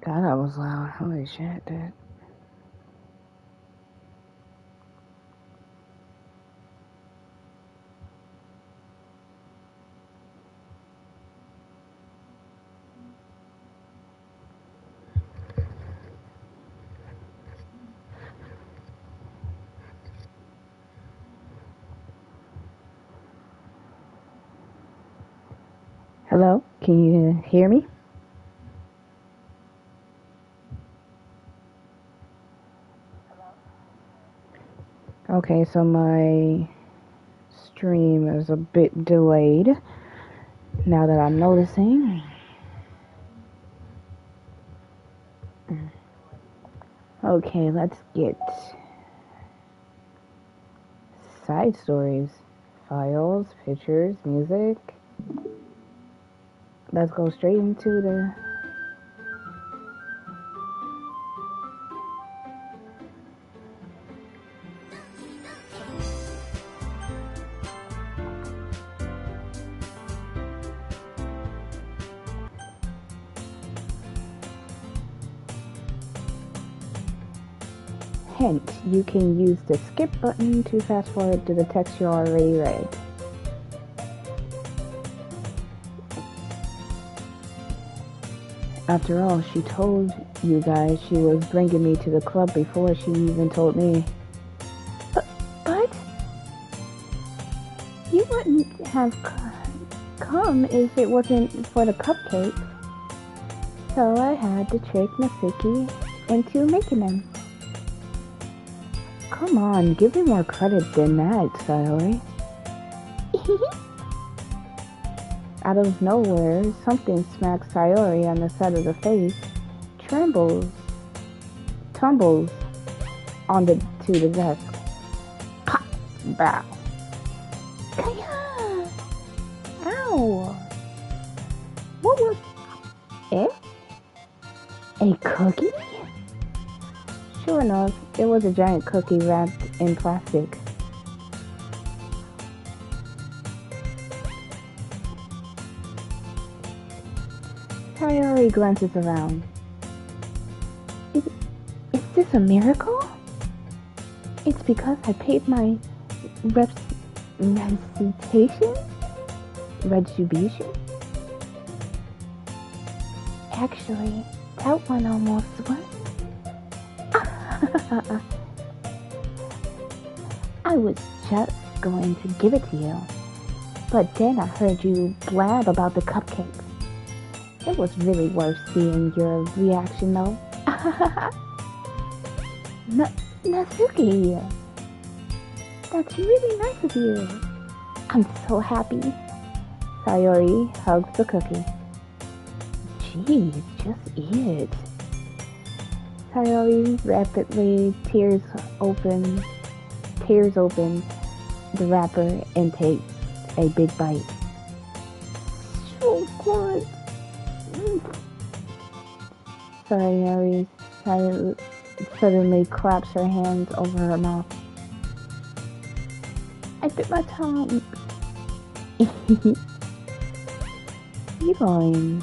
God, that was loud. Holy shit, dude. Hello? Can you hear me? Okay, so my stream is a bit delayed now that I'm noticing. Okay, let's get side stories, files, pictures, music. Let's go straight into the... Hint, you can use the skip button to fast forward to the text you already read. After all, she told you guys she was bringing me to the club before she even told me. But you wouldn't have come if it wasn't for the cupcakes. So I had to trick Nasuki into making them. Come on, give me more credit than that, Sayori. Out of nowhere, something smacks Sayori on the side of the face, tumbles to the desk. Pop! Bow. Kaya! Ow! What was it? A cookie? Sure enough, it was a giant cookie wrapped in plastic. Sayori glances around. Is this a miracle? It's because I paid my retribution? Actually, that one almost was. I was just going to give it to you, but then I heard you blab about the cupcakes. It was really worth seeing your reaction, though. Nasuki! That's really nice of you. I'm so happy. Sayori hugs the cookie. Jeez, just eat it. Sayori rapidly tears open the wrapper and takes a big bite. So good. Sayori suddenly claps her hands over her mouth. I bit my tongue. You going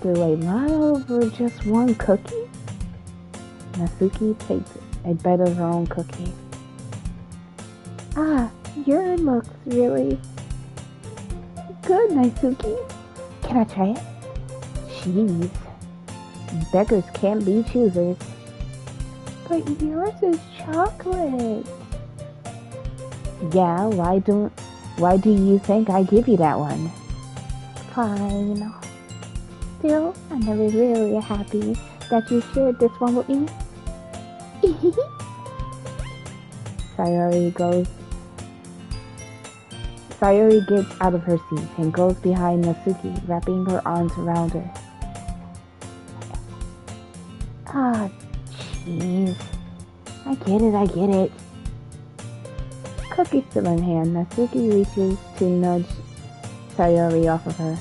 through a lot over just one cookie? Nasuki takes a bite of her own cookie. Ah, yours looks really good, Nasuki. Can I try it? Jeez. Beggars can't be choosers. But yours is chocolate. Yeah, why do you think I give you that one? Fine. Still, I'm never really happy that you shared this one with me. Sayori gets out of her seat and goes behind Nasuki, wrapping her arms around her. Ah, jeez. I get it. Cookie still in hand, Nasuki reaches to nudge Sayori off of her.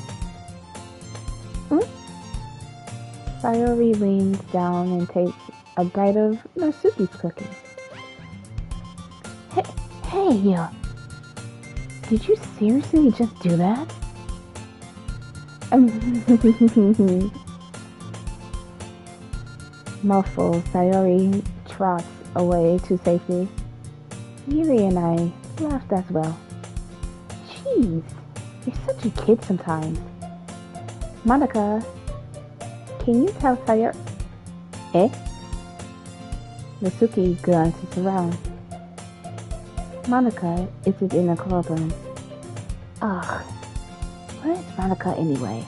Sayori leans down and takes a bite of Nasuki's cookie. Hey! Did you seriously just do that? Muffled, Sayori trots away to safety. Yuri and I laughed as well. Jeez, you're such a kid sometimes. Monica, can you tell Sayori? Eh? Natsuki glances around. Monica isn't in the clubroom. Ugh, where is Monica anyway?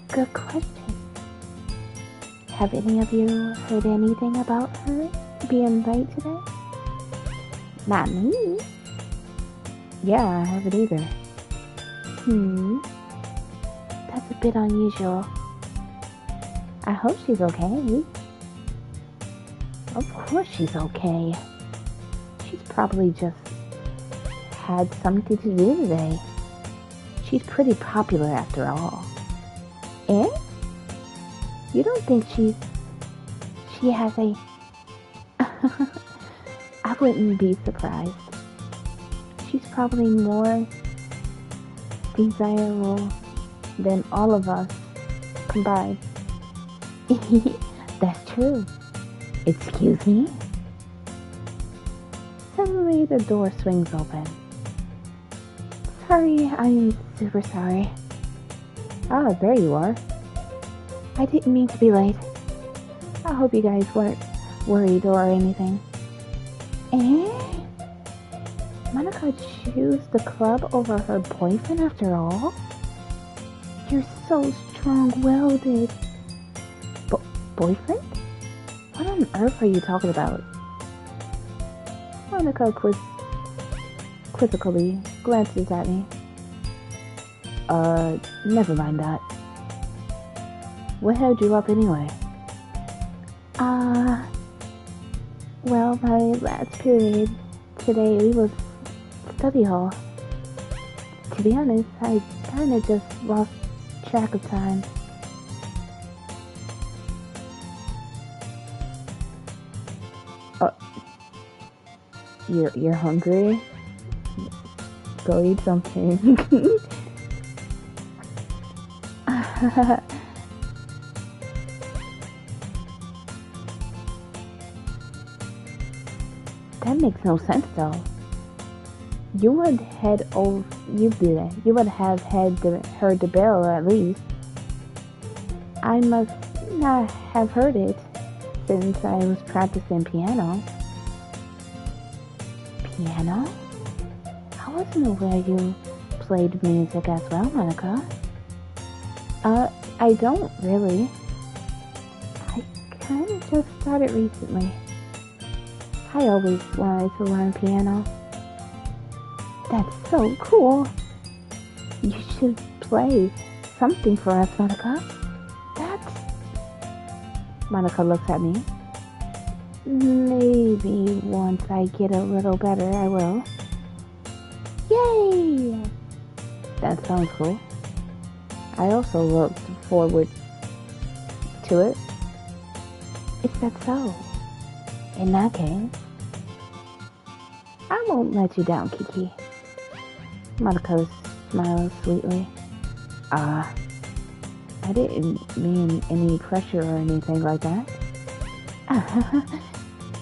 Good question. Have any of you heard anything about her being late today? Not me. Yeah, I haven't either. That's a bit unusual. I hope she's okay. Of course she's okay. She's probably just had something to do today. She's pretty popular after all. And? You don't think she has a... I wouldn't be surprised. She's probably more desirable than all of us combined. That's true. Excuse me? Suddenly the door swings open. Sorry, I'm super sorry. Ah, there you are. I didn't mean to be late. I hope you guys weren't worried or anything. Eh? Monica chose the club over her boyfriend after all? You're so strong-willed. Boyfriend? What on earth are you talking about? Monica quizzically glances at me. Never mind that. What held you up anyway? Well, my last period today was study hall. To be honest, I kinda just lost track of time. You're hungry? Go eat something. That makes no sense though. You would have heard the bell at least. I must not have heard it since I was practicing piano. Piano? I wasn't aware you played music as well, Monica. I don't really. I kind of just started recently. I always wanted to learn piano. That's so cool. You should play something for us, Monica. Monica looks at me. Maybe once I get a little better, I will. Yay! That sounds cool. I also looked forward to it. Is that so? In that case, I won't let you down, Kiki. Monica smiles sweetly. I didn't mean any pressure or anything like that.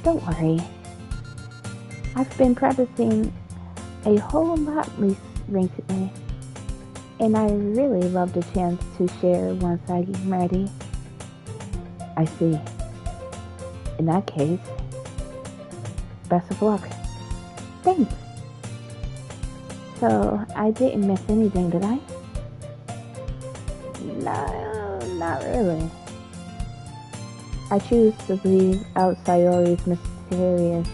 Don't worry. I've been practicing a whole lot recently, and I really love the chance to share once I'm ready. I see. In that case, best of luck. Thanks. So, I didn't miss anything, did I? No, not really. I choose to leave out Sayori's mysterious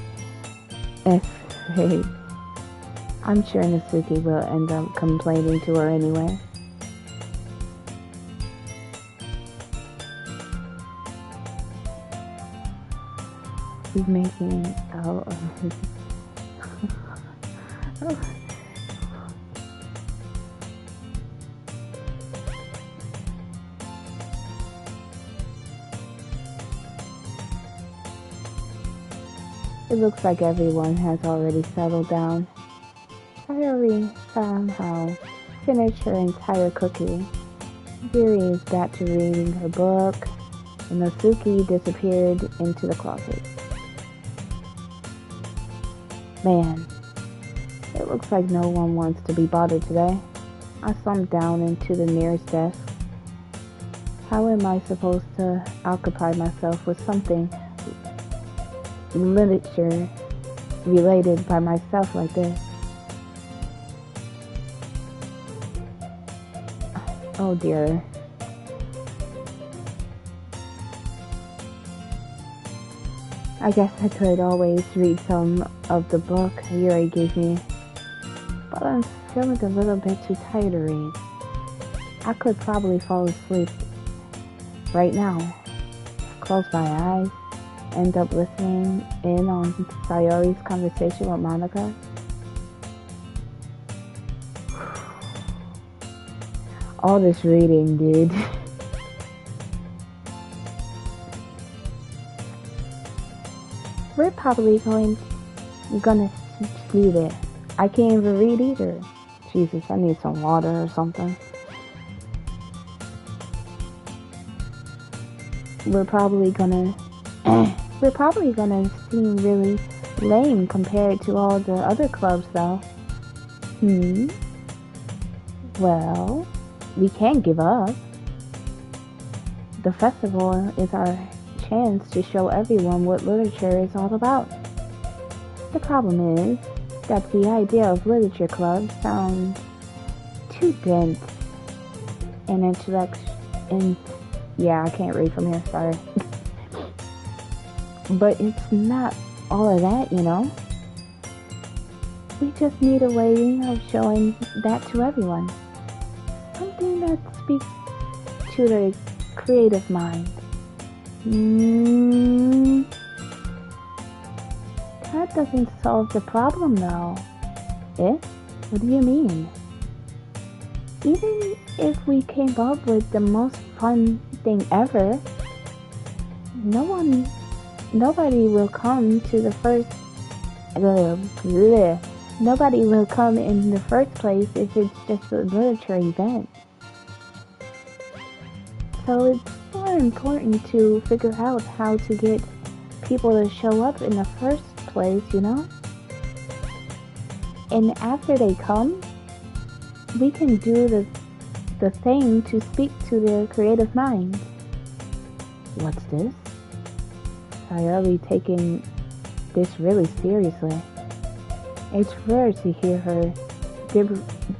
escape. I'm sure Natsuki will end up complaining to her anyway. He's making out of his... It looks like everyone has already settled down. Sayori somehow finished her entire cookie. Yuri is back to reading her book. and Natsuki disappeared into the closet. Man, it looks like no one wants to be bothered today. I slumped down into the nearest desk. How am I supposed to occupy myself with something literature related by myself like this? Oh dear. I guess I could always read some of the book Yuri gave me, but I'm feeling a little bit too tired to read. I could probably fall asleep right now. Close my eyes, end up listening in on Sayori's conversation with Monica. All this reading, dude. We're probably gonna do that. I can't even read either. Jesus, I need some water or something. We're probably gonna seem really lame compared to all the other clubs though. Well, we can't give up. The festival is our chance to show everyone what literature is all about. The problem is that the idea of literature clubs sounds too dense and yeah, I can't read from here, sorry. But it's not all of that, you know. We just need a way of showing that to everyone. Something that speaks to the creative mind. That doesn't solve the problem though. What do you mean? Even if we came up with the most fun thing ever, nobody will come to the first nobody will come in the first place if it's just a literature event. So it's more important to figure out how to get people to show up in the first place, you know? And after they come, we can do the thing to speak to their creative mind. What's this? Sayori taking this really seriously. It's rare to hear her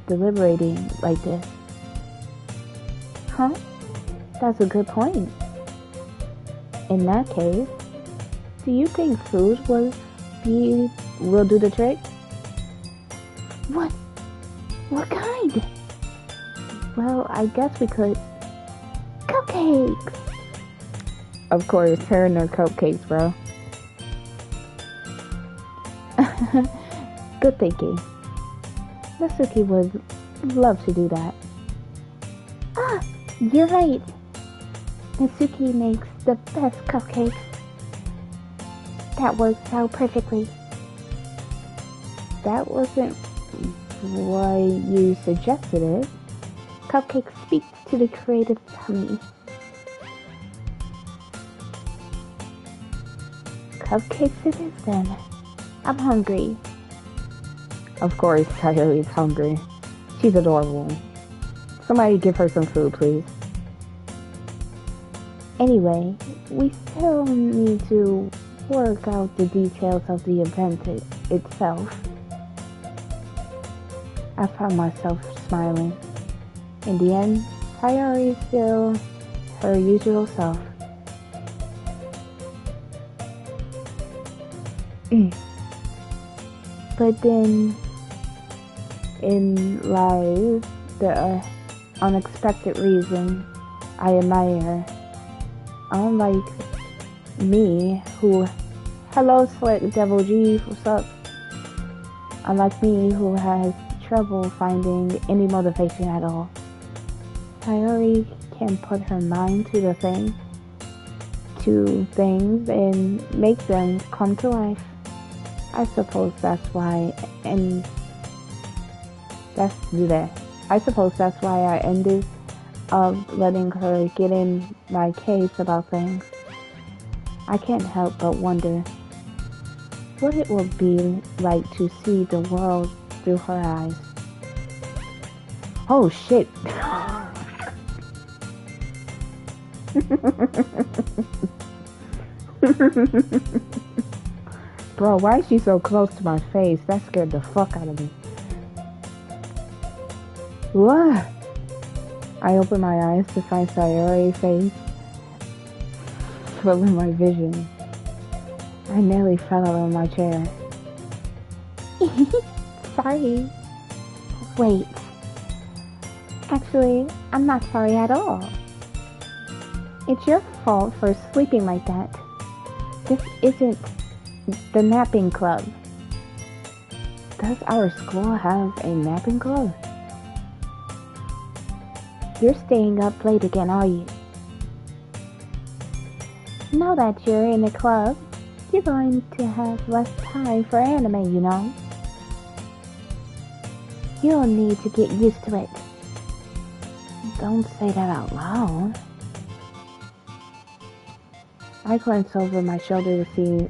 deliberating like this. Huh? That's a good point. In that case, do you think food will do the trick? What kind? Well, I guess we could. Cupcakes! Of course, her and her cupcakes, bro. Good thinking. Natsuki would love to do that. Ah, you're right. Natsuki makes the best cupcakes. That works out perfectly. That wasn't why you suggested it. Cupcake speaks to the creative tummy. Cupcakes it is then. I'm hungry. Of course, Sayori's hungry. She's adorable. Somebody give her some food, please. Anyway, we still need to work out the details of the event itself. I found myself smiling. In the end, Sayori is still her usual self. But then, in lies the unexpected reason I admire. Unlike me, who... Hello, Slick Devil G, what's up? Unlike me, who has trouble finding any motivation at all, Sayori can put her mind to things and make them come to life. I suppose that's why I suppose that's why I ended of letting her get in my case about things, I can't help but wonder what it will be like to see the world through her eyes. Oh shit. Bro, why is she so close to my face? That scared the fuck out of me. What? I opened my eyes to find Sayori's face filling my vision. I nearly fell out of my chair. Sorry. Wait. Actually, I'm not sorry at all. It's your fault for sleeping like that. This isn't the napping club. Does our school have a napping club? You're staying up late again, are you? Now that you're in the club, you're going to have less time for anime, you know? You'll need to get used to it. Don't say that out loud. I glanced over my shoulder to see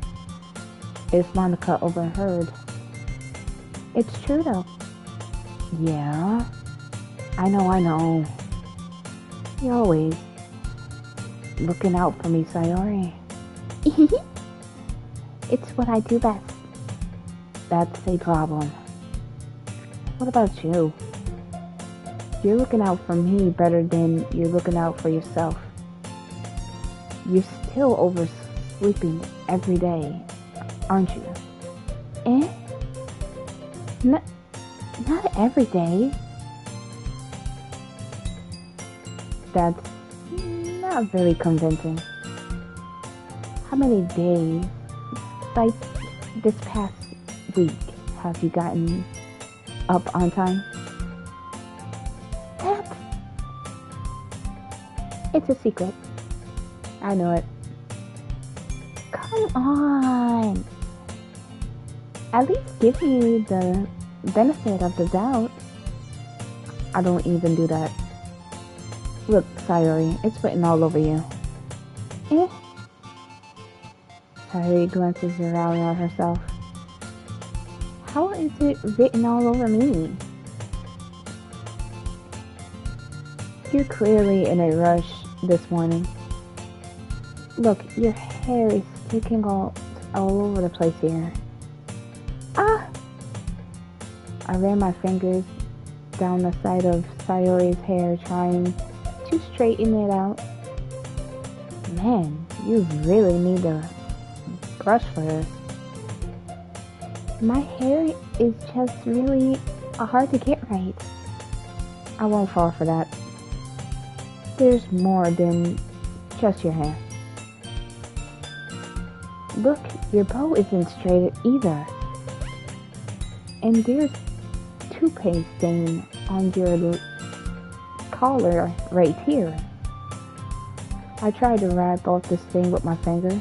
if Monica overheard. It's true though. Yeah. I know. You're always looking out for me, Sayori. It's what I do best. That's a problem. What about you? You're looking out for me better than you're looking out for yourself. You're still oversleeping every day, aren't you? Not every day. That's not very convincing. How many days, like this past week, have you gotten up on time? It's a secret. I know it. Come on. At least give me the benefit of the doubt. I don't even do that. Look, Sayori, it's written all over you. Sayori glances around at herself. How is it written all over me? You're clearly in a rush this morning. Look, your hair is sticking all over the place here. Ah! I ran my fingers down the side of Sayori's hair, trying to straighten it out. Man, you really need a brush for this. My hair is just really hard to get right. I won't fall for that. There's more than just your hair. Look, your bow isn't straight either. And there's toothpaste stain on your collar right here. I tried to wipe off the stain with my finger.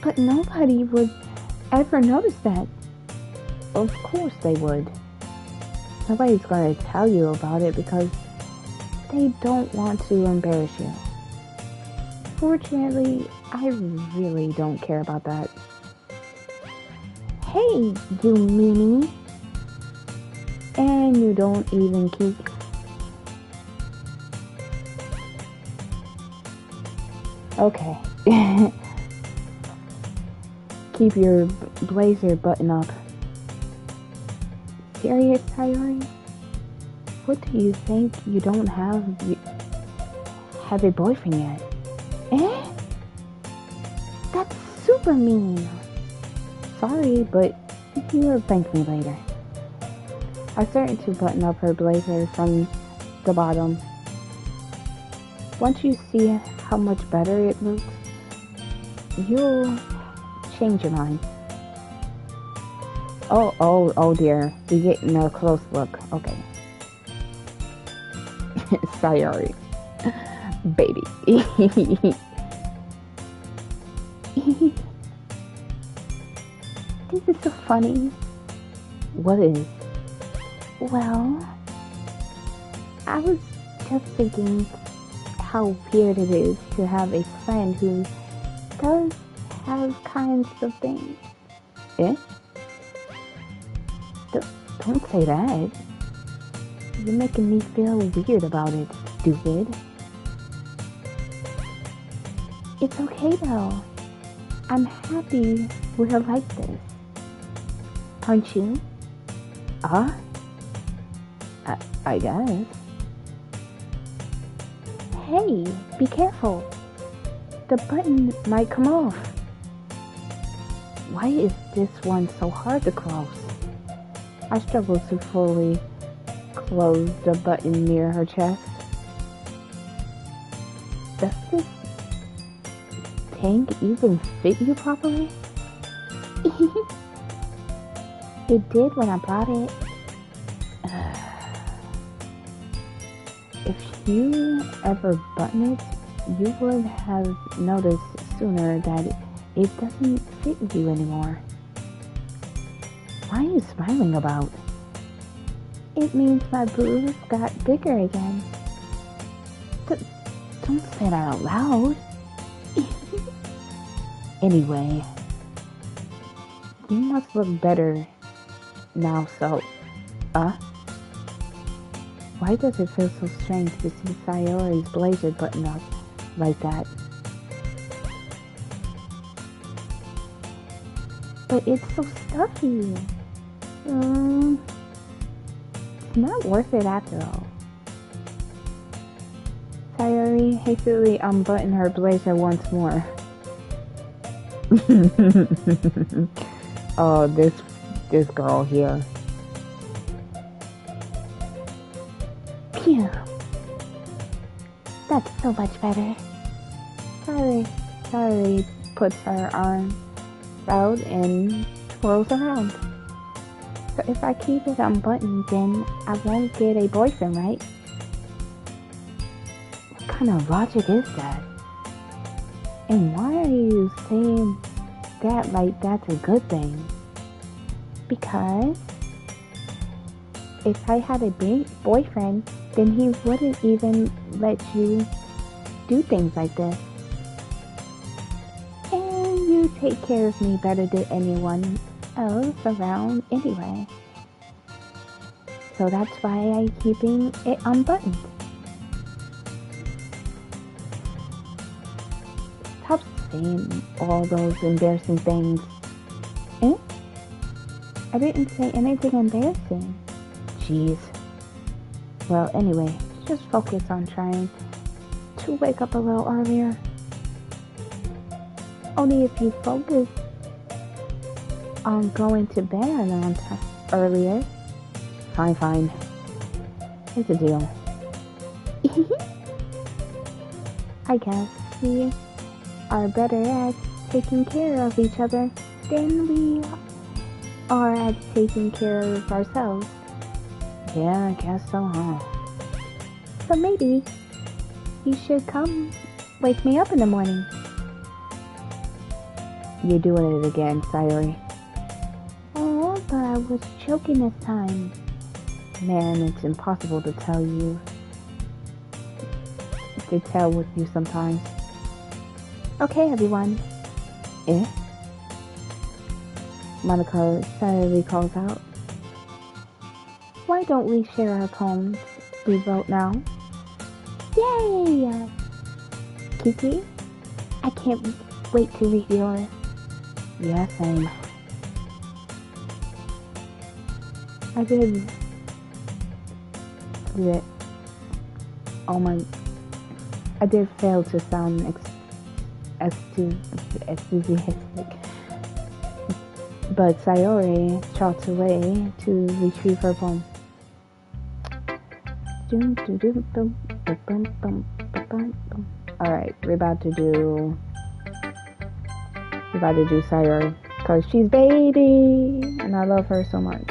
But nobody would ever notice that. Of course they would. Nobody's going to tell you about it because they don't want to embarrass you. Fortunately, I really don't care about that. Hey, you meanie. And you don't even keep... Okay. Keep your blazer button up. Serious, Sayori? What do you think you don't have a boyfriend yet? That's super mean. Sorry, but you'll thank me later. I started to button up her blazer from the bottom. Once you see how much better it looks, you'll change your mind. Oh dear. We're getting a close look. Okay. Sayori. Baby. This is so funny. What is? Well, I was just thinking how weird it is to have a friend who does have kinds of things. Eh? Don't say that. You're making me feel weird about it, stupid. It's okay though. I'm happy we're like this. Aren't you? I guess. Hey, be careful. The button might come off. Why is this one so hard to cross? I struggle to fully close the button near her chest. Does this tank even fit you properly? It did when I brought it. If you ever button it, you would have noticed sooner that it doesn't fit you anymore. Why are you smiling about? It means my boobs got bigger again. Don't say that out loud. Anyway, you must look better now, so... Why does it feel so strange to see Sayori's blazer button up like that? But it's so stuffy. It's not worth it after all. Sayori hastily unbuttoned her blazer once more. Oh, this girl here. Phew. That's so much better. Sayori puts her arm out and twirls around. So if I keep it unbuttoned, then I won't get a boyfriend, right? What kind of logic is that? And why are you saying that like that's a good thing? Because if I had a boyfriend, then he wouldn't even let you do things like this. And you take care of me better than anyone else around anyway. So that's why I'm keeping it unbuttoned. Stop saying all those embarrassing things. Eh? I didn't say anything embarrassing. Jeez. Well, anyway, just focus on trying to wake up a little earlier. Only if you focus on going to bed on earlier. Fine. It's a deal. I guess we are better at taking care of each other than we are at taking care of ourselves. Yeah, I guess so, huh? So maybe you should come wake me up in the morning. You're doing it again, Sayori. Oh, but I was choking this time. Man, it's impossible to tell with you sometimes. Okay, everyone. Eh? Monica suddenly calls out. Why don't we share our poems we wrote now? Yay! Kiki, I can't wait to read yours. Yeah, same. I did it. I did fail to sound enthusiastic. But Sayori trots away to retrieve her poem. Alright, we're about to do Sayori, because she's baby, and I love her so much.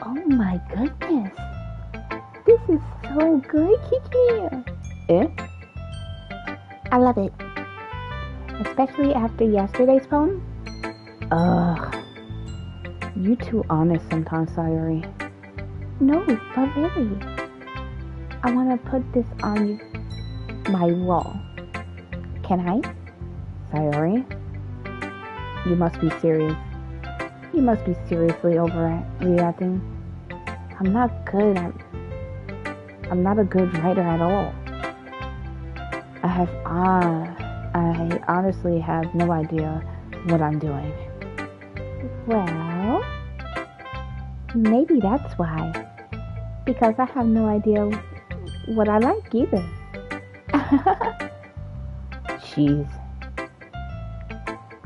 Oh my goodness, this is so good, Kiki. Eh? I love it. Especially after yesterday's poem. Ugh. You too honest sometimes, Sayori. No, but really. I want to put this on my wall. Can I? Sayori? You must be serious. You must be seriously overreacting. I'm not good. I'm not a good writer at all. I honestly have no idea what I'm doing. Well, maybe that's why. Because I have no idea what I like either. Jeez.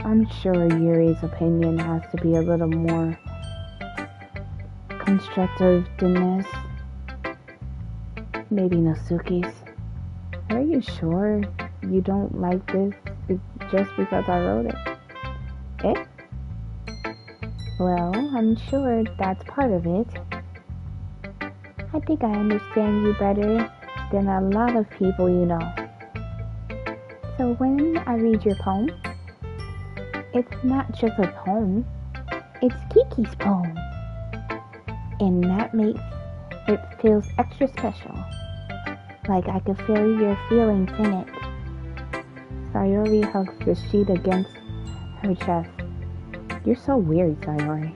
I'm sure Yuri's opinion has to be a little more constructive than this. Maybe Nosuke's. Are you sure you don't like this just because I wrote it? Eh? Well, I'm sure that's part of it. I think I understand you better than a lot of people you know. So when I read your poem, it's not just a poem, it's Kiki's poem. And that makes it feels extra special. Like I could feel your feelings in it. Sayori hugs the sheet against her chest. You're so weird, Sayori.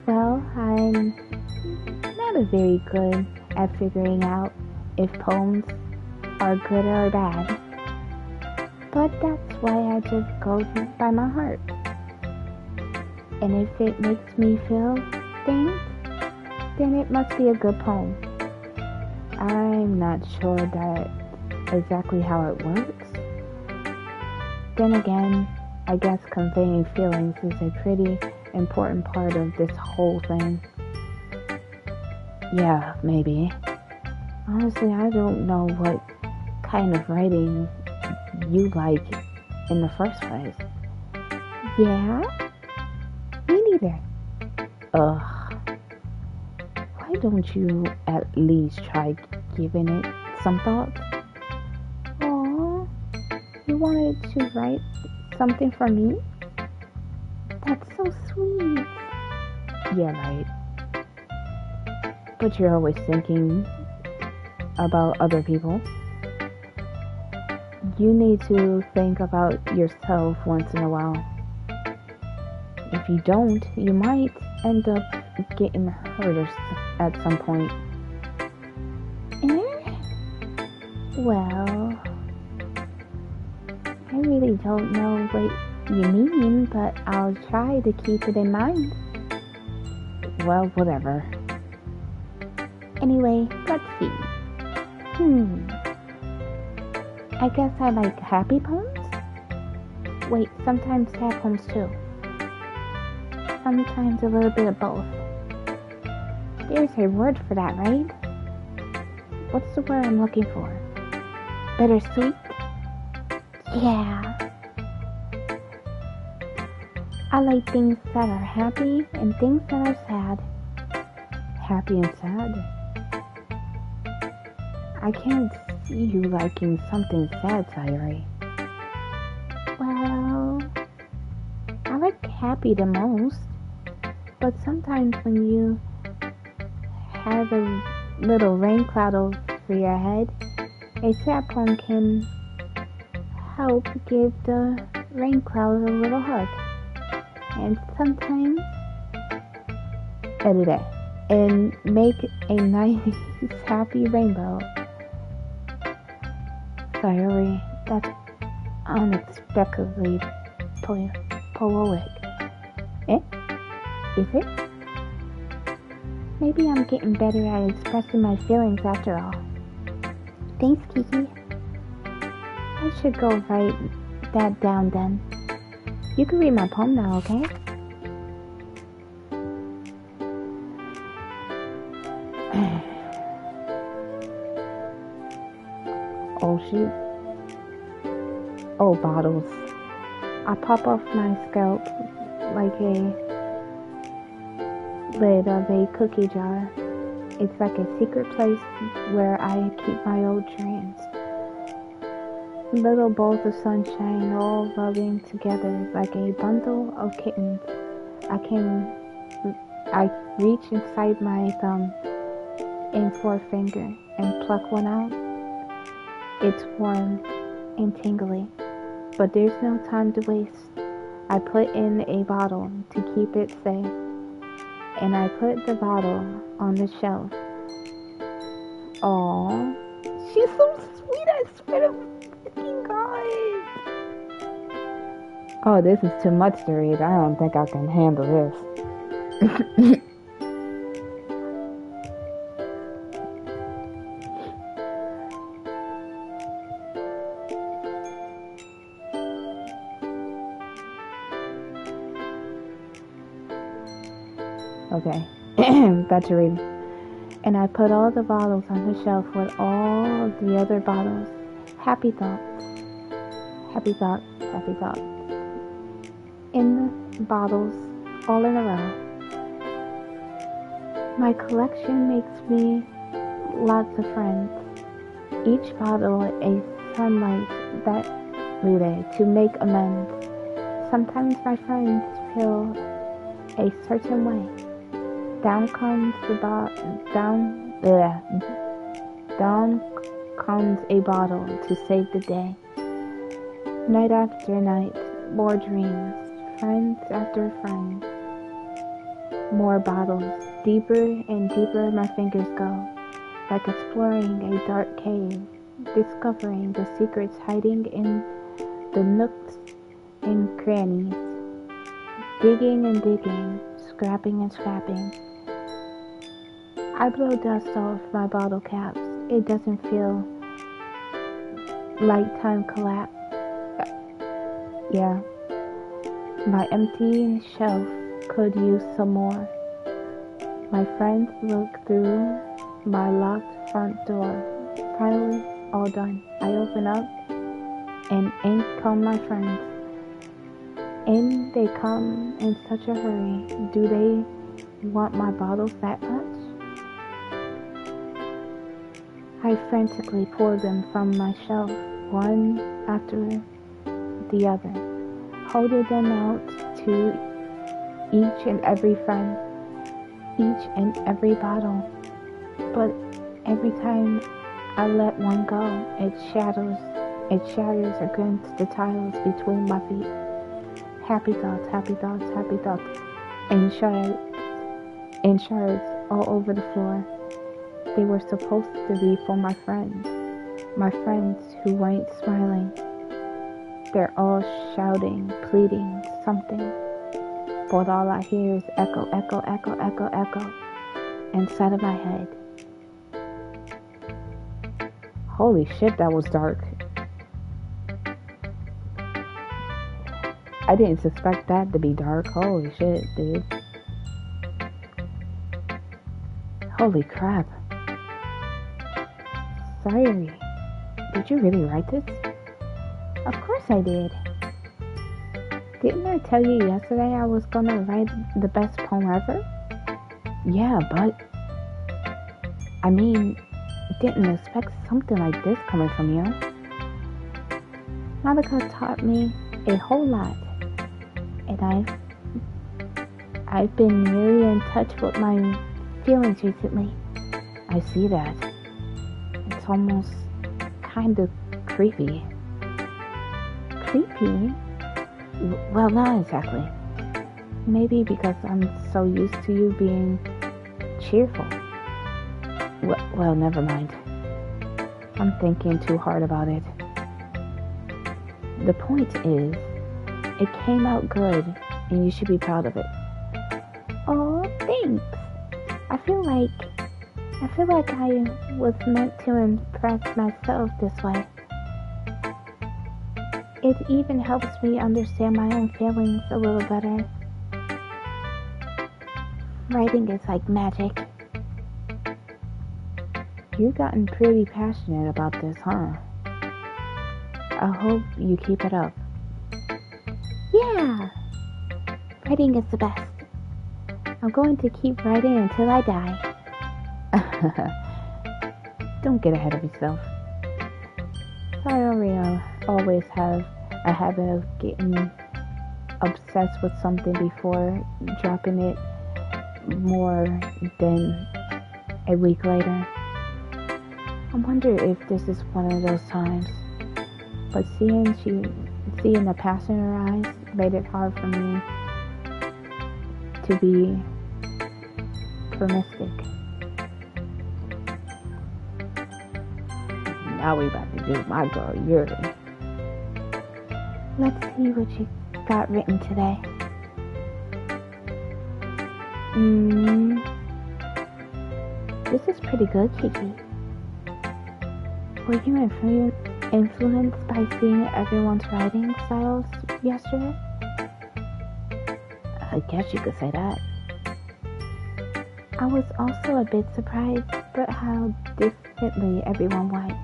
Well, I'm not very good at figuring out if poems are good or bad. But that's why I just go by my heart. And if it makes me feel things, then it must be a good poem. I'm not sure that's exactly how it works. Then again, I guess conveying feelings is a pretty important part of this whole thing. Yeah, maybe. Honestly, I don't know what kind of writing you like in the first place. Yeah? Me neither. Ugh. Why don't you at least try giving it some thought? Aw, you wanted to write something for me? That's so sweet. Yeah, right. But you're always thinking about other people. You need to think about yourself once in a while. If you don't, you might end up getting hurt at some point. Well, I really don't know what you mean, but I'll try to keep it in mind. Well, whatever. Anyway, let's see. I guess I like happy poems? Wait, sometimes sad poems too. Sometimes a little bit of both. There's a word for that, right? What's the word I'm looking for? Bittersweet? Yeah. I like things that are happy and things that are sad. Happy and sad? I can't see you liking something sad, Sayori. Well, I like happy the most. But sometimes when you have a little rain cloud over your head, a sad poem can help give the rain cloud a little hug. And sometimes edit it and make a nice happy rainbow. Sayori, that's unexpectedly poetic. Eh? Is it? Maybe I'm getting better at expressing my feelings after all. Thanks, Kiki. I should go write that down then. You can read my poem now, okay? Oh, shoot. Oh, bottles. I pop off my scalp like a lid of a cookie jar. It's like a secret place where I keep my old dreams. Little balls of sunshine all rubbing together like a bundle of kittens. I reach inside my thumb and forefinger and pluck one out. It's warm and tingly, but there's no time to waste. I put in a bottle to keep it safe, and I put the bottle on the shelf. Aww, she's so sweet, I swear to freaking God. Oh, this is too much to read. I don't think I can handle this. Okay, back to reading. And I put all the bottles on the shelf with all of the other bottles. Happy thoughts. Happy thoughts. Happy thoughts. In the bottles, all in a row. My collection makes me lots of friends. Each bottle a sunlight that relay to make amends. Sometimes my friends feel a certain way. Down comes a bottle to save the day. Night after night, more dreams, friends after friends. More bottles, deeper and deeper my fingers go, like exploring a dark cave, discovering the secrets hiding in the nooks and crannies, digging and digging, scrapping and scrapping. I blow dust off my bottle caps. It doesn't feel like time collapsed. Yeah, my empty shelf could use some more. My friends look through my locked front door. Finally, all done. I open up, and in come my friends. In they come in such a hurry. Do they want my bottles that much? I frantically pour them from my shelf, one after the other, holding them out to each and every friend, each and every bottle. But every time I let one go, it shatters against the tiles between my feet. Happy thoughts, happy thoughts, happy thoughts, and shards all over the floor. They were supposed to be for my friends who weren't smiling. They're all shouting, pleading, something. But all I hear is echo, echo, echo, echo, echo inside of my head. Holy shit, that was dark. I didn't suspect that to be dark. Holy shit, dude. Holy crap. Sorry. Did you really write this? Of course I did. Didn't I tell you yesterday I was gonna write the best poem ever? Yeah, but I mean, didn't expect something like this coming from you. Monica taught me a whole lot, and I've been really in touch with my feelings recently. I see that. It's almost kind of creepy. Creepy? Well, not exactly. Maybe because I'm so used to you being cheerful. Well, never mind. I'm thinking too hard about it. The point is, it came out good, and you should be proud of it. Oh, thanks. I feel like I was meant to impress myself this way. It even helps me understand my own feelings a little better. Writing is like magic. You've gotten pretty passionate about this, huh? I hope you keep it up. Yeah! Writing is the best. I'm going to keep writing until I die. Don't get ahead of yourself. I always have a habit of getting obsessed with something before dropping it more than a week later. I wonder if this is one of those times. But seeing the passion in her eyes made it hard for me to be permissive. Now we about to do my girl Yuri. Let's see what you got written today. This is pretty good, Kiki. Were you influenced by seeing everyone's writing styles yesterday? I guess you could say that. I was also a bit surprised by how differently everyone writes.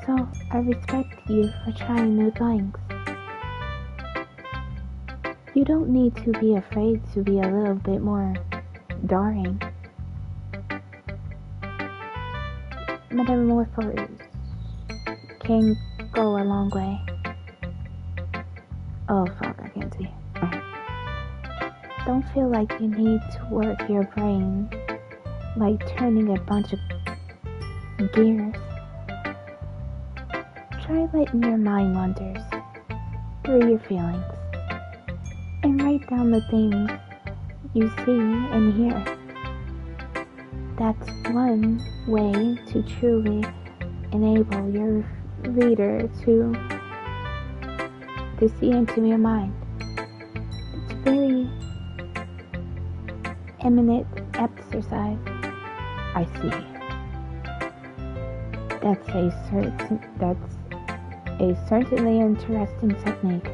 So I respect you for trying new things. You don't need to be afraid to be a little bit more daring. Metamorphose can go a long way. Oh fuck, I can't see. Don't feel like you need to work your brain like turning a bunch of gears. Try letting your mind wanders through your feelings and write down the things you see and hear. That's one way to truly enable your reader to see into your mind. It's very eminent exercise. I see. That's a certainly interesting technique.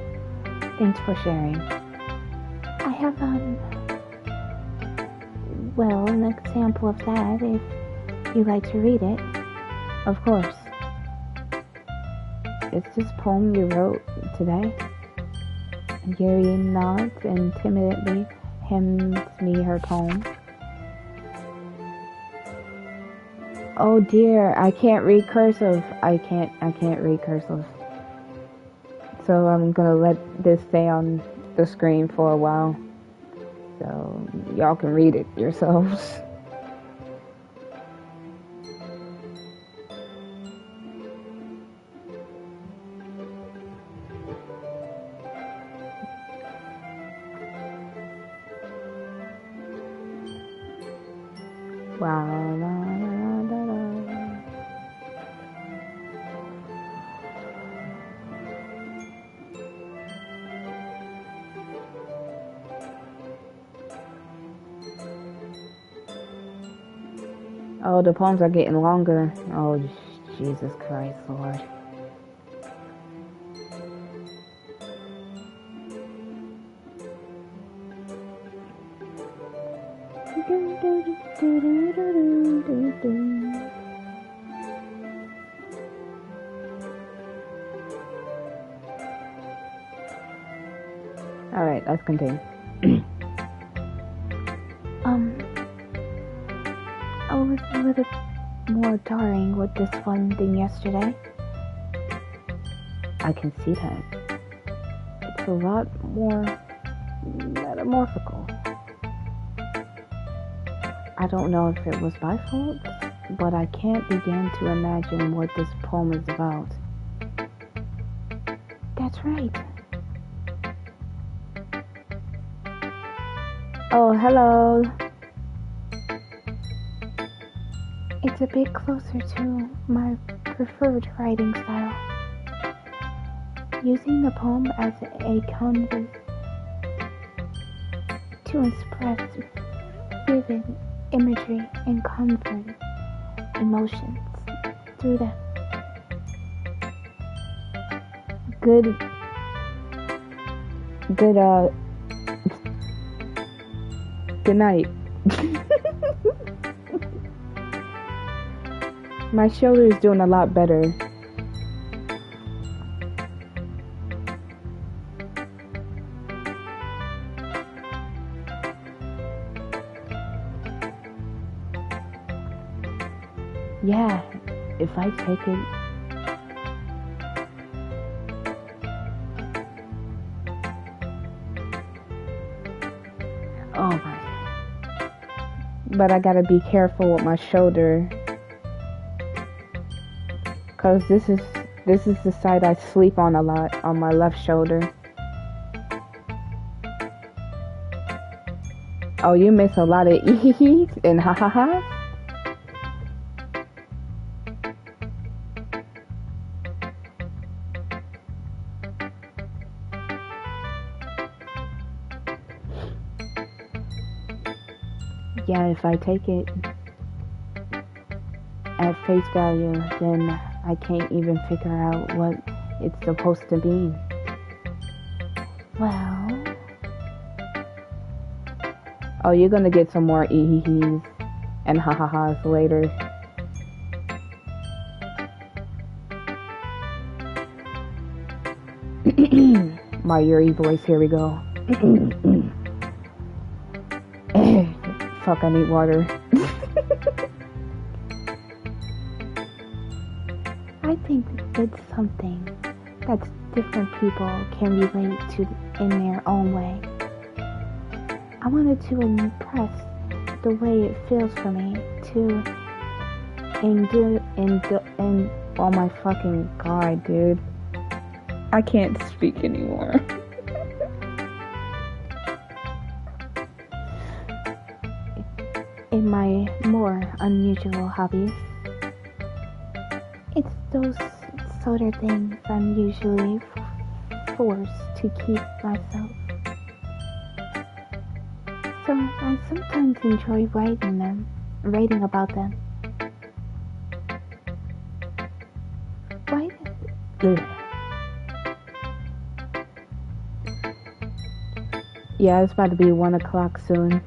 Thanks for sharing. I have an example of that if you'd like to read it. Of course. It's this poem you wrote today. Yuri nods and timidly hands me her poem. Oh dear, I can't read cursive. I can't read cursive. So I'm gonna let this stay on the screen for a while. So y'all can read it yourselves. Wow. Oh, the poems are getting longer. Oh, Jesus Christ, Lord. Alright, let's continue. I was a little more daring with this one than yesterday. I can see that. It's a lot more metamorphical. I don't know if it was my fault, but I can't begin to imagine what this poem is about. That's right. Oh, hello. It's a bit closer to my preferred writing style. Using the poem as a canvas to express vivid imagery and comfort emotions through them. Good night. My shoulder is doing a lot better. Yeah, if I take it. Oh my. But I gotta be careful with my shoulder. Cause this is the side I sleep on a lot, on my left shoulder. Oh, you miss a lot of ee-hee-hees and ha-ha-has? Yeah, if I take it at face value, then I can't even figure out what it's supposed to be. Well... Oh, you're gonna get some more ee-hee-hees and ha-ha-has later. My Yuri voice, here we go. Fuck, I need water. I think it's something that different people can relate to in their own way. I wanted to impress the way it feels for me to oh my fucking god, dude. I can't speak anymore. In my more unusual hobbies. It's those sort of things I'm usually forced to keep myself. So I sometimes enjoy writing about them. Yeah, it's about to be 1 o'clock soon.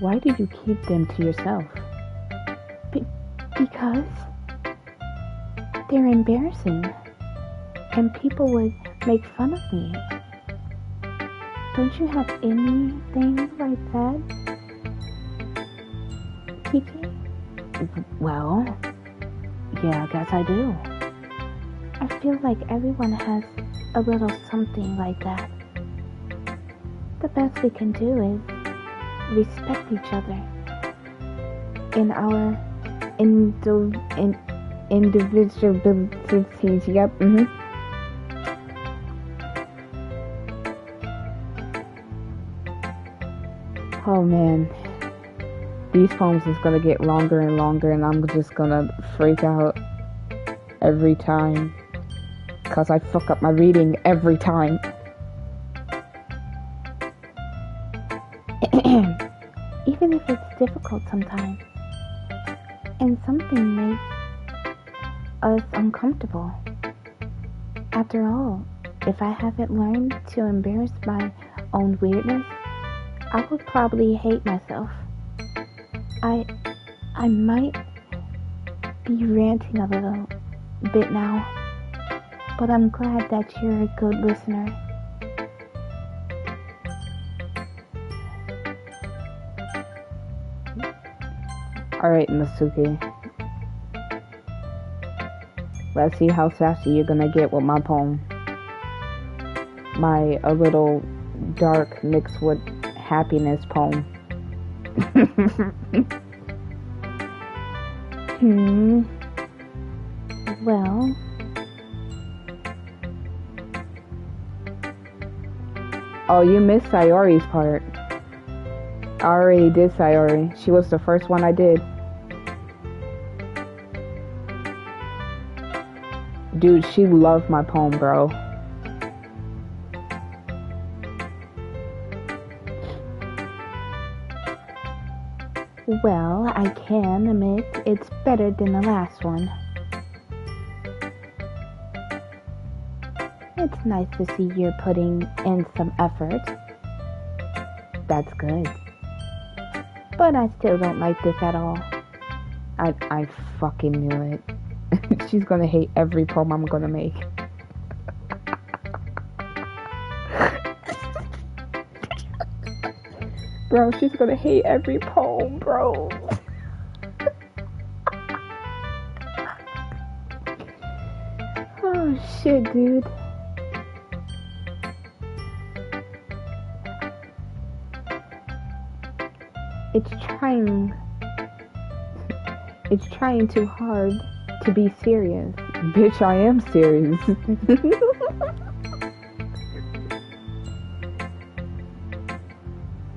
Why do you keep them to yourself? Because they're embarrassing, and people would make fun of me. Don't you have anything like that, Kiki? Well, yeah, I guess I do. I feel like everyone has a little something like that. The best we can do is respect each other in our individualities. Yep. Oh man, these poems is gonna get longer and longer, and I'm just gonna freak out every time, cause I fuck up my reading every time. Even if it's difficult sometimes, and something makes us uncomfortable. After all, if I haven't learned to embrace my own weirdness, I would probably hate myself. I might be ranting a little bit now, but I'm glad that you're a good listener. Alright, Masuki. Let's see how sassy you're gonna get with my poem. My a little dark mixed with happiness poem. Well, oh, you missed Sayori's part. I already did Sayori. She was the first one I did. Dude, she loved my poem, bro. Well, I can admit it's better than the last one. It's nice to see you're putting in some effort. That's good. But I still don't like this at all. I fucking knew it. She's gonna hate every poem I'm gonna make. Bro, she's gonna hate every poem, bro. Oh shit, dude. It's trying too hard to be serious. Bitch, I am serious.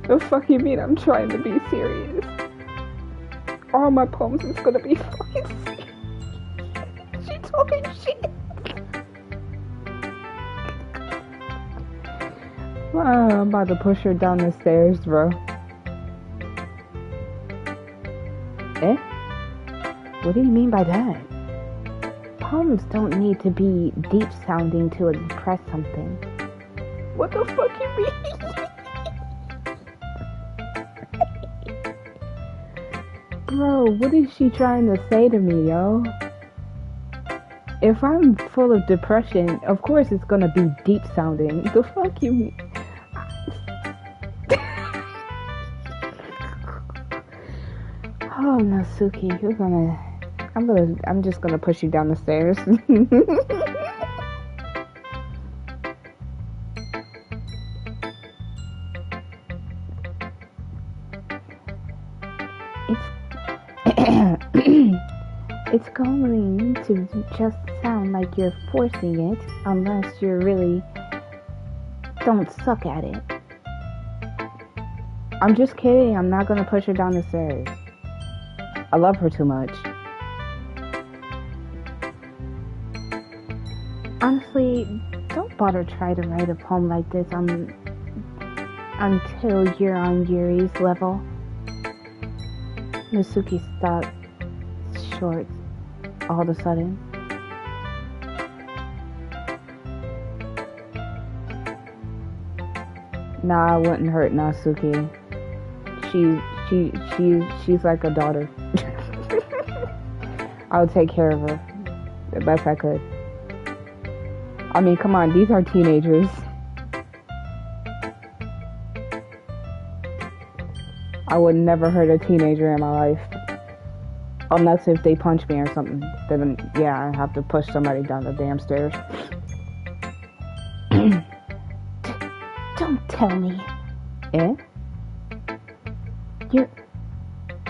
The fuck you mean I'm trying to be serious? All my poems is gonna be fucking serious. She talking shit. I'm about to push her down the stairs, bro. Eh? What do you mean by that? Poems don't need to be deep sounding to impress something. What the fuck you mean? Bro, what is she trying to say to me, yo? If I'm full of depression, of course it's gonna be deep sounding. The fuck you mean? Oh, Natsuki, I'm just gonna push you down the stairs. It's going to just sound like you're forcing it unless you really don't suck at it. I'm just kidding. I'm not gonna push her down the stairs. I love her too much. Honestly, don't bother try to write a poem like this until you're on Yuri's level. Natsuki stopped short all of a sudden. Nah, I wouldn't hurt Natsuki. She's like a daughter. I would take care of her the best I could. I mean, come on, these are teenagers. I would never hurt a teenager in my life. Unless if they punch me or something. Then, yeah, I have to push somebody down the damn stairs. Don't tell me. Eh?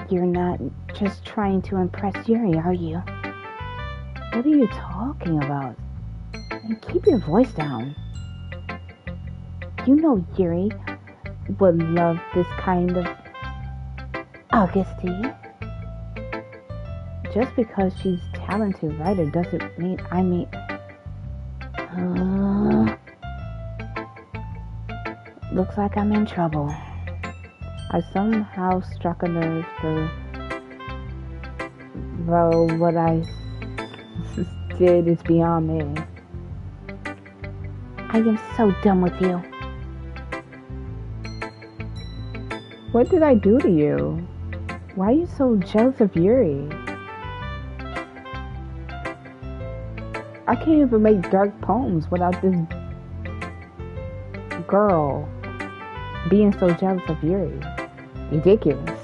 You're not just trying to impress Yuri, are you? What are you talking about? And keep your voice down. You know Yuri would love this kind of Augusty. Just because she's a talented writer doesn't mean looks like I'm in trouble. I somehow struck a nerve though what I did is beyond me. I am so done with you. What did I do to you? Why are you so jealous of Yuri? I can't even make dark poems without this girl being so jealous of Yuri. Ridiculous.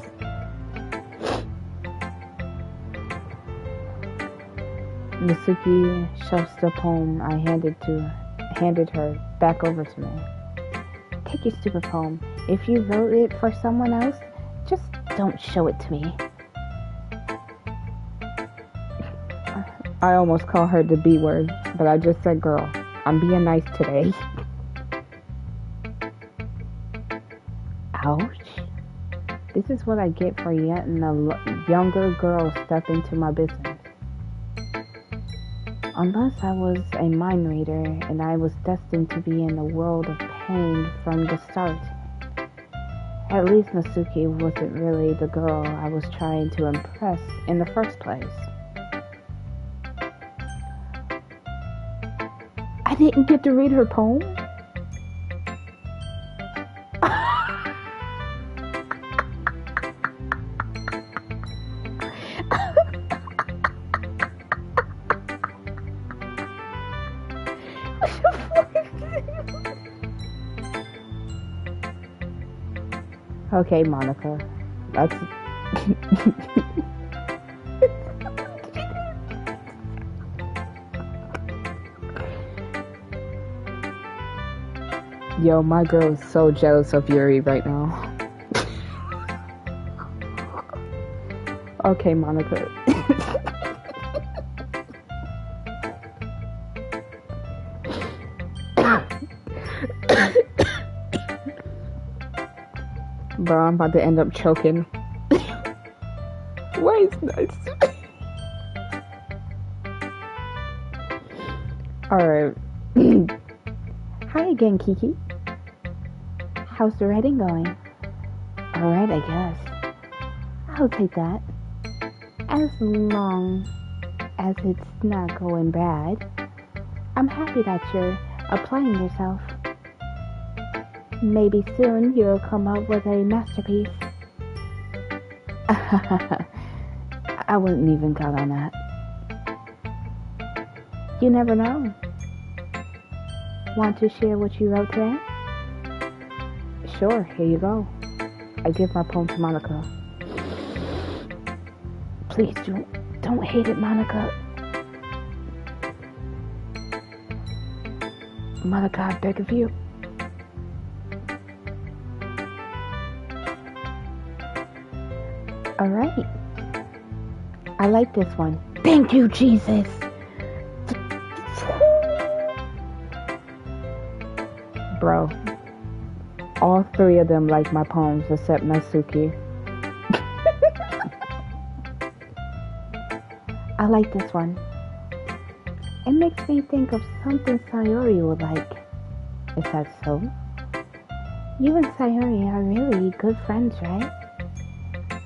Natsuki shoves the poem I handed her back over to me. Take your stupid poem. If you wrote it for someone else, just don't show it to me. I almost called her the B word, but I just said, girl, I'm being nice today. Ouch. This is what I get for letting a younger girl step into my business. Unless I was a mind reader and I was destined to be in a world of pain from the start. At least Natsuki wasn't really the girl I was trying to impress in the first place. I didn't get to read her poem? Okay, Monica. That's... Yo, my girl is so jealous of Yuri right now. Okay, Monica. Bro, I'm about to end up choking. Why is nice? Alright. Hi again, Kiki. How's the writing going? Alright, I guess. I'll take that. As long as it's not going bad, I'm happy that you're applying yourself. Maybe soon you'll come up with a masterpiece. I wouldn't even count on that. You never know. Want to share what you wrote today? Sure, here you go. I give my poem to Monica. Please don't hate it, Monica. Monica, I beg of you. Alright. I like this one. Thank you, Jesus. Bro, all three of them like my poems except Natsuki. I like this one. It makes me think of something Sayori would like. Is that so? You and Sayori are really good friends, right?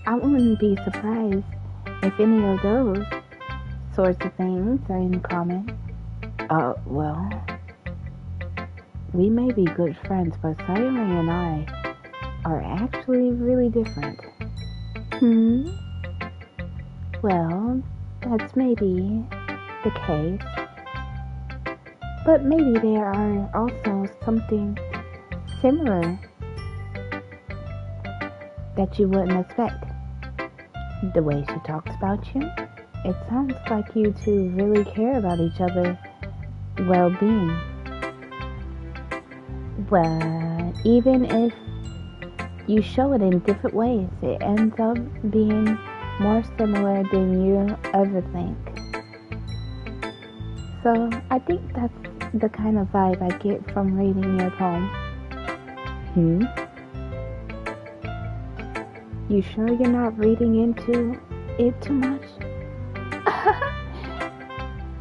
I wouldn't be surprised if any of those sorts of things are in common. Well, we may be good friends, but Sayori and I are actually really different. Well, that's maybe the case. But maybe there are also something similar that you wouldn't expect. The way she talks about you, it sounds like you two really care about each other's well-being. Well, even if you show it in different ways, it ends up being more similar than you ever think. So I think that's the kind of vibe I get from reading your poem. You sure you're not reading into it too much?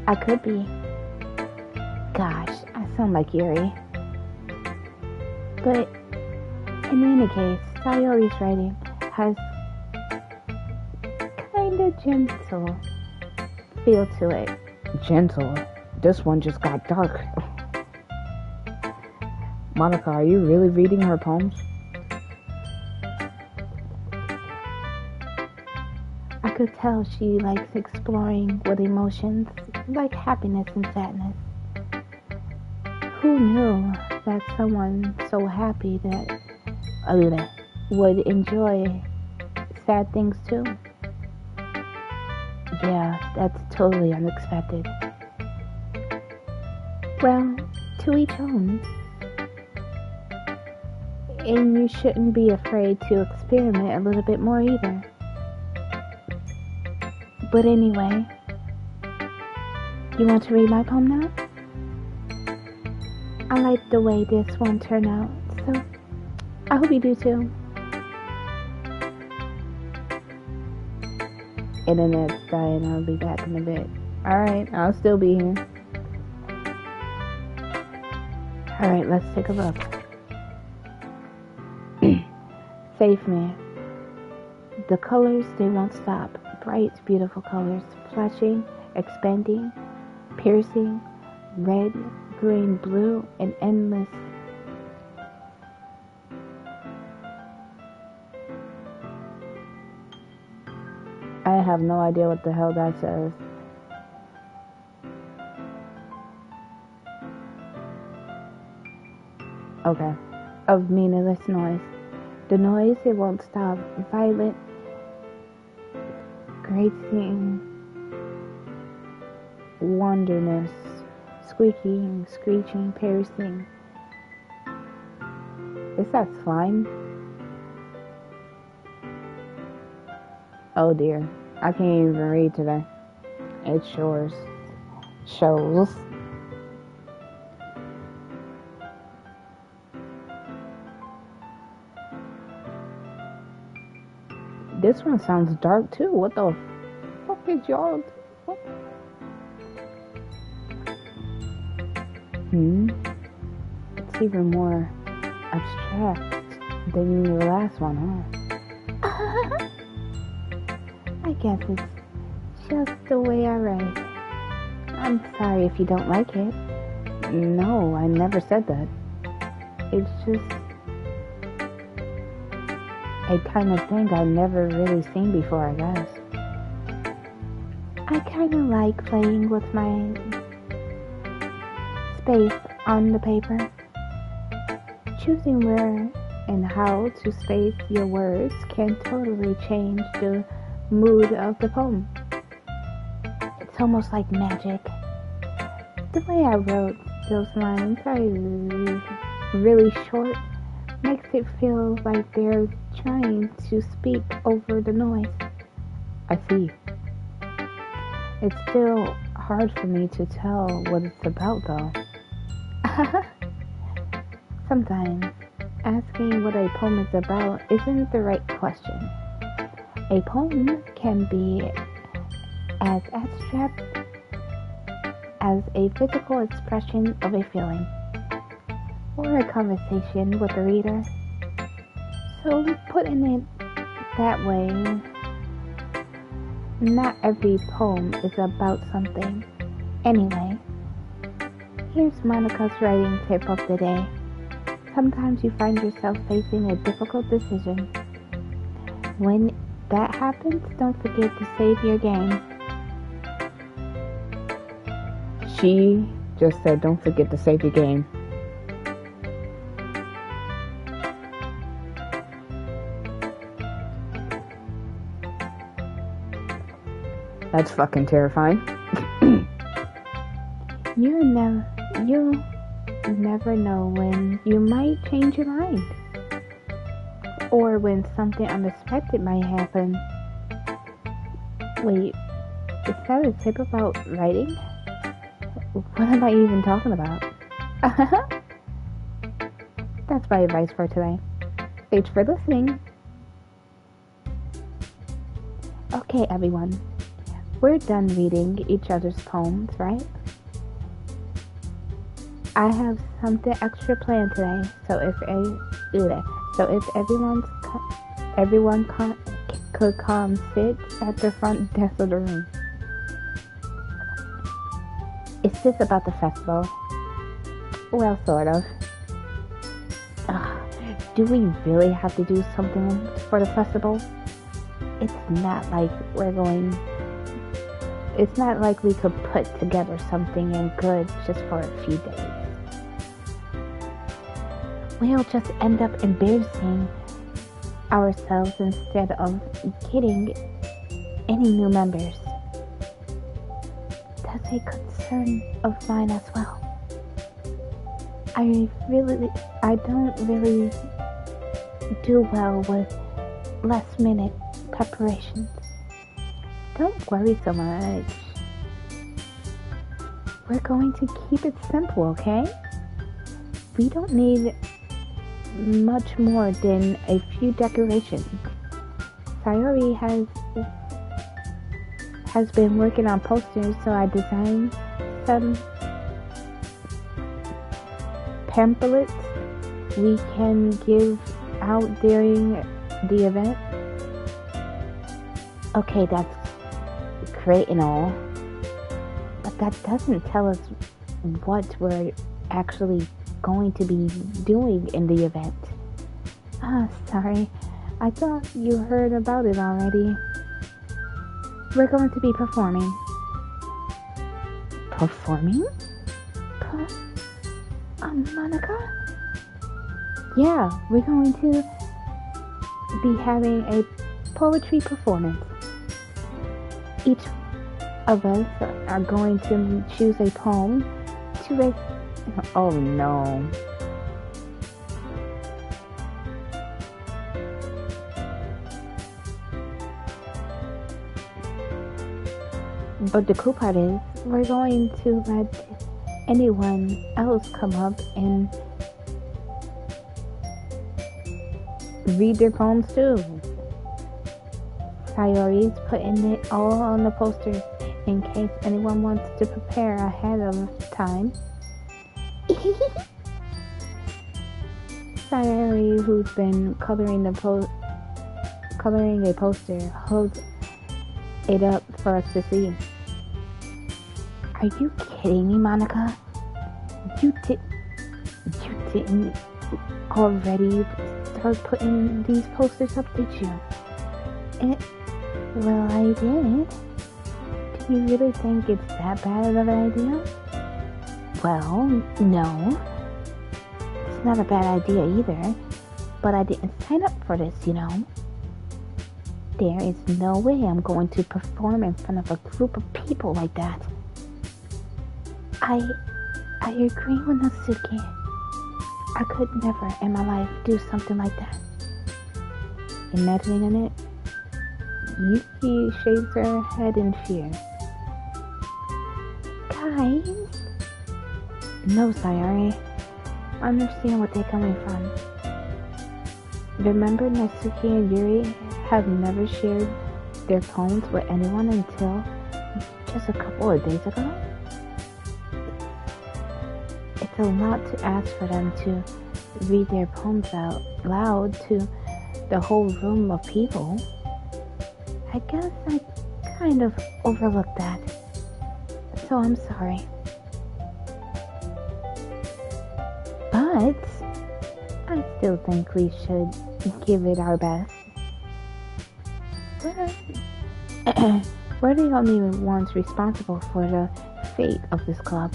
I could be. Gosh, I sound like Yuri. But in any case, Sayori's writing has kinda gentle feel to it. Gentle? This one just got dark. Monica, are you really reading her poems? I could tell she likes exploring with emotions like happiness and sadness. Who knew that someone so happy that would enjoy sad things too? Yeah, that's totally unexpected. Well, to each own. And you shouldn't be afraid to experiment a little bit more either. But anyway, you want to read my poem now? I like the way this one turned out, so I hope you do too. Internet's dying, I'll be back in a bit. Alright, I'll still be here. Alright, let's take a look. Safe Man. The colors, they won't stop. Bright, beautiful colors, flashing, expanding, piercing, red, green, blue, and endless. I have no idea what the hell that says. Okay. Of meaningless noise. The noise, it won't stop. Violent, grating, wonderness, squeaking, screeching, piercing. Is that slime? Oh dear, I can't even read today. It shows. This one sounds dark too. What the fuck is y'all? What? It's even more abstract than your last one, huh? I guess it's just the way I write. I'm sorry if you don't like it. No, I never said that. It's just a kind of thing I've never really seen before, I guess. I kind of like playing with my space on the paper. Choosing where and how to space your words can totally change the mood of the poem. It's almost like magic. The way I wrote those lines are really short, makes it feel like they're trying to speak over the noise. I see. It's still hard for me to tell what it's about, though. Sometimes, asking what a poem is about isn't the right question. A poem can be as abstract as a physical expression of a feeling, or a conversation with the reader. So, putting it that way, not every poem is about something. Anyway, here's Monica's writing tip of the day. Sometimes you find yourself facing a difficult decision. When that happens, don't forget to save your game. She just said, don't forget to save your game. That's fucking terrifying. You'll never know when you might change your mind, or when something unexpected might happen. Wait, is that a tip about writing? What am I even talking about? That's my advice for today. Thanks for listening. Okay, everyone. We're done reading each other's poems, right? I have something extra planned today, so if everyone could come sit at the front desk of the room. Is this about the festival? Well, sort of. Do we really have to do something for the festival? It's not like we could put together something and good just for a few days. We'll just end up embarrassing ourselves instead of getting any new members. That's a concern of mine as well. I don't really do well with last minute preparations. Don't worry so much. We're going to keep it simple, okay? We don't need much more than a few decorations. Sayori has been working on posters, so I designed some pamphlets we can give out during the event. Okay, that's great and all, but that doesn't tell us what we're actually going to be doing in the event. Sorry. I thought you heard about it already. We're going to be performing. Performing? Monica? Yeah, we're going to be having a poetry performance. Each of us are going to choose a poem to oh no. But the cool part is, we're going to let anyone else come up and read their poems too. Sayori's putting it all on the posters in case anyone wants to prepare ahead of time. Sayori, who's been coloring a poster, holds it up for us to see. Are you kidding me, Monica? You didn't already start putting these posters up, did you? Well, I did. Do you really think it's that bad of an idea? Well, no. It's not a bad idea either. But I didn't sign up for this, you know. There is no way I'm going to perform in front of a group of people like that. I agree with Natsuki. I could never in my life do something like that. Imagining it, Yuki shakes her head in fear. Guys? No, Sayori. I understand what they're coming from. Remember, Natsuki and Yuri have never shared their poems with anyone until just a couple of days ago? It's a lot to ask for them to read their poems out loud to the whole room of people. I guess I kind of overlooked that. So I'm sorry. But I still think we should give it our best. We're the only ones responsible for the fate of this club.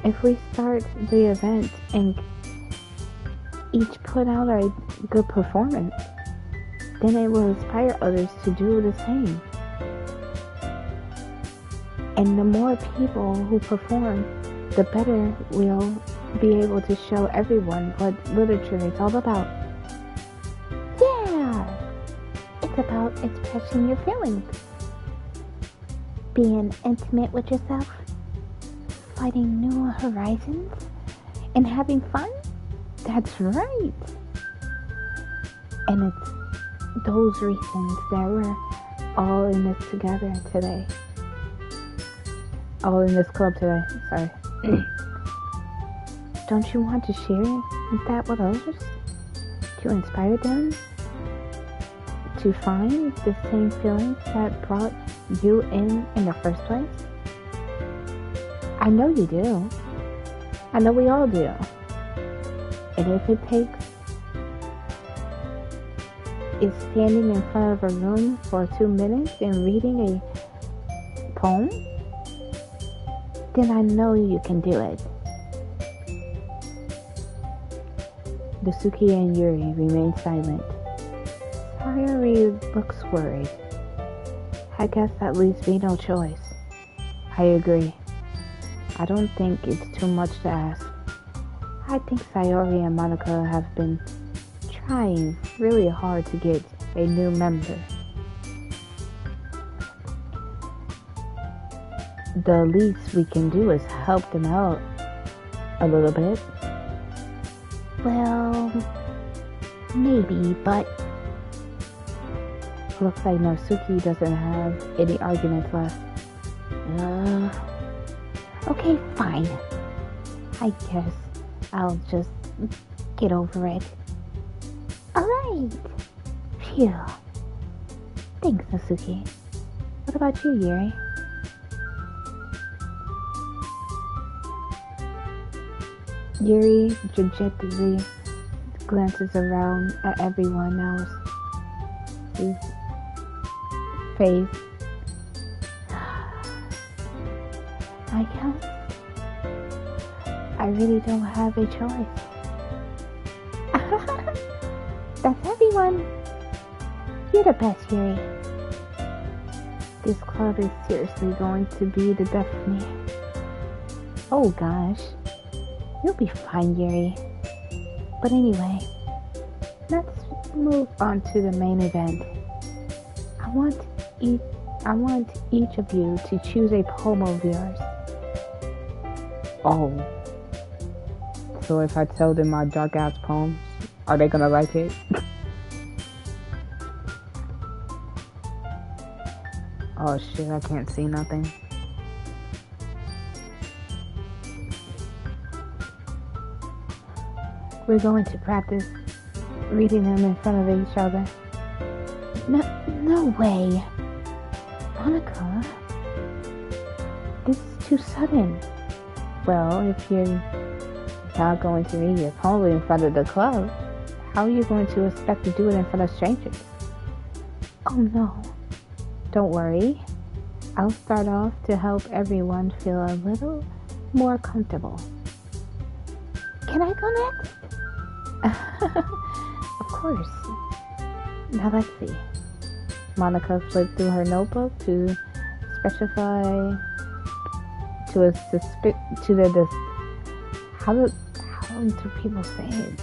If we start the event and each put out a good performance, then it will inspire others to do the same. And the more people who perform, the better we'll be able to show everyone what literature is all about. Yeah! It's about expressing your feelings. Being intimate with yourself. Finding new horizons. And having fun. That's right. And it's those reasons that we're all in this together today. All in this club today. Sorry. Don't you want to share that with others? To inspire them to find the same feelings that brought you in the first place? I know you do. I know we all do. And if it takes is standing in front of a room for 2 minutes and reading a poem, then I know you can do it. Natsuki and Yuri remain silent. Sayori looks worried. I guess that leaves me no choice. I agree. I don't think it's too much to ask. I think Sayori and Monica have been trying really hard to get a new member. The least we can do is help them out a little bit. Well, maybe, but looks like Natsuki doesn't have any arguments left. Okay, fine. I guess I'll just get over it. Alright. Phew. Thanks, Natsuki. What about you, Yuri? Yuri dejectedly glances around at everyone else's face. I guess I really don't have a choice. That's everyone. You're the best, Yuri. This club is seriously going to be the death of me. Oh gosh. You'll be fine, Yuri. But anyway, let's move on to the main event. I want each of you to choose a poem of yours. Oh. So if I tell them my dark ass poems, are they gonna like it? Oh shit, I can't see nothing. We're going to practice reading them in front of each other. No way. Monica, this is too sudden. Well, if you're not going to read your poem in front of the club, how are you going to expect to do it in front of strangers? Oh no. Don't worry. I'll start off to help everyone feel a little more comfortable. Can I go next? Of course. Now let's see. Monica flipped through her notebook to specify how do people say it?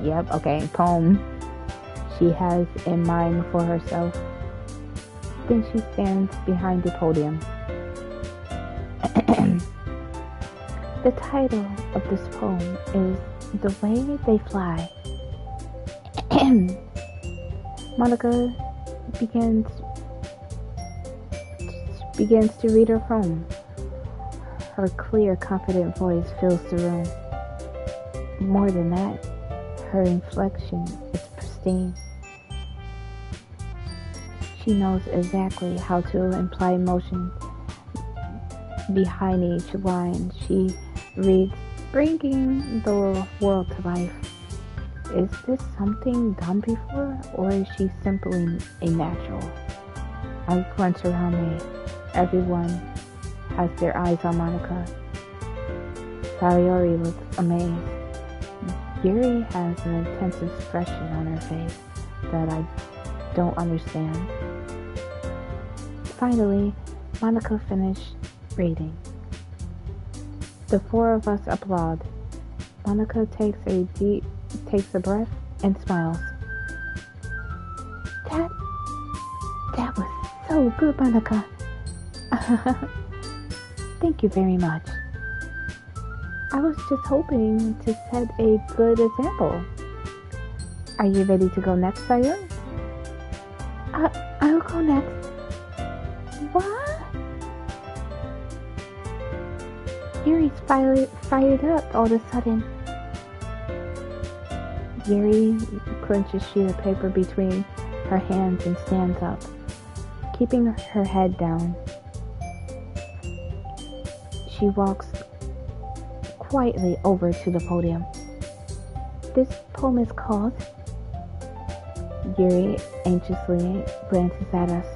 Yep, okay, poem she has in mind for herself. Then she stands behind the podium. The title of this poem is The Way They Fly. Monica begins to read her poem. Her clear, confident voice fills the room. More than that, her inflection is pristine. She knows exactly how to imply emotion behind each line she reads, bringing the world to life. Is this something done before, or is she simply a natural? I glance around me. Everyone has their eyes on Monica. Sayori looks amazed. Yuri has an intense expression on her face that I don't understand. Finally, Monica finished reading. The four of us applaud. Monica takes a breath and smiles. That was so good, Monica. Thank you very much. I was just hoping to set a good example. Are you ready to go next, Sayori? I'll go next. What? Yuri's fired up all of a sudden. Yuri clenches a sheet of paper between her hands and stands up, keeping her head down. She walks quietly over to the podium. This poem is called... Yuri anxiously glances at us.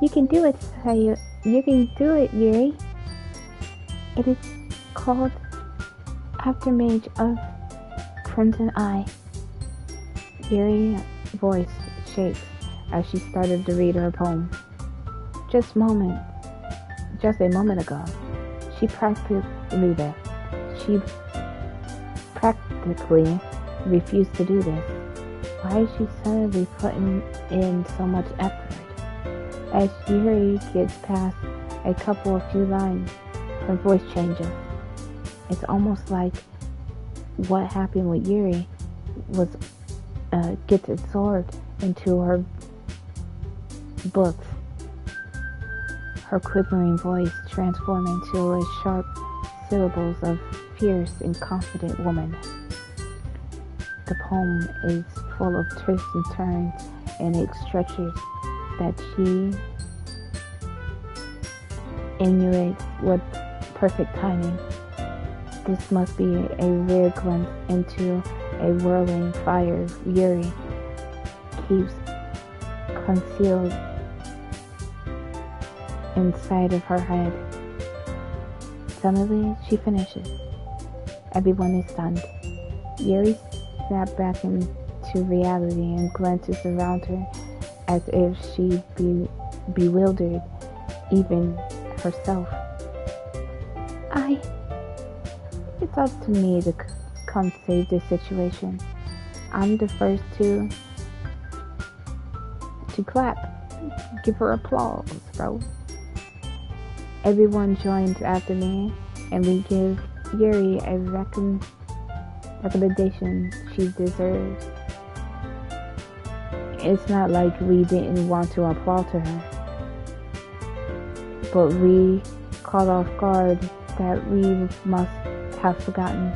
You can do it, Sayori. You can do it, Yuri. It is called Aftermage of Crimson Eye. Yuri's voice shakes as she started to read her poem. Just a moment ago, she practically refused to do this. Why is she suddenly putting in so much effort? As Yuri gets past a couple of few lines, her voice changes. It's almost like what happened with Yuri gets absorbed into her books. Her quivering voice transforms into a sharp syllables of fierce and confident woman. The poem is full of twists and turns, and it stretches that she innuates with perfect timing. This must be a rare glimpse into a whirling fire Yuri keeps concealed inside of her head. Suddenly, she finishes. Everyone is stunned. Yuri snapped back into reality and glances around her as if she bewildered even herself. It's up to me to come save this situation. I'm the first to clap. Give her applause, bro. Everyone joins after me, and we give Yuri a recommendation she deserves. It's not like we didn't want to applaud to her, but we caught off guard that we must have forgotten.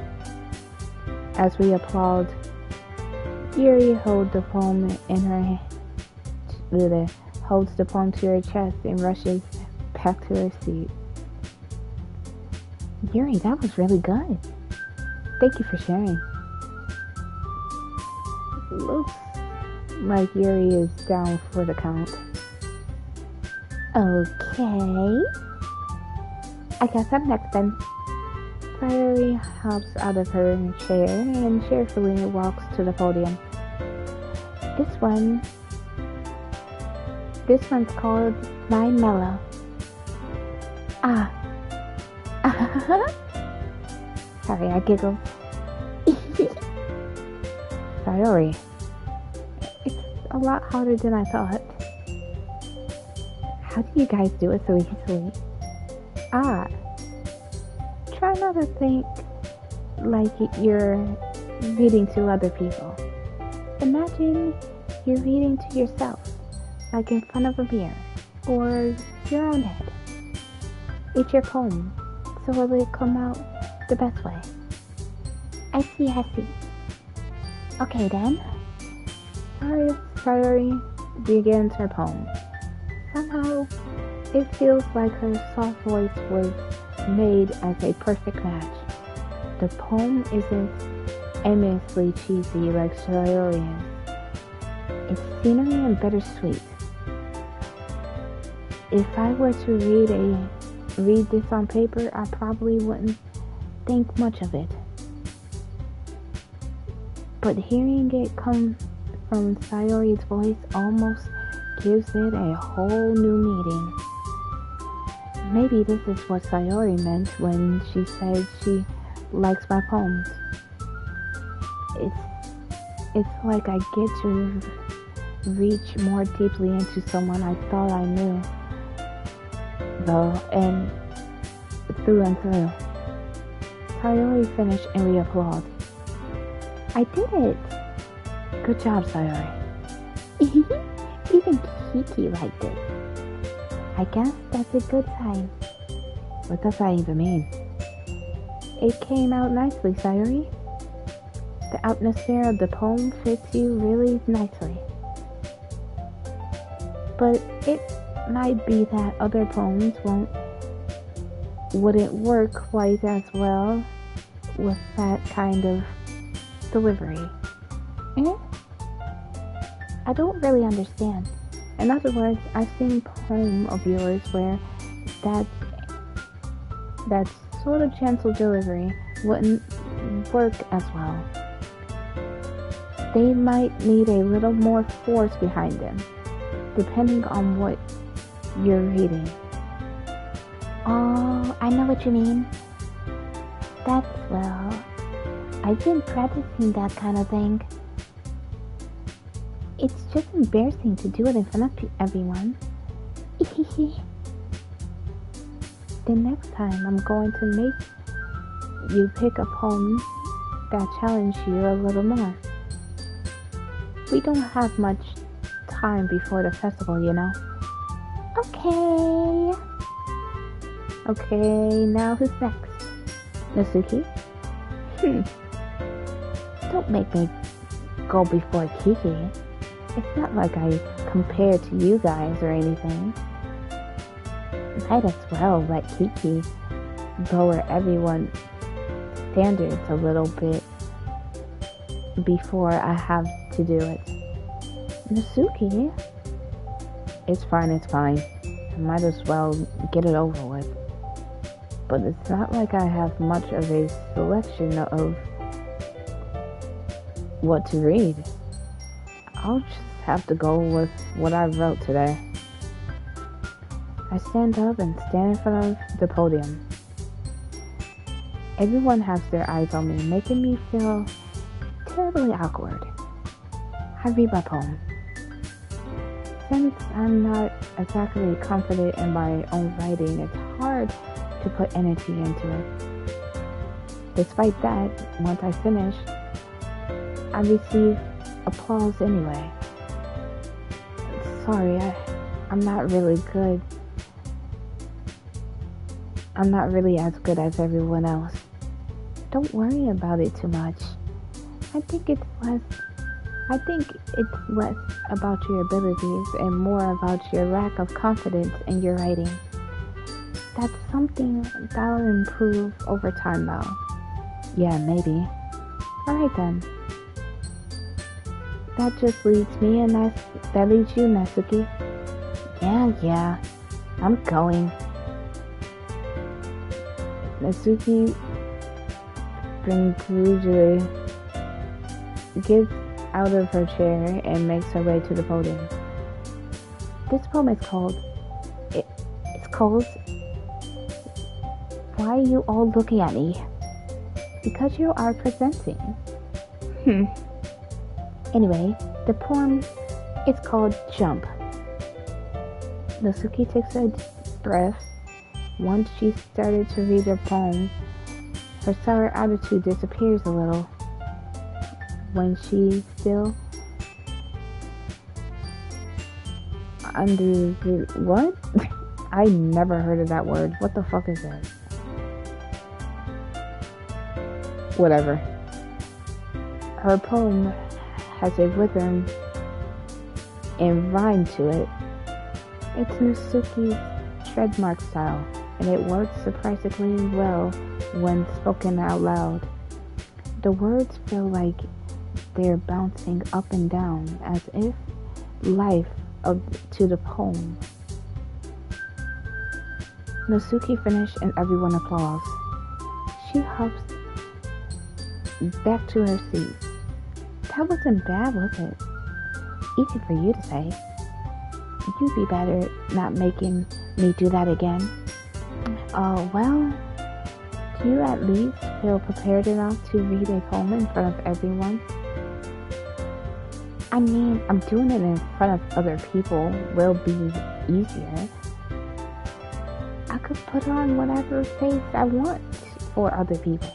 As we applaud, Yuri holds the poem in her hand. Holds the poem to her chest and rushes back to her seat. Yuri, that was really good. Thank you for sharing. Looks like Yuri is down for the count. Okay. I guess I'm next then. Sayori hops out of her chair and cheerfully walks to the podium. This one's called My Mellow. Sorry, I giggled. Sayori, it's a lot harder than I thought. How do you guys do it so easily? Try not to think like you're reading to other people. Imagine you're reading to yourself, like in front of a mirror, or your own head. It's your poem, so will it come out the best way? I see. Okay then. Sayori begins her poem. Somehow, it feels like her soft voice was made as a perfect match. The poem isn't aimlessly cheesy like Sayori is. It's scenery and bittersweet. If I were to read this on paper, I probably wouldn't think much of it. But hearing it come from Sayori's voice almost gives it a whole new meaning. Maybe this is what Sayori meant when she said she likes my poems. It's like I get to reach more deeply into someone I thought I knew, though, and through and through. Sayori finished and we applaud. I did it! Good job, Sayori. Even Kiki liked it. I guess that's a good sign. What does that even mean? It came out nicely, Sayori. The atmosphere of the poem fits you really nicely. But it might be that other poems wouldn't work quite as well with that kind of delivery. I don't really understand. In other words, I've seen poems of yours where that sort of gentle delivery wouldn't work as well. They might need a little more force behind them, depending on what you're reading. Oh, I know what you mean. I've been practicing that kind of thing. It's just embarrassing to do it in front of everyone. The next time I'm going to make you pick a poem that challenges you a little more. We don't have much time before the festival, you know. Okay, now who's next? Natsuki? Don't make me go before Kiki. It's not like I compare to you guys or anything. Might as well let Kiki lower everyone's standards a little bit before I have to do it. Natsuki? It's fine. I might as well get it over with. but it's not like I have much of a selection of what to read. I'll just have to go with what I wrote today. I stand up and stand in front of the podium. Everyone has their eyes on me, making me feel terribly awkward. I read my poem. Since I'm not exactly confident in my own writing, it's hard to put energy into it. Despite that, once I finish, I receive applause anyway. Sorry, I'm not really good. I'm not really as good as everyone else. Don't worry about it too much. I think it's less about your abilities and more about your lack of confidence in your writing. That's something that'll improve over time though. Yeah, maybe. Alright then. That just leaves me and that leaves you, Natsuki. Yeah, I'm going. Natsuki begrudgingly gets out of her chair and makes her way to the podium. This poem is called, Why Are You All Looking at Me? Because you are presenting. Anyway, the poem is called Jump. Natsuki takes a deep breath. Once she started to read her poem, her sour attitude disappears a little. When she still what? I never heard of that word. What the fuck is that? Whatever. Her poem has a rhythm and rhyme to it. It's Natsuki's trademark style, and it works surprisingly well when spoken out loud. The words feel like they're bouncing up and down as if life to the poem. Natsuki finished and everyone applauds. She hops back to her seat. That wasn't bad, was it? Easy for you to say. You'd be better not making me do that again. Well, do you at least feel prepared enough to read a poem in front of everyone? I mean, I'm doing it in front of other people will be easier. I could put on whatever face I want for other people.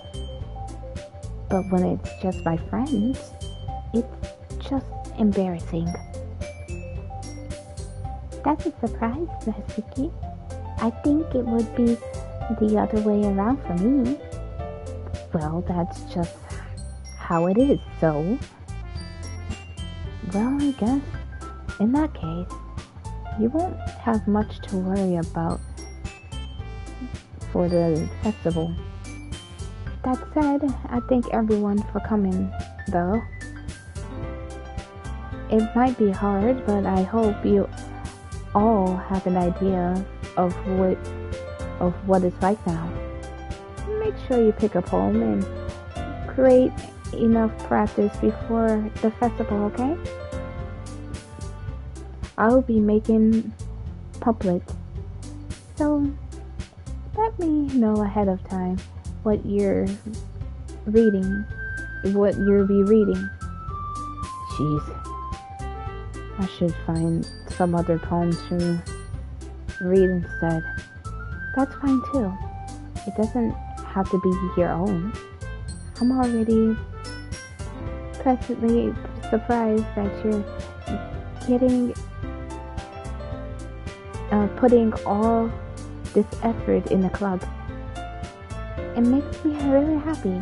But when it's just my friends, it's just embarrassing. That's a surprise, Natsuki. I think it would be the other way around for me. Well, that's just how it is, so... Well, I guess, in that case, you won't have much to worry about for the festival. That said, I thank everyone for coming, though. It might be hard, but I hope you all have an idea of what it's like now. Make sure you pick a poem and create enough practice before the festival, okay? I'll be making puppets, so let me know ahead of time what you'll be reading. Jeez, I should find some other poems to read instead. That's fine too. It doesn't have to be your own. I'm already pleasantly surprised that you're putting all this effort in the club. It makes me really happy.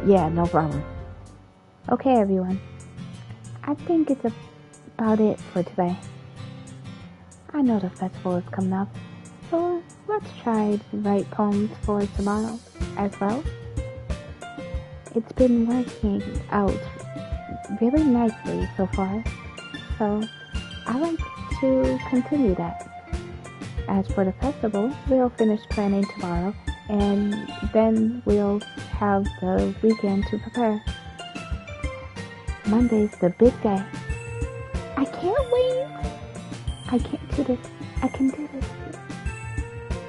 Yeah, no problem. Okay, everyone. I think it's about it for today. I know the festival is coming up, so let's try to write poems for tomorrow as well. It's been working out really nicely so far, so I like to continue that. As for the festival, we'll finish planning tomorrow, and then we'll have the weekend to prepare. Monday's the big day. I can't wait! I can't do this. I can do this.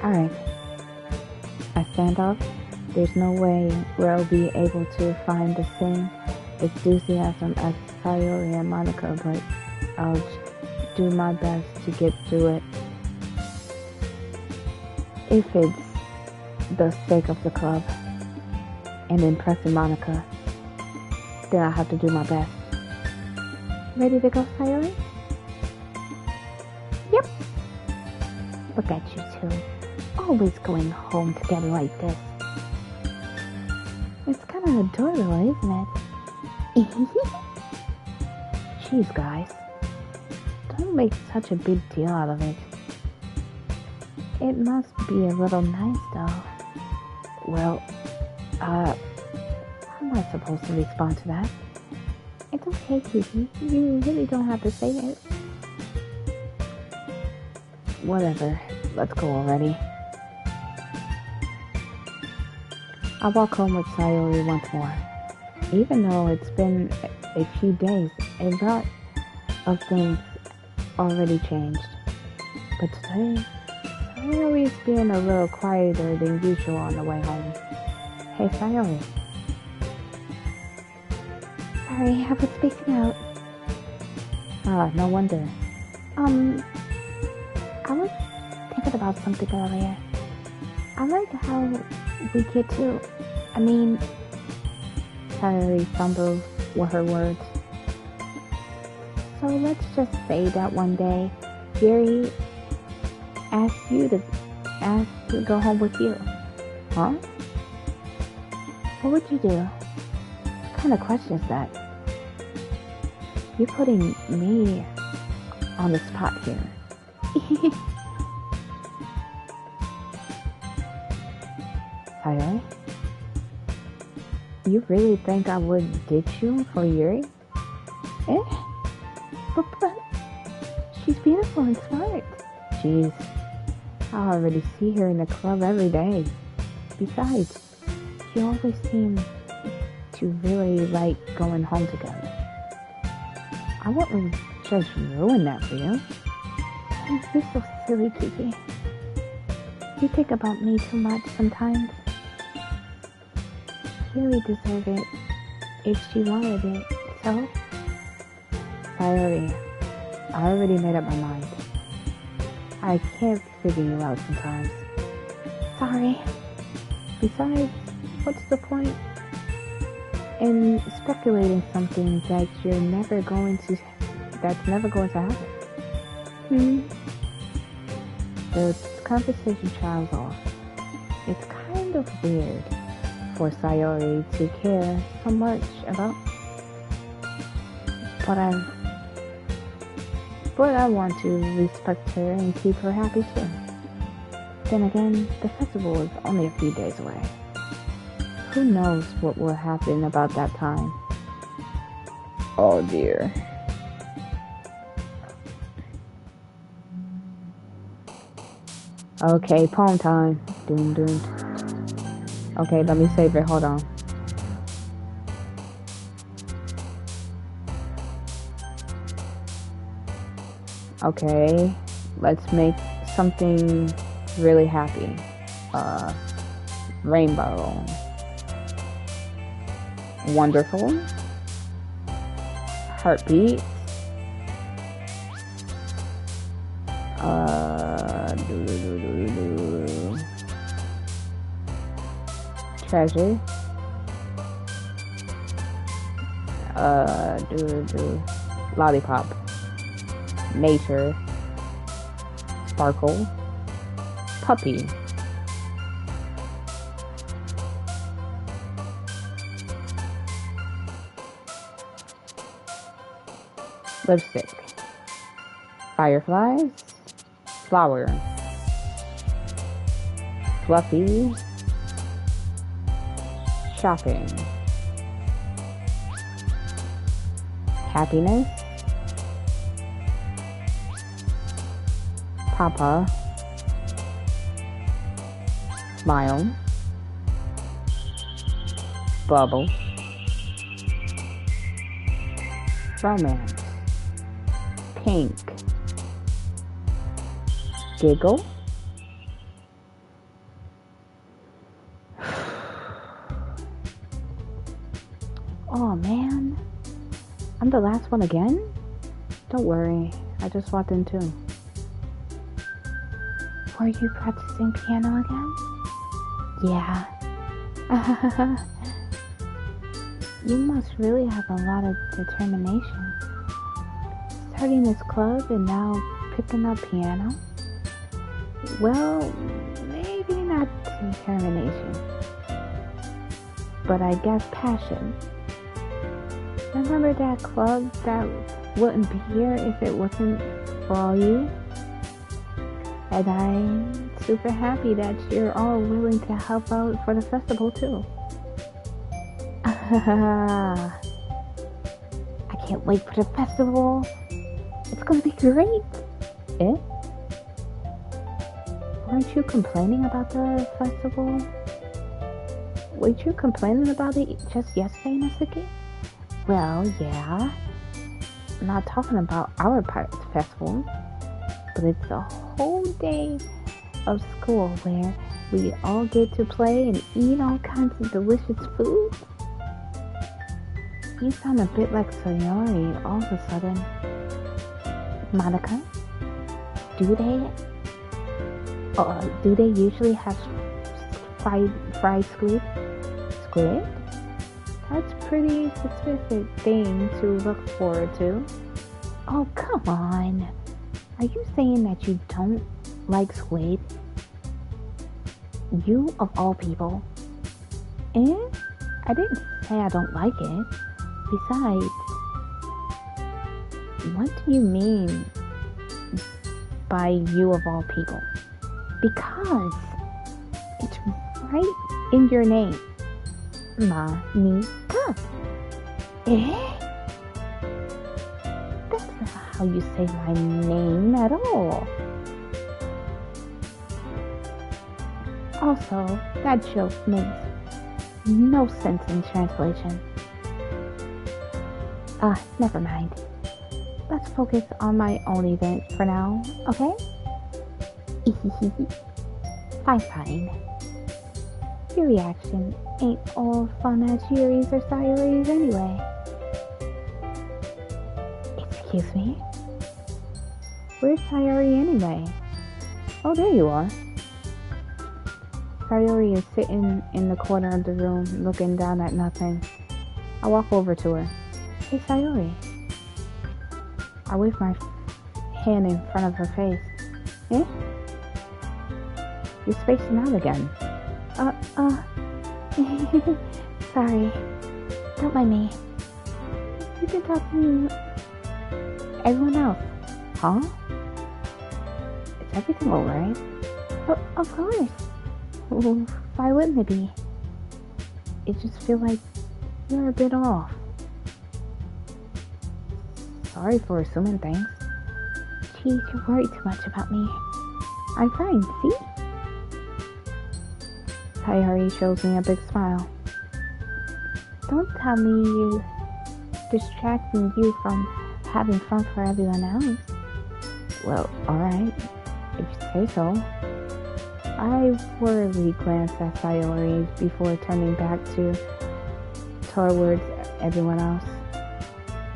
Alright. I stand off. There's no way we'll be able to find the same enthusiasm as Sayori and Monica, but I'll do my best to get through it. If it's the sake of the club and impressing Monica, then I'll have to do my best. Ready to go, Sayori? Yep. Look at you two. Always going home together like this. It's kind of adorable, isn't it? Jeez, guys. Don't make such a big deal out of it. It must be a little nice, though. Well, how am I supposed to respond to that? It's okay, Kiki. You really don't have to say it. Whatever. Let's go already. I walk home with Sayori once more. Even though it's been a few days, a lot of things already changed. But today, Sayori's being a little quieter than usual on the way home. Hey, Sayori. Sorry, I was spacing out. Ah, no wonder. I was thinking about something earlier. I like how we get to, Sayori fumbled with her words. So let's just say that one day, Yuri asked you to go home with you. Huh? What would you do? What kind of question is that? You're putting me on the spot here. Sayori? You really think I would ditch you for Yuri? Eh? But she's beautiful and smart. Jeez, I already see her in the club every day. Besides, she always seems to really like going home together. I wouldn't just ruin that for you. You're so silly, Kiki. You think about me too much sometimes. Yuri deserved it if she wanted it, so? Sayori, I already made up my mind. I can't figure you out sometimes. Sorry. Besides, what's the point in speculating something that that's never going to happen? The conversation trails off. It's kind of weird for Sayori to care so much about, but I want to respect her and keep her happy too. Then again, the festival is only a few days away. Who knows what will happen about that time? Oh dear. Okay, poem time. Doom. Okay, let me save it. Hold on. Okay, let's make something really happy. Rainbow. Wonderful. Heartbeat. Treasure. Lollipop. Nature. Sparkle. Puppy. Lipstick. Fireflies. Flower. Fluffy. Shopping. Happiness. Papa. Smile. Bubble. Romance. Pink. Giggle. Oh man, I'm the last one again? Don't worry, I just walked in too. Were you practicing piano again? Yeah. You must really have a lot of determination. Starting this club and now picking up piano? Well, maybe not determination, but I guess passion. Remember that club that wouldn't be here if it wasn't for all you? And I'm super happy that you're all willing to help out for the festival too. I can't wait for the festival. It's gonna be great. Eh? Weren't you complaining about the festival? Weren't you complaining about it just yesterday, Natsuki? Well, yeah. I'm not talking about our part of the festival, but it's a whole day of school where we all get to play and eat all kinds of delicious food. You sound a bit like Sayori all of a sudden. Monica, do they usually have fried squid? Squid? That's a pretty specific thing to look forward to. Oh, come on. Are you saying that you don't like squid? You of all people. Eh? I didn't say I don't like it. Besides, what do you mean by you of all people? Because it's right in your name. Monica. Eh? That's not how you say my name at all. Also, that joke makes no sense in translation. Never mind. Let's focus on my own event for now, okay? Fine. Your reaction ain't all fun at Yuri's or Sayori's anyway. Excuse me? Where's Sayori anyway? Oh, there you are. Sayori is sitting in the corner of the room looking down at nothing. I walk over to her. Hey, Sayori. I wave my hand in front of her face. Eh? You're spacing out again. Sorry. Don't mind me. You can talk to everyone else. Huh? Is everything alright? Of course. Why wouldn't it be? It just feels like you're a bit off. Sorry for assuming things. Geez, you worry too much about me. I'm fine, see? Sayori shows me a big smile. Don't tell me you're distracting you from having fun for everyone else. Well, alright, if you say so. I worriedly glanced at Sayori before turning back towards everyone else.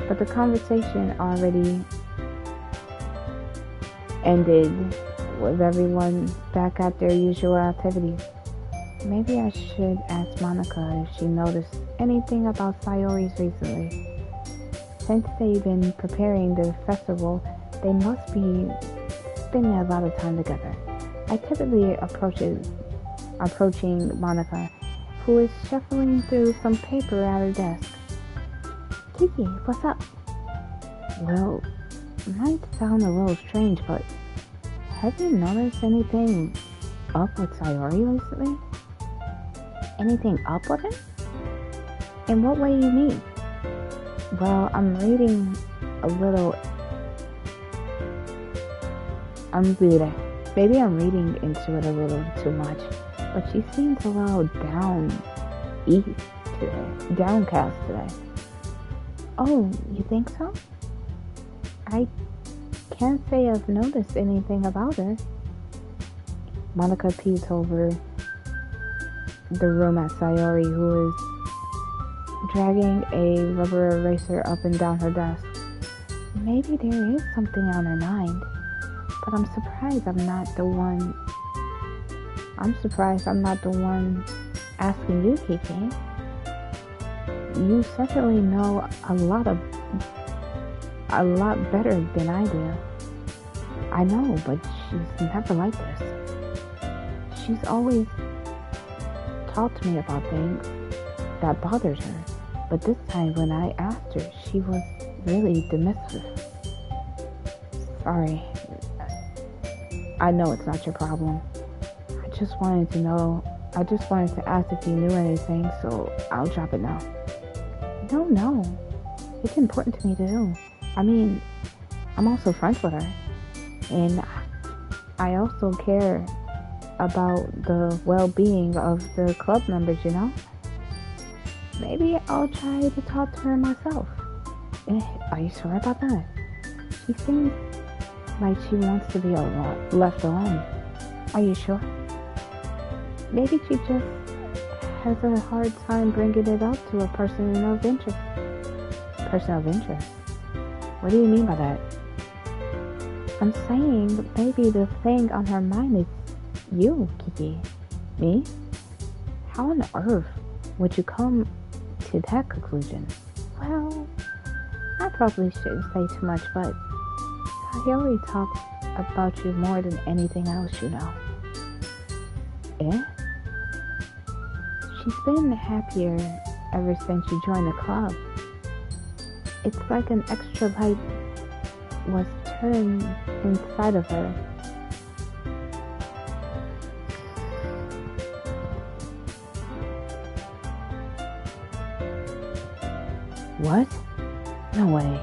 But the conversation already ended with everyone back at their usual activities. Maybe I should ask Monica if she noticed anything about Sayori's recently. Since they've been preparing the festival, they must be spending a lot of time together. I typically approaching Monica, who is shuffling through some paper at her desk. Kiki, what's up? Well, it might sound a little strange, but have you noticed anything up with Sayori recently? Anything up with him? In what way you mean? Well, I'm reading a little... Maybe I'm reading into it a little too much. but she seems a little downcast today. Oh, you think so? I can't say I've noticed anything about her. Monica peeks over the room at Sayori, who is dragging a rubber eraser up and down her desk. Maybe there is something on her mind, but I'm surprised I'm not the one asking you, Kiki. You certainly know a lot better than I do. I know, but she's never like this. She's always talked to me about things that bothered her, but this time when I asked her, she was really dismissive. Sorry. I know it's not your problem. I just wanted to ask if you knew anything, so I'll drop it now. No. It's important to me too. I mean, I'm also friends with her. And I also care about the well-being of the club members, you know? Maybe I'll try to talk to her myself. Are you sure about that? She seems like she wants to be left alone. Are you sure? Maybe she just has a hard time bringing it up to a person of interest. Person of interest? What do you mean by that? I'm saying maybe the thing on her mind is you, Kiki. Me? How on earth would you come to that conclusion? Well, I probably shouldn't say too much, but Sayori talks about you more than anything else, you know. Eh? She's been happier ever since you joined the club. It's like an extra light was turned inside of her. What? No way.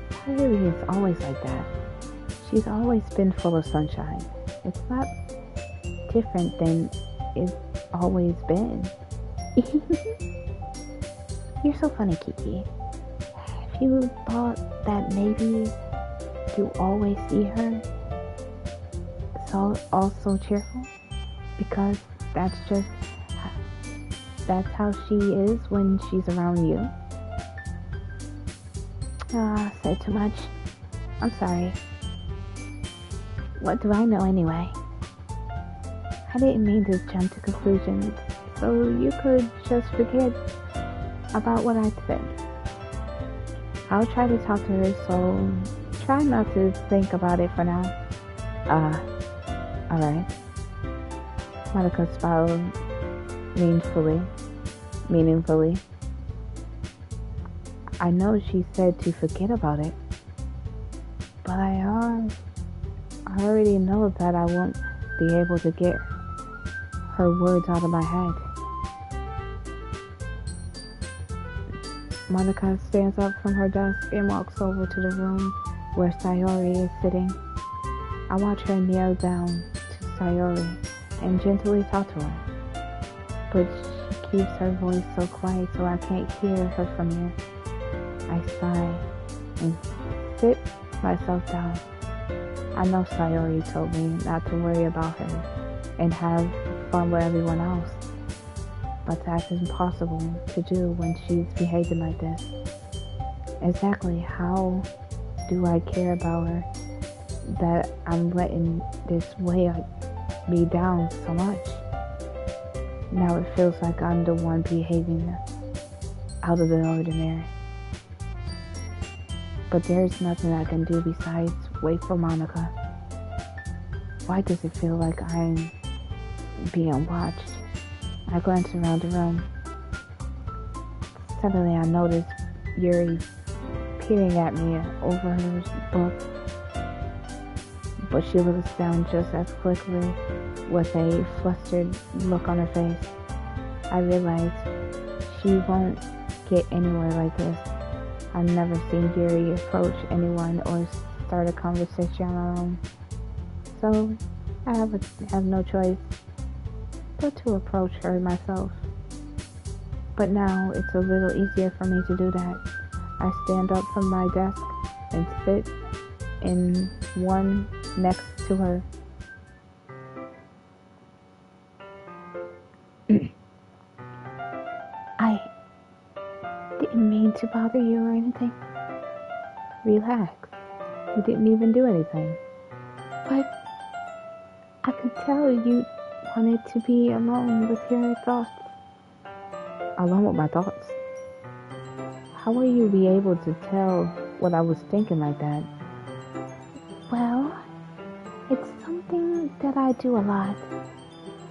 Sayori is always like that. She's always been full of sunshine. It's not different than it's always been. You're so funny, Kiki. Have you thought that maybe you always see her so cheerful? Because that's how she is when she's around you. I said too much. I'm sorry. What do I know anyway? I didn't mean to jump to conclusions, so you could just forget about what I said. I'll try to talk to her, so try not to think about it for now. Alright. Monica smiled meaningfully. I know she said to forget about it, but I already know that I won't be able to get her words out of my head. Monica stands up from her desk and walks over to the room where Sayori is sitting. I watch her kneel down to Sayori and gently talk to her, but she keeps her voice so quiet so I can't hear her from here. I sigh and sit myself down. I know Sayori told me not to worry about her and have fun with everyone else, but that's impossible to do when she's behaving like this. Exactly how do I care about her that I'm letting this weigh me down so much? Now it feels like I'm the one behaving out of the ordinary. But there's nothing I can do besides wait for Monica. Why does it feel like I'm being watched? I glance around the room. Suddenly I notice Yuri peering at me over her book, but she looks down just as quickly with a flustered look on her face. I realize she won't get anywhere like this. I've never seen Yuri approach anyone or start a conversation on her own. So I have no choice but to approach her myself. But now it's a little easier for me to do that. I stand up from my desk and sit in one next to her. I didn't mean to bother you or anything. Relax. You didn't even do anything. But I could tell you wanted to be alone with your thoughts. Alone with my thoughts? How will you be able to tell what I was thinking like that? Well, it's something that I do a lot,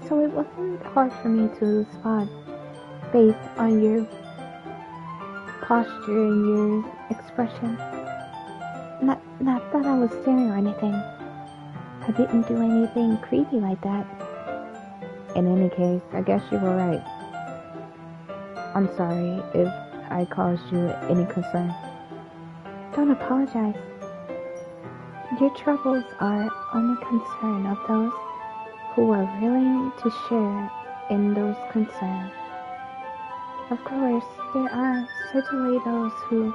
so it wasn't hard for me to spot based on your posture and your expression. Not that I was staring or anything. I didn't do anything creepy like that. In any case, I guess you were right. I'm sorry if I caused you any concern. Don't apologize. Your troubles are only concern of those who are willing to share in those concerns. Of course, there are certainly those who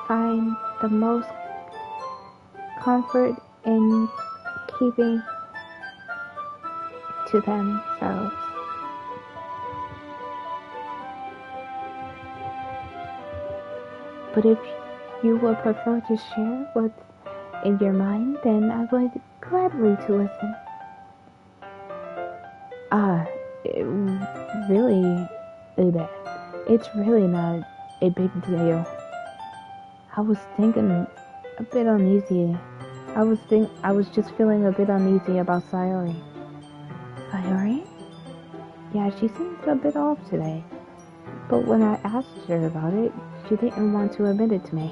find the most comfort in keeping to themselves. But if you would prefer to share what's in your mind, then I would gladly to listen. It's really not a big deal. I was thinking a bit uneasy. I was just feeling a bit uneasy about Sayori. Sayori? Yeah, she seems a bit off today. But when I asked her about it, she didn't want to admit it to me.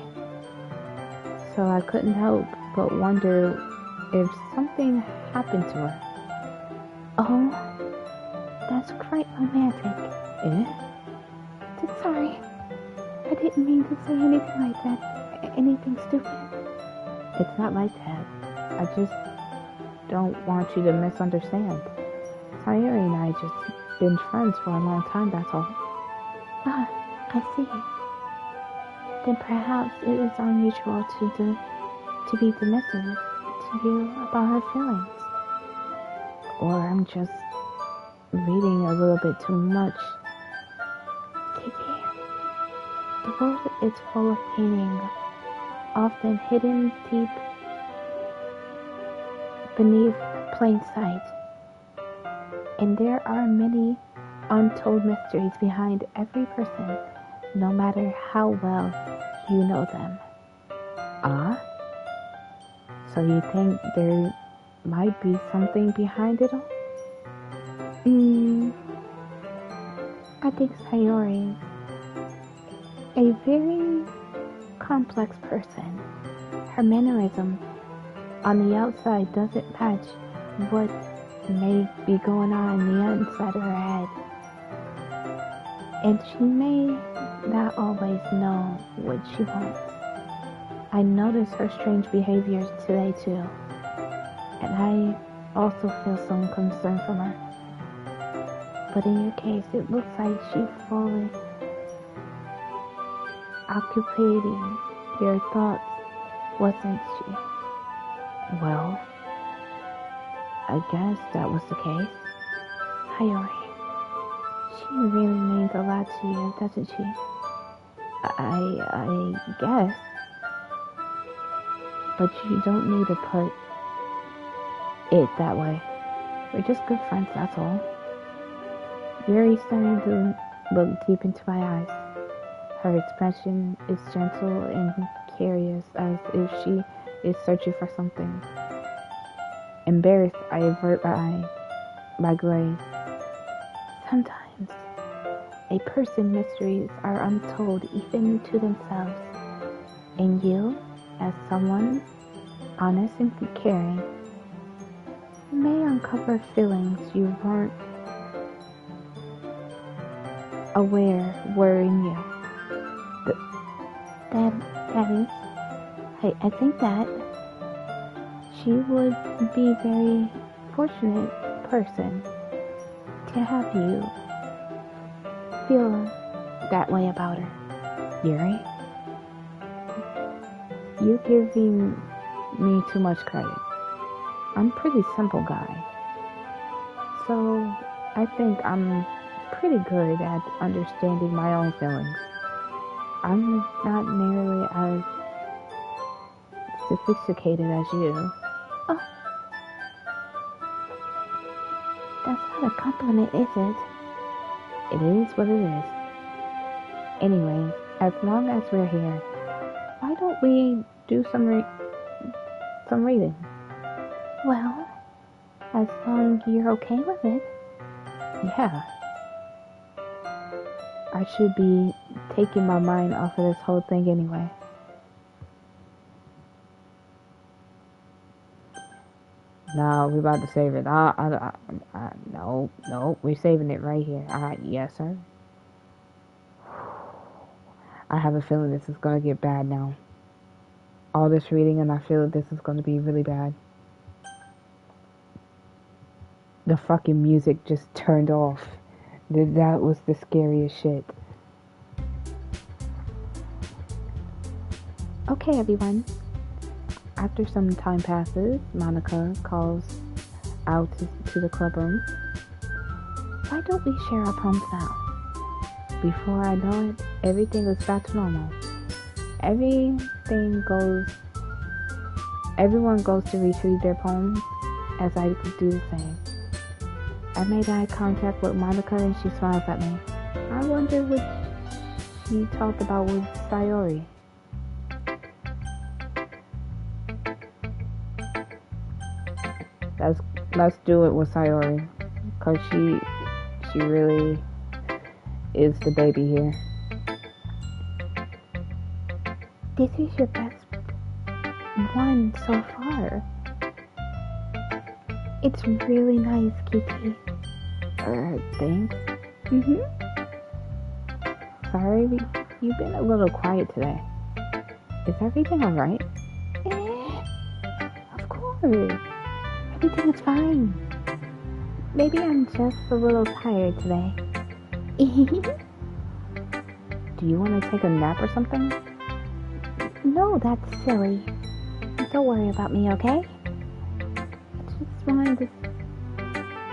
So I couldn't help but wonder if something happened to her. Oh, that's quite romantic. Eh? Sorry, I didn't mean to say anything like that. Anything stupid. It's not like that. I just don't want you to misunderstand. Sayori and I just been friends for a long time, that's all. Ah, I see. Then perhaps it is unusual to be dismissive to you about her feelings. Or I'm just reading a little bit too much. Kiki, the world is full of meaning, often hidden deep beneath plain sight. And there are many untold mysteries behind every person, no matter how well you know them. Ah? So you think there might be something behind it all? I think Sayori is a very complex person. Her mannerism on the outside doesn't match what may be going on the inside of her head. And she may not always know what she wants. I notice her strange behaviors today too. And I also feel some concern from her. But in your case, it looks like she fully occupied your thoughts, wasn't she? Well, I guess that was the case. Sayori, she really means a lot to you, doesn't she? I guess. But you don't need to put it that way. We're just good friends, that's all. Yuri's starting to look deep into my eyes. Her expression is gentle and curious, as if she is searching for something. Embarrassed, I avert my gaze. Sometimes a person's mysteries are untold even to themselves. And you, as someone honest and caring, may uncover feelings you weren't aware were in you. That is, I think that she would be a very fortunate person to have you feel that way about her, Yuri. You're giving me too much credit. I'm a pretty simple guy. So I think I'm pretty good at understanding my own feelings. I'm not nearly as sophisticated as you. Oh, that's not a compliment, is it? It is what it is. Anyways, as long as we're here, why don't we do some reading? Well, as long as you're okay with it. Yeah. I should be taking my mind off of this whole thing anyway. No, we're about to save it. No, we're saving it right here. Yes, sir. I have a feeling this is going to get bad now. All this reading, and I feel this is going to be really bad. The fucking music just turned off. That was the scariest shit. Okay, everyone. After some time passes, Monica calls out to the club room. Why don't we share our poems now? Before I know it, everything is back to normal. Everyone goes to retrieve their poems as I do the same. I made eye contact with Monica and she smiles at me. I wonder what she talked about with Sayori. Let's do it with Sayori, cause she really is the baby here. This is your best one so far. It's really nice, Kiki. Thanks. Sorry, you've been a little quiet today. Is everything alright? Of course. Everything is fine. Maybe I'm just a little tired today. Do you want to take a nap or something? No, that's silly. Don't worry about me, okay?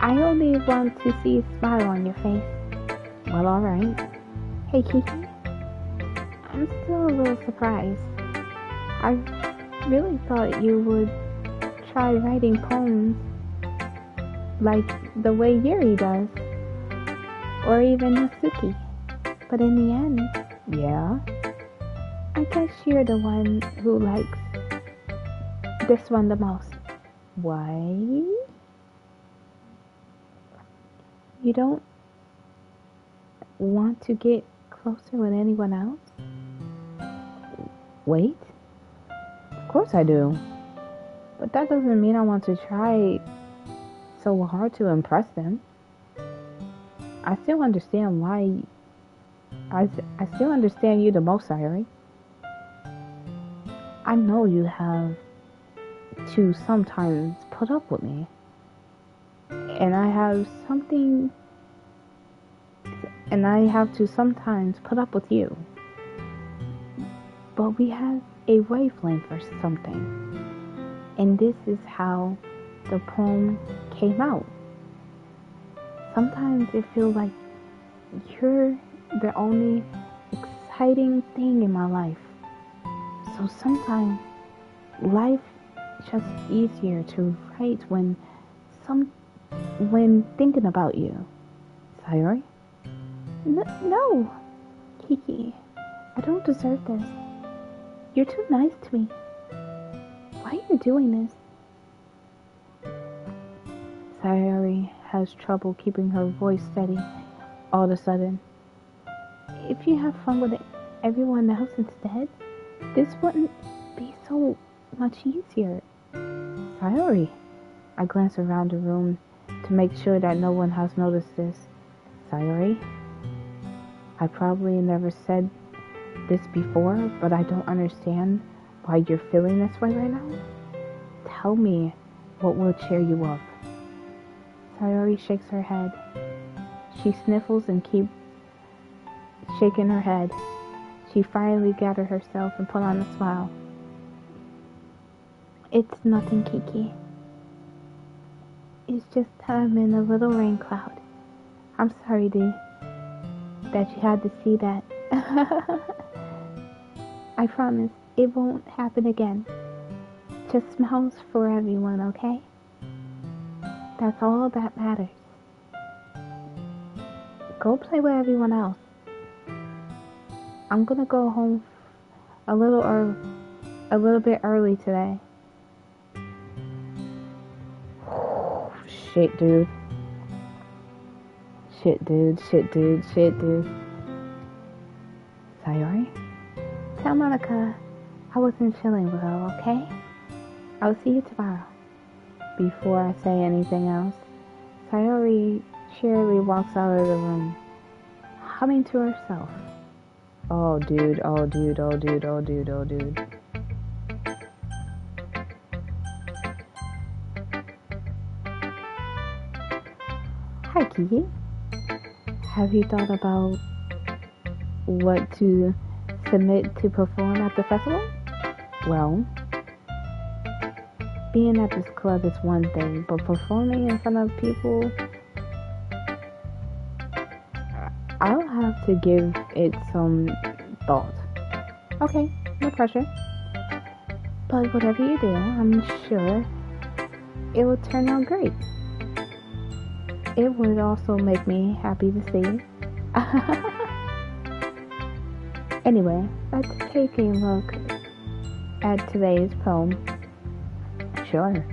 I only want to see a smile on your face. Well, alright. Hey, Kiki. I'm still a little surprised. I really thought you would try writing poems like the way Yuri does. Or even Natsuki. But in the end, yeah. I guess you're the one who likes this one the most. Why? You don't want to get closer with anyone else? Wait. Of course I do. But that doesn't mean I want to try so hard to impress them. I still understand why. I still understand you the most, Sayori. I know you have to sometimes put up with me. And I have to sometimes put up with you. But we have a wavelength or something. And this is how the poem came out. Sometimes it feels like you're the only exciting thing in my life. So sometimes life is just easier to write when thinking about you. Sayori? No, Kiki. I don't deserve this. You're too nice to me. Why are you doing this? Sayori has trouble keeping her voice steady all of a sudden. If you have fun with everyone else instead, this wouldn't be so much easier. Sayori. I glance around the room to make sure that no one has noticed this. Sayori, I probably never said this before, but I don't understand why you're feeling this way right now. Tell me what will cheer you up. Sayori shakes her head. She sniffles and keeps shaking her head. She finally gathered herself and put on a smile. It's nothing, Kiki. It's just I'm in a little rain cloud. I'm sorry, Dee, that you had to see that. I promise it won't happen again. Just smiles for everyone, okay? That's all that matters. Go play with everyone else. I'm gonna go home a little bit early today. Shit, dude. Sayori? Tell Monica I wasn't feeling well, okay? I'll see you tomorrow. Before I say anything else, Sayori cheerily walks out of the room, humming to herself. Oh dude. Hi, Kiki. Have you thought about what to submit to perform at the festival? Well, being at this club is one thing, but performing in front of people, I'll have to give it some thought. Okay, no pressure. But whatever you do, I'm sure it will turn out great. It would also make me happy to see. Anyway, let's take a look at today's poem. Sure.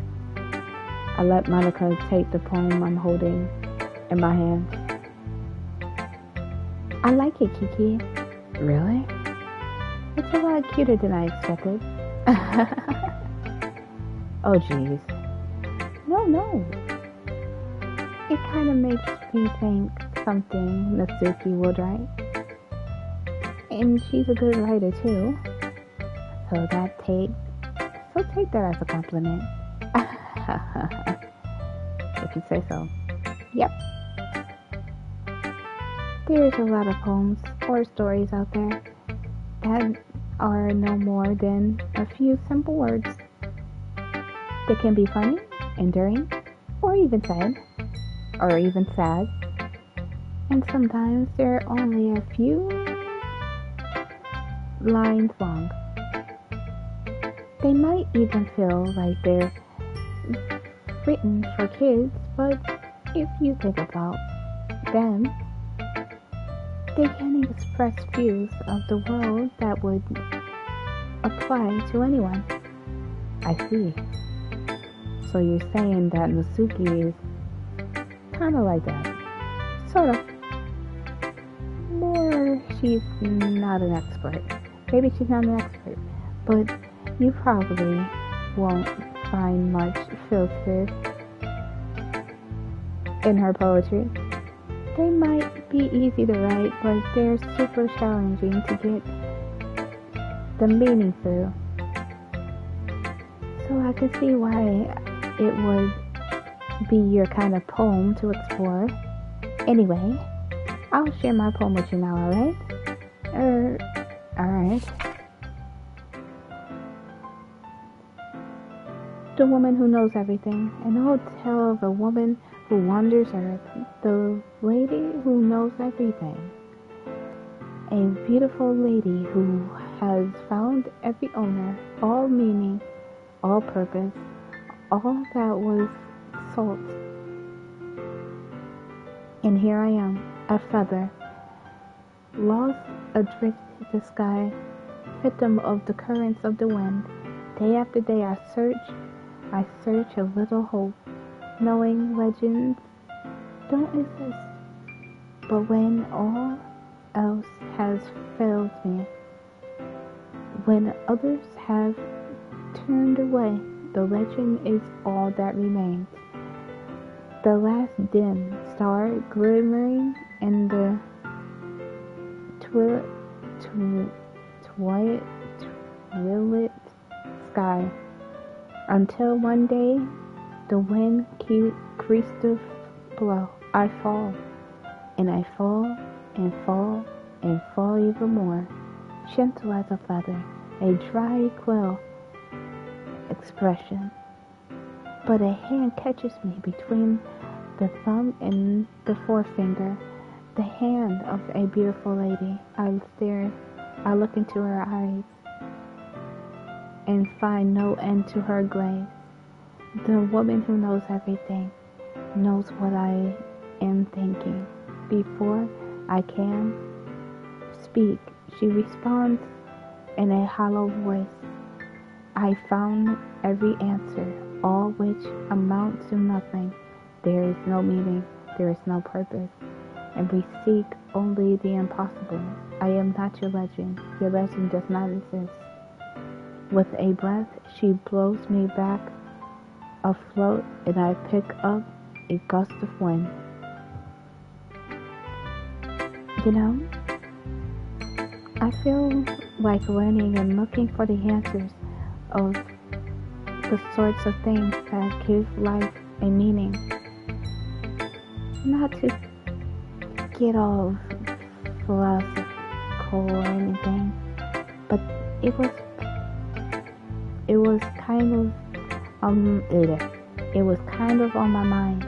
I let Monica take the poem I'm holding in my hand. I like it, Kiki. Really? It's a lot cuter than I expected. Oh, jeez. No. It kind of makes me think something Natsuki would write. And she's a good writer, too. So take that as a compliment. If you say so. Yep. There's a lot of poems or stories out there that are no more than a few simple words. They can be funny, enduring, or even sad. And sometimes they're only a few lines long. They might even feel like they're written for kids, but if you think about them, they can express views of the world that would apply to anyone. I see. So you're saying that Natsuki is kind of like that. Sort of. More, she's not an expert. Maybe she's not an expert, but you probably won't find much filter in her poetry. They might be easy to write, but they're super challenging to get the meaning through. So I can see why it would be your kind of poem to explore. Anyway, I'll share my poem with you now, alright? Alright. The woman who knows everything, an old tale of a woman who wanders earth, the lady who knows everything. A beautiful lady who has found every owner, all meaning, all purpose, all that was salt. And here I am, a feather, lost adrift to the sky, victim of the currents of the wind. Day after day I search a little hope, knowing legends don't exist. But when all else has failed me, when others have turned away, the legend is all that remains. The last dim star glimmering in the twilit sky, until one day the wind creased to blow. I fall, and I fall and fall and fall even more, gentle as a feather, a dry quill expression. But a hand catches me between the thumb and the forefinger, the hand of a beautiful lady. I look into her eyes and find no end to her glaze. The woman who knows everything, knows what I am thinking. Before I can speak, she responds in a hollow voice. I found every answer, all which amount to nothing. There is no meaning, there is no purpose, and we seek only the impossible. I am not your legend does not exist. With a breath, she blows me back afloat, and I pick up a gust of wind. You know, I feel like learning and looking for the answers of the sorts of things that give life a meaning. Not to get all philosophical or anything, but it was kind of it was kind of on my mind.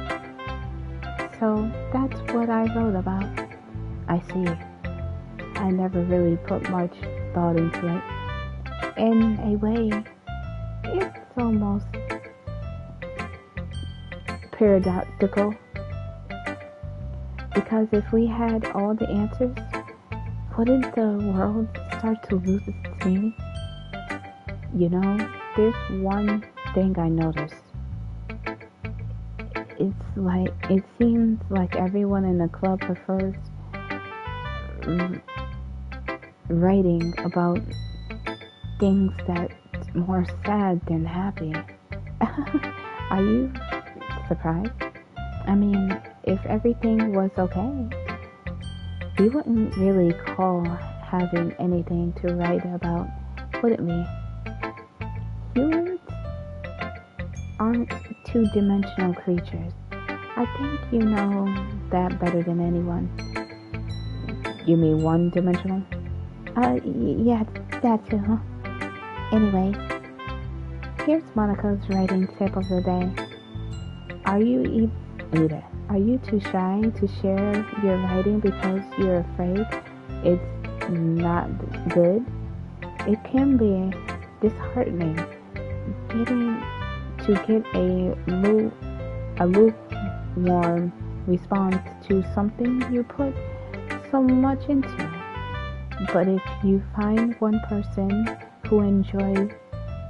So that's what I wrote about. I see. I never really put much thought into it. In a way, it's almost paradoxical. Because if we had all the answers, wouldn't the world start to lose its meaning? You know, there's one thing I noticed. It seems like everyone in the club prefers writing about things that's more sad than happy. Are you surprised? I mean, if everything was okay, we wouldn't really call having anything to write about, wouldn't we? Humans aren't two-dimensional creatures. I think you know that better than anyone. You mean one-dimensional? Yeah, that too, huh? Anyway, here's Monica's writing tip of the day. Are you too shy to share your writing because you're afraid it's not good? It can be disheartening get a lukewarm response to something you put so much into. But if you find one person who enjoys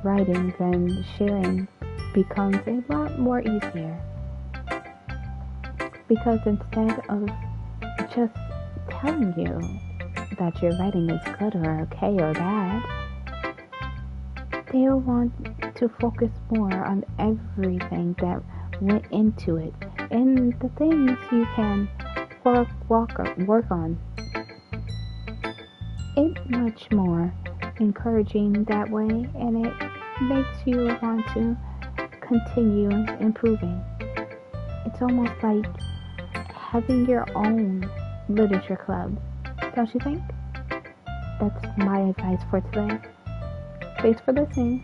writing, then sharing becomes a lot more easier. Because instead of just telling you that your writing is good or okay or bad, they'll want to focus more on everything that went into it and the things you can work on. It's much more encouraging that way, and it makes you want to continue improving. It's almost like having your own literature club, don't you think? That's my advice for today. Thanks for listening.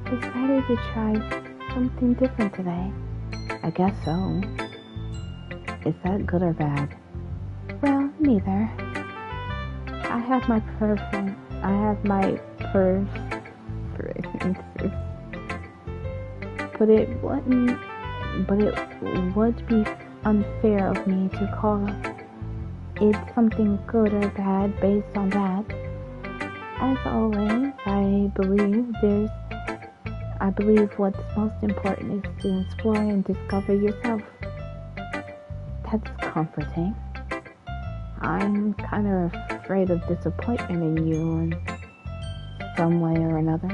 Decided to try something different today. I guess so. Is that good or bad? Well, neither. I have my preferences. But it would be unfair of me to call it something good or bad based on that. As always, I believe what's most important is to explore and discover yourself. That's comforting. I'm kind of afraid of disappointment in you in some way or another.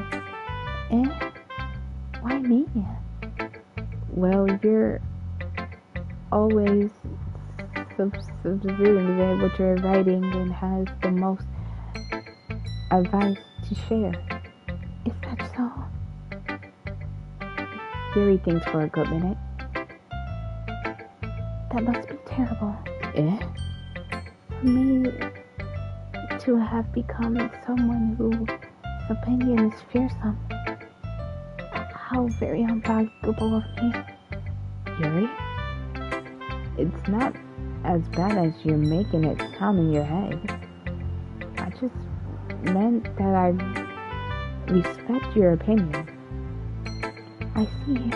Why me? Well, you're always subsiding with your writing and has the most advice to share. Is that so? Yuri thinks for a good minute. That must be terrible. Eh? For me to have become someone whose opinion is fearsome. How very unvaluable of me. Yuri? It's not as bad as you're making it sound in your head. I just meant that I respect your opinion. I see.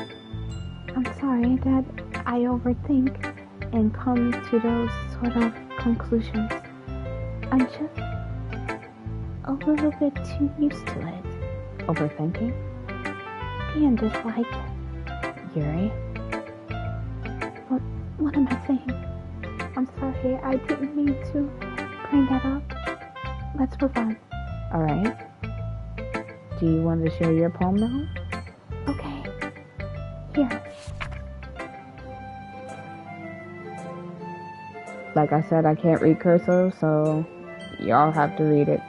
I'm sorry that I overthink and come to those sort of conclusions. I'm just a little bit too used to it. Overthinking? Being disliked. Yuri? What am I saying? I'm sorry, I didn't mean to bring that up. Let's move on. Alright. Do you want to share your poem now? Okay. Here. Like I said, I can't read cursive, so y'all have to read it.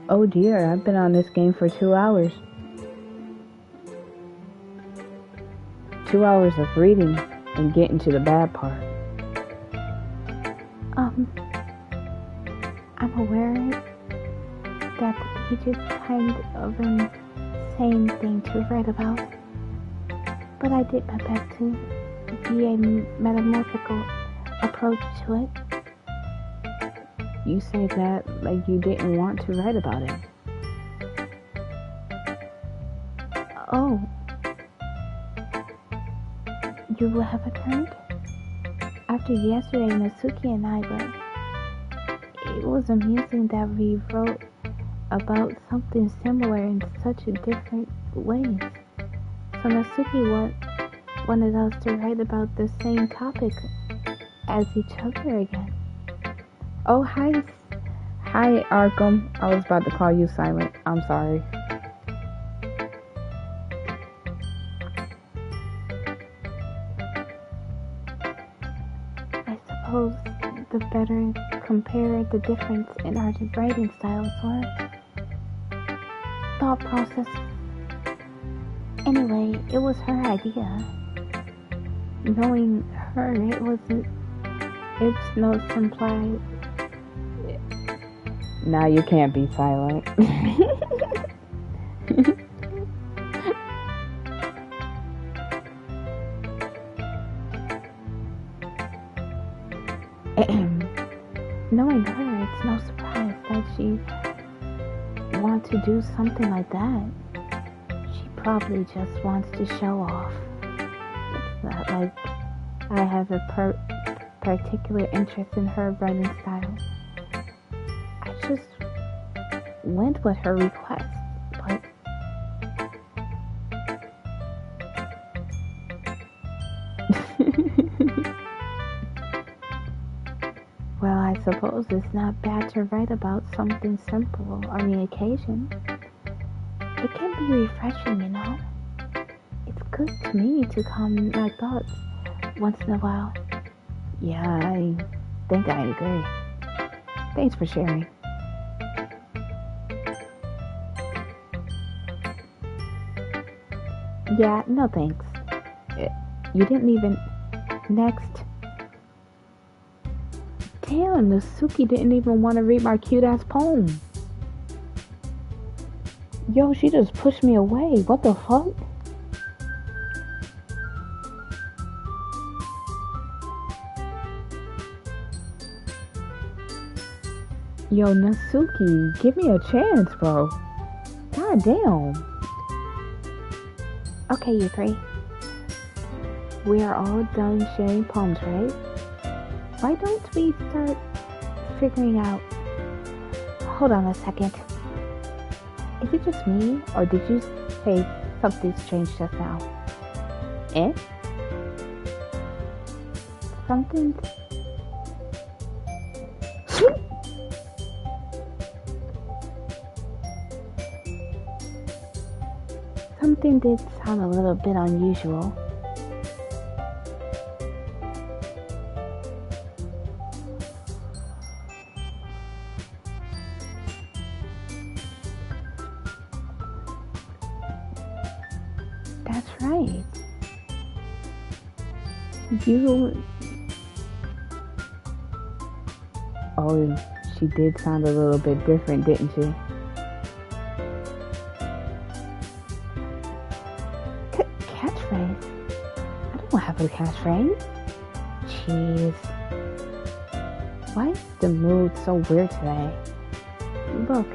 Oh dear, I've been on this game for 2 hours. 2 hours of reading and getting to the bad part. I'm aware that the page is kind of an insane thing to write about, but I did my best to be a metamorphical approach to it. You say that like you didn't want to write about it. Oh. You have returned? After yesterday, Natsuki and I, but it was amusing that we wrote about something similar in such a different ways. So Natsuki wanted us to write about the same topic as each other again. Oh, hi Arkham. I was about to call you Silent. I'm sorry. I suppose the better compare the difference in our writing styles or thought process. Anyway, it was her idea. Knowing her, it wasn't no simplified. Now you can't be silent. Knowing her, it's no surprise that she wants to do something like that. She probably just wants to show off. It's not like I have a particular interest in her writing style. I just went with her request, but well, I suppose it's not bad to write about something simple on the occasion. It can be refreshing, you know. It's good to me to calm my thoughts once in a while. Yeah, I think I agree. Thanks for sharing. Yeah, no thanks. You didn't even... Next. Damn, Natsuki didn't even want to read my cute-ass poem. Yo, she just pushed me away. What the fuck? Yo, Natsuki, give me a chance, bro. God damn. Okay, you three. We are all done sharing poems, right? Why don't we start figuring out... Hold on a second. Is it just me, or did you say something strange just now? Eh? Something... Something did sound a little bit unusual. That's right. Oh, she did sound a little bit different, didn't she? Catchphrase? I don't have a catchphrase. Jeez. Why is the mood so weird today? Look,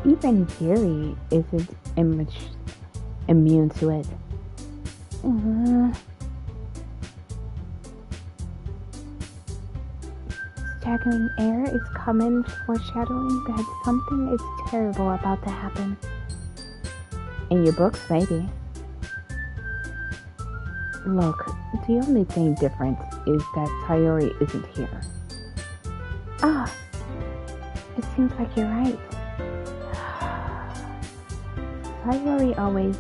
even Yuri isn't immune to it. Staggering air is common, foreshadowing that something is terrible about to happen. In your books, maybe. Look, the only thing different is that Sayori isn't here. Ah, it seems like you're right. Sayori always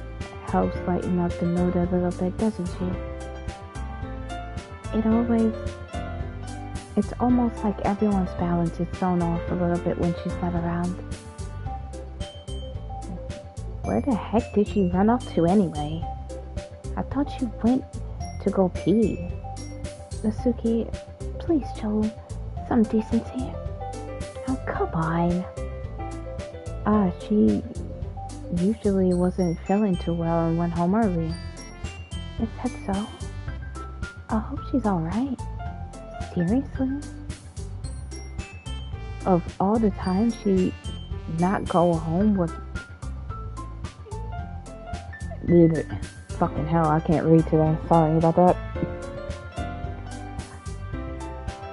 helps lighten up the mood a little bit, doesn't she? It's almost like everyone's balance is thrown off a little bit when she's not around. Where the heck did she run off to anyway? I thought she went to go pee. Natsuki, please show some decency. Oh, come on. She usually wasn't feeling too well and went home early. Is that so? I hope she's alright. Seriously? Of all the time she not go home with... Fucking hell, I can't read today. Sorry about that.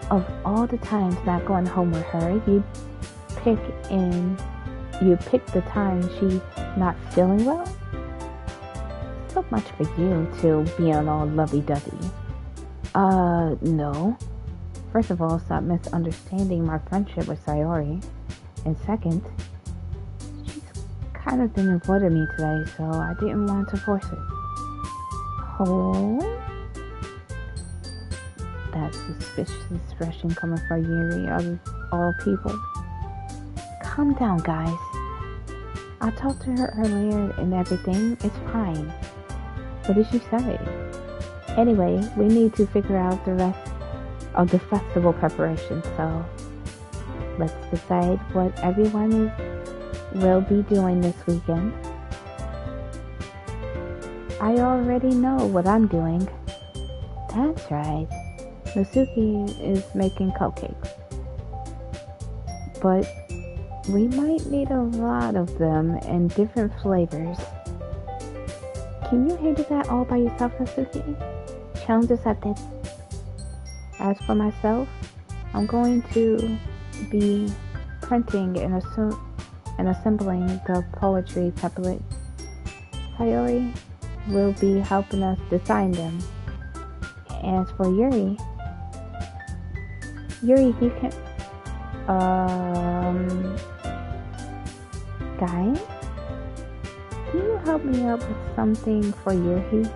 Of all the times not going home with her, you pick the time she's not feeling well? So much for you to be on all lovey-dovey. No. First of all, stop misunderstanding my friendship with Sayori. And second, she's kind of been avoiding me today, so I didn't want to force it. Oh? That suspicious expression coming from Yuri of all people. Calm down, guys. I talked to her earlier and everything. It's fine. What did she say? Anyway, we need to figure out the rest of the festival preparation, so let's decide what everyone will be doing this weekend. I already know what I'm doing. That's right. Natsuki is making cupcakes. But we might need a lot of them in different flavors. Can you handle that all by yourself, Natsuki? Challenge accepted. As for myself, I'm going to be printing and assembling the poetry template. Sayori will be helping us design them. As for Yuri, you can... Guys? Can you help me up with something for Yuri?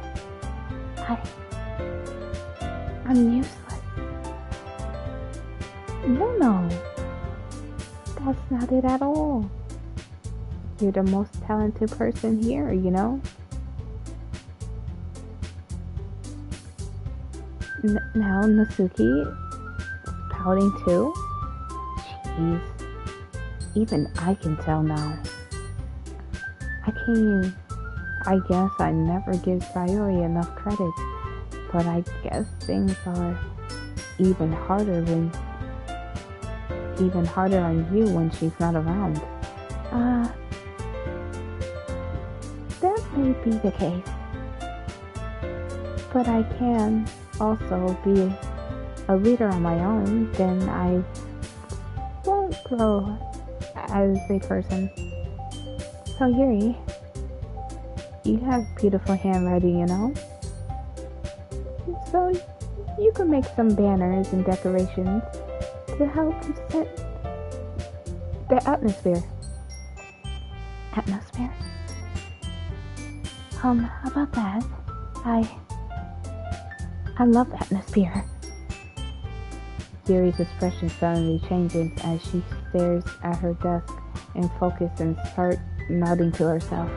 I'm useless. No. That's not it at all. You're the most talented person here, you know? Now Natsuki is pouting too? Jeez. Even I can tell now. I guess I never give Sayori enough credit, but I guess things are even harder when even harder on you when she's not around. That may be the case. But I can also be a leader on my own, then I won't grow as a person. So Yuri, you have beautiful handwriting, you know? So you can make some banners and decorations to help set the atmosphere. Atmosphere? About that, I love atmosphere. Yuri's expression suddenly changes as she stares at her desk in focus and starts nodding to herself.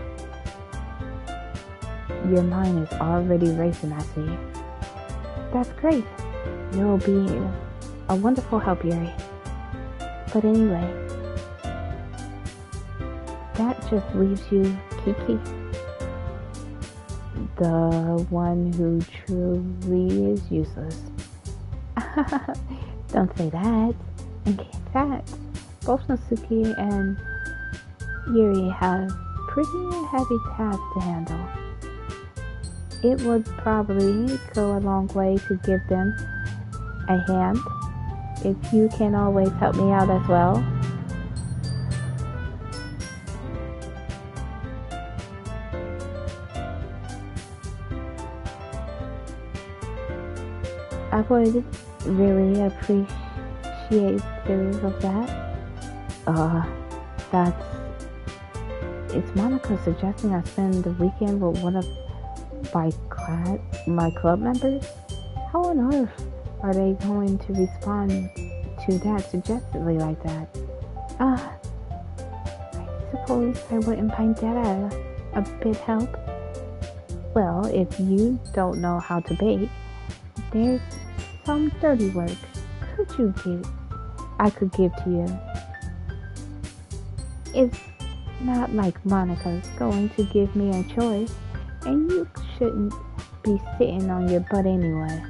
Your mind is already racing, I see. That's great. You'll be a wonderful help, Yuri. But anyway, that just leaves you Kiki. The one who truly is useless. Don't say that. In fact, both Natsuki and Yuri have pretty heavy tasks to handle. It would probably go a long way to give them a hand if you can always help me out as well. I would really appreciate of that. It's Monica suggesting I spend the weekend with one of my club members? How on earth are they going to respond to that suggestively like that? I suppose I wouldn't find that a bit help. Well, if you don't know how to bake, there's some dirty work I could give to you. It's not like Monica's going to give me a choice, and you shouldn't be sitting on your butt anyway.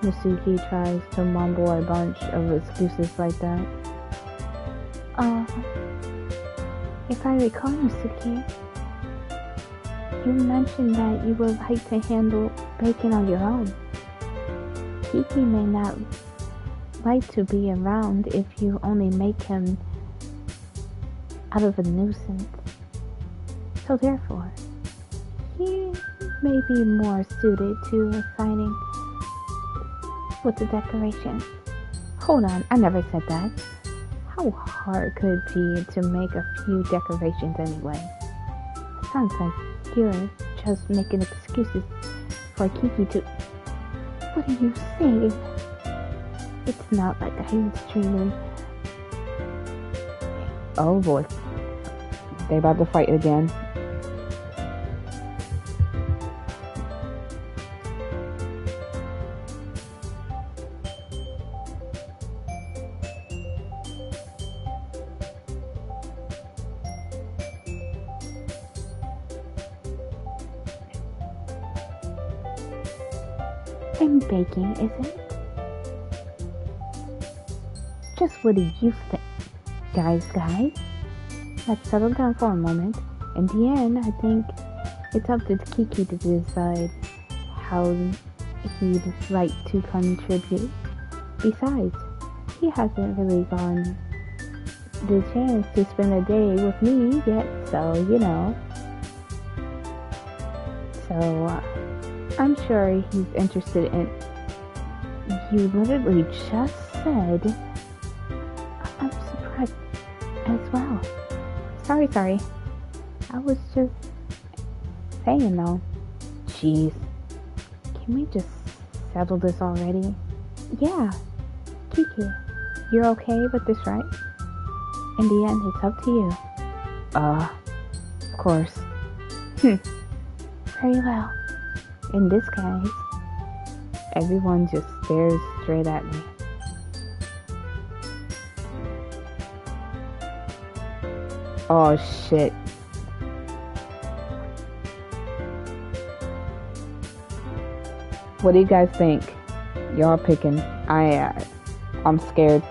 Natsuki tries to mumble a bunch of excuses like that. If I recall, Natsuki, you mentioned that you would like to handle baking on your own. Kiki may not like to be around if you only make him out of a nuisance. So therefore, he may be more suited to assigning with the decoration. Hold on, I never said that. How hard could it be to make a few decorations anyway? Sounds like you're just making excuses for Kiki to... What are you saying? It's not like I was dreaming. Oh boy. They about to fight again. And baking, is it? Just what do you think? Guys, let's settle down for a moment. In the end, I think it's up to Kiki to decide how he'd like to contribute. Besides, he hasn't really gotten the chance to spend a day with me yet, so, you know. So, I'm sure he's interested in... You literally just said... I'm surprised as well. Sorry. I was just saying though. Jeez. Can we just settle this already? Yeah. Kiki, you're okay with this, right? In the end, it's up to you. Of course. Very well. In this case, everyone just stares straight at me. Oh shit. What do you guys think? Y'all picking. I'm scared.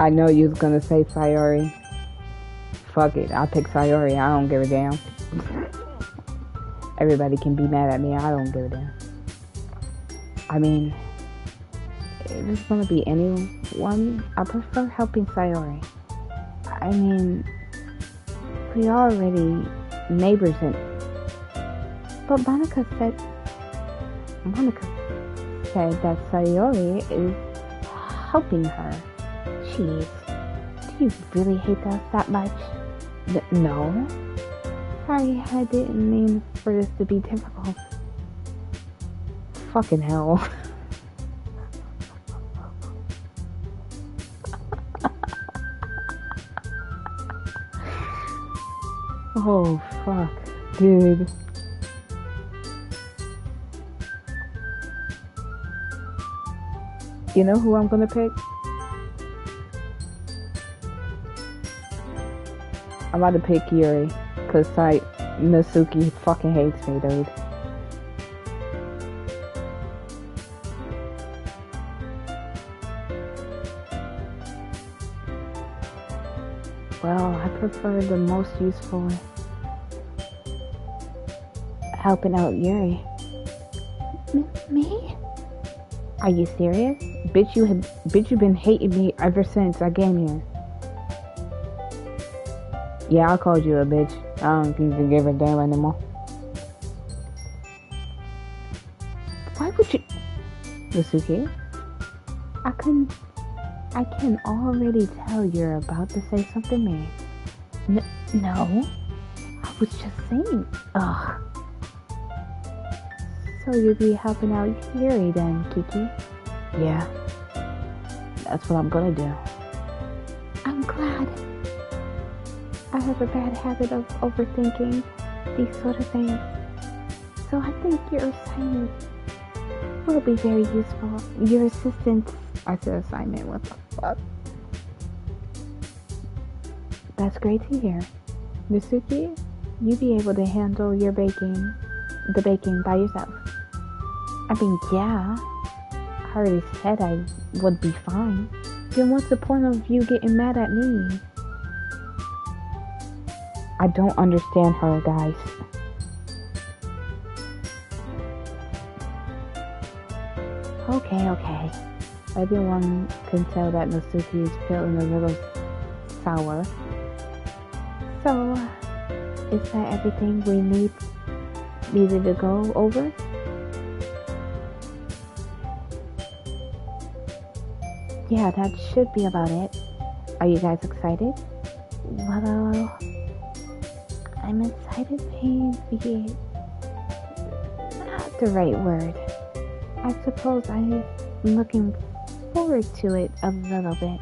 I know you was gonna say Sayori. Fuck it, I'll pick Sayori. I don't give a damn. Everybody can be mad at me. I don't give a damn. I mean, if it's gonna be anyone, I prefer helping Sayori. I mean, we are already neighbors, but Monica said that Sayori is helping her. Jeez, do you really hate us that much? No. Sorry, I didn't mean for this to be difficult. Fucking hell. Oh, fuck. Dude. You know who I'm gonna pick? I'm about to pick Yuri. Cause Natsuki fucking hates me, dude. Well, I prefer the most useful helping out Yuri. Me? Are you serious? Bitch, you've been hating me ever since I came here. Yeah, I called you a bitch. I don't even give a damn anymore. Why would you... Natsuki? I can already tell you're about to say something mean. No. I was just saying. Ugh. So you'll be helping out Yuri then, Kiki? Yeah. That's what I'm gonna do. I'm glad. I have a bad habit of overthinking these sort of things. So I think your assignment will be very useful. Your assistance... I said assignment, what the fuck? That's great to hear. Natsuki, you be able to handle the baking by yourself. I mean, yeah. I already said I would be fine. Then what's the point of you getting mad at me? I don't understand her, guys. Okay. Everyone can tell that Natsuki is feeling a little sour. So, is that everything we needed to go over? Yeah, that should be about it. Are you guys excited? Well, I'm excited, maybe not the right word. I suppose I'm looking forward to it a little bit.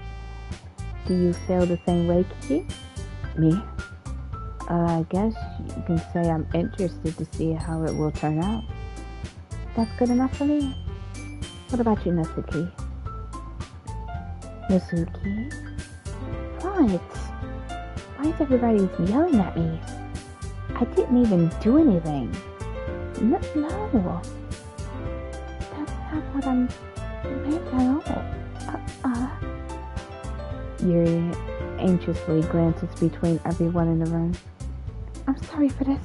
Do you feel the same way, Kiki? Me? I guess you can say I'm interested to see how it will turn out. That's good enough for me. What about you, Natsuki? Natsuki? What? Why is everybody yelling at me? I didn't even do anything. No. That's not what I'm meant at all. Yuri anxiously glances between everyone in the room. I'm sorry for this.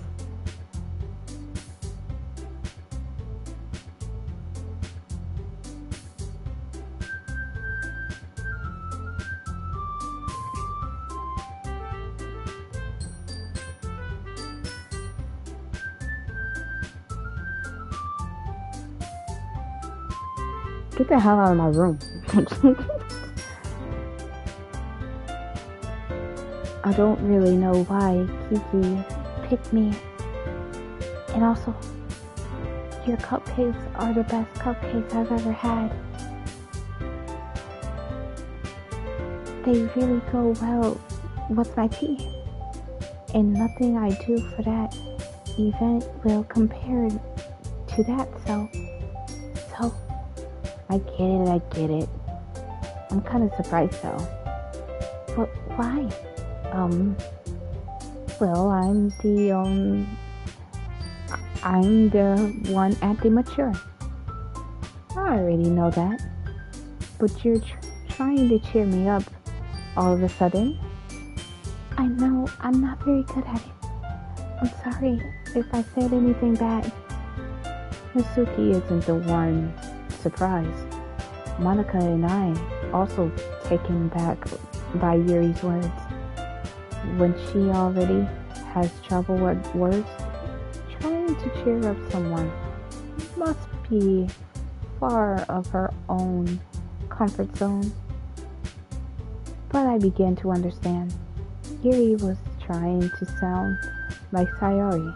Get the hell out of my room. I don't really know why Kiki picked me. And also, your cupcakes are the best cupcakes I've ever had. They really go well with my tea. And nothing I do for that event will compare to that, so I get it. I'm kind of surprised though. But why? Well, I'm the one acting mature. I already know that. But you're trying to cheer me up all of a sudden? I know I'm not very good at it. I'm sorry if I said anything bad. Mitsuki isn't the one surprised. Monica and I also taken back by Yuri's words. When she already has trouble at worst, trying to cheer up someone must be far of her own comfort zone. But I began to understand. Yuri was trying to sound like Sayori.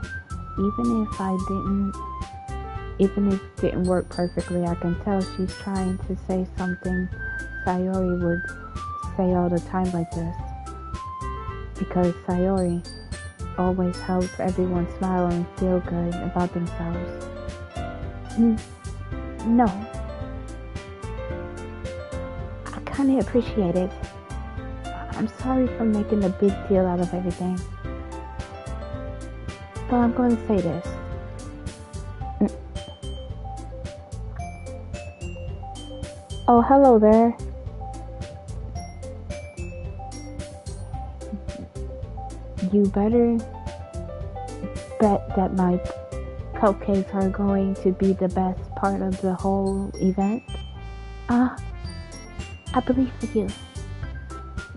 Even if it didn't work perfectly, I can tell she's trying to say something Sayori would say all the time like this. Because Sayori always helps everyone smile and feel good about themselves. No. I kind of appreciate it. I'm sorry for making a big deal out of everything. But I'm going to say this. Oh, hello there. You better bet that my cupcakes are going to be the best part of the whole event. I believe you.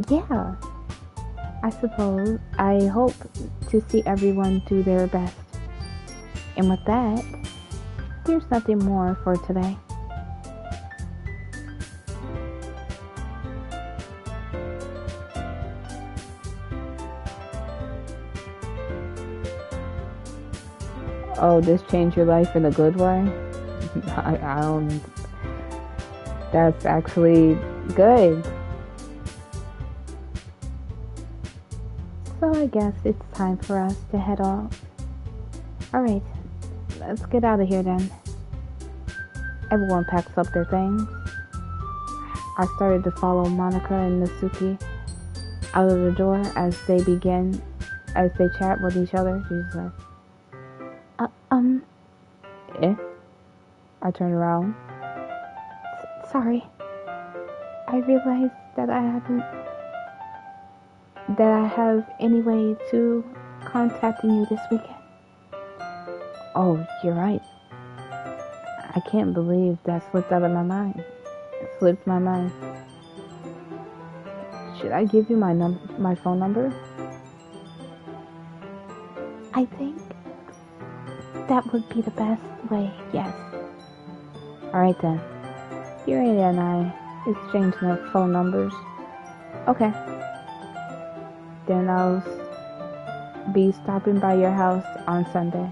Yeah, I suppose. I hope to see everyone do their best. And with that, there's nothing more for today. Oh, this changed your life in a good way? I don't. That's actually good. So I guess it's time for us to head off. Alright, let's get out of here then. Everyone packs up their things. I started to follow Monica and Natsuki out of the door as they chat with each other. She's like, Eh? I turned around. Sorry. I realized that I have any way to contacting you this weekend. Oh, you're right. I can't believe that slipped out of my mind. It slipped my mind. Should I give you my phone number? I think that would be the best way, yes. Alright then. Yuri and I exchanged our phone numbers. Okay. Then I'll be stopping by your house on Sunday.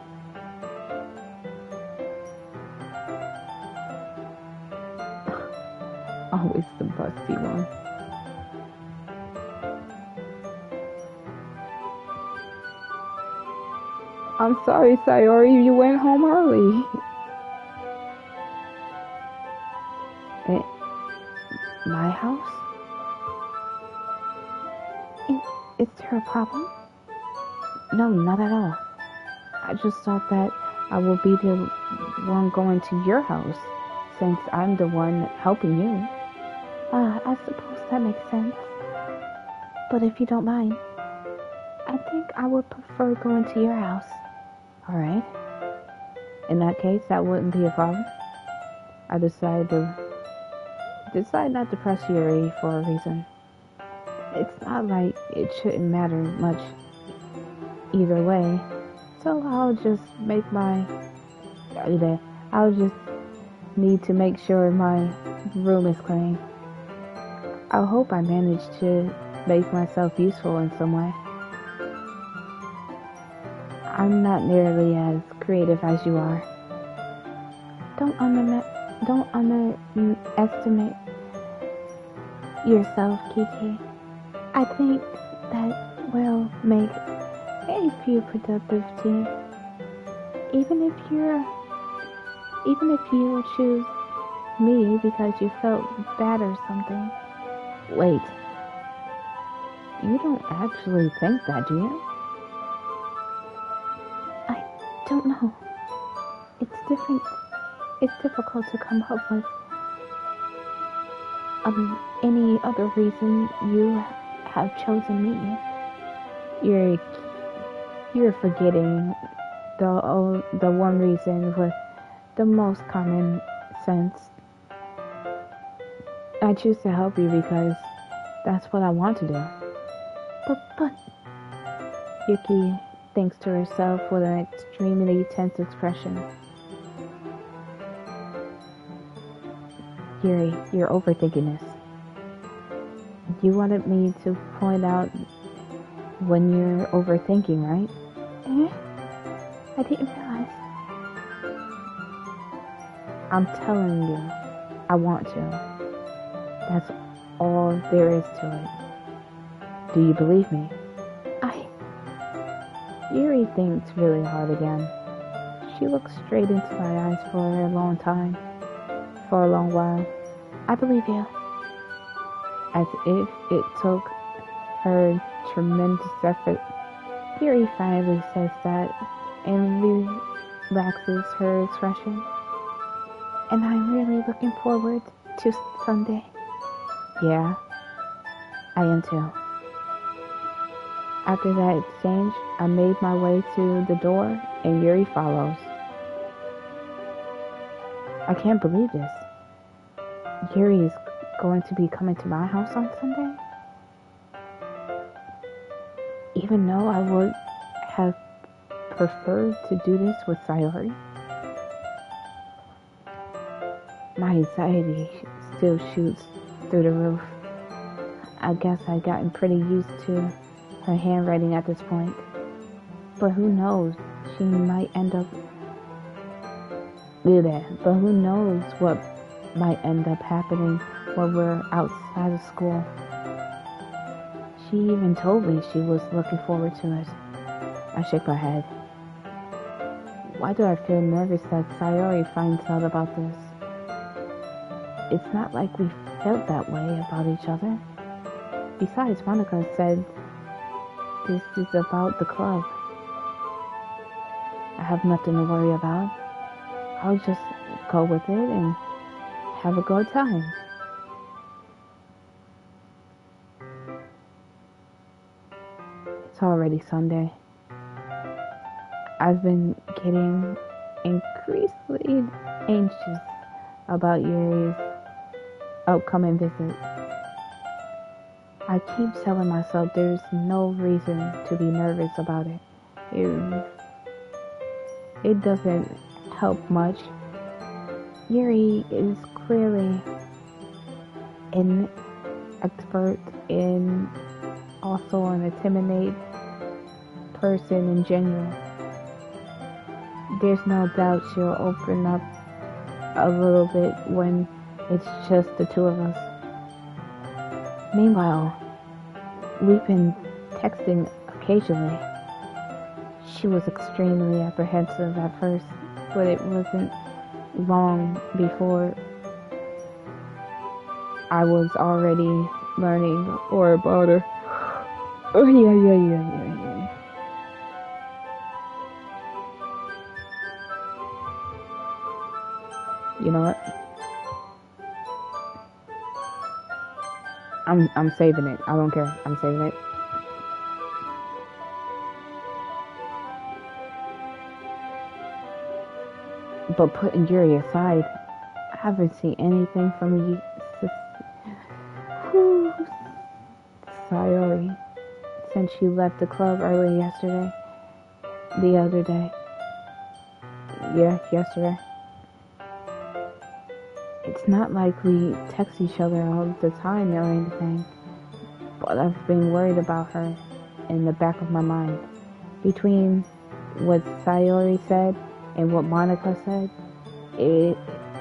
Always the busty one. I'm sorry, Sayori, you went home early. My house? Is there a problem? No, not at all. I just thought that I will be the one going to your house, since I'm the one helping you. I suppose that makes sense. But if you don't mind, I think I would prefer going to your house. Alright. In that case, that wouldn't be a problem. I decide not to press Yuri for a reason. It's not like it shouldn't matter much either way. So I'll just need to make sure my room is clean. I hope I manage to make myself useful in some way. I'm not nearly as creative as you are. Don't underestimate yourself, Kiki. I think that will make a few productive teams. Even if you choose me because you felt bad or something. Wait. You don't actually think that, do you? I don't know. It's difficult to come up with any other reason you have chosen me. You're forgetting the one reason with the most common sense. I choose to help you because that's what I want to do. But Yuki thinks to herself with an extremely tense expression. Yuri, you're overthinking this. You wanted me to point out when you're overthinking, right? I didn't realize. I'm telling you, I want to. That's all there is to it. Do you believe me? Yuri thinks really hard again. She looks straight into my eyes for a long time. For a long while. I believe you. As if it took her tremendous effort, Yuri finally says that and relaxes her expression. And I'm really looking forward to Sunday. Yeah, I am too. After that exchange, I made my way to the door and Yuri follows. I can't believe this. Yuri is going to be coming to my house on Sunday? Even though I would have preferred to do this with Sayori? My anxiety still shoots through the roof. I guess I've gotten pretty used to her handwriting at this point. But who knows? She might end up do that. But who knows what might end up happening when we're outside of school. She even told me she was looking forward to it. I shake my head. Why do I feel nervous that Sayori finds out about this? It's not like we felt that way about each other. Besides, Monica said this is about the club. I have nothing to worry about. I'll just go with it and have a good time. It's already Sunday. I've been getting increasingly anxious about Yuri's upcoming visit. I keep telling myself there's no reason to be nervous about it. It doesn't help much. Yuri is clearly an expert in also an intimidating person in general. There's no doubt she'll open up a little bit when it's just the two of us. Meanwhile, we've been texting occasionally. She was extremely apprehensive at first, but it wasn't long before I was already learning more about her. Oh, yeah. You know what? I'm saving it. I don't care. I'm saving it. But putting Yuri aside, I haven't seen anything from Sayori since she left the club early yesterday. The other day. Yeah, yesterday. It's not like we text each other all the time or anything, but I've been worried about her in the back of my mind. Between what Sayori said and what Monica said, is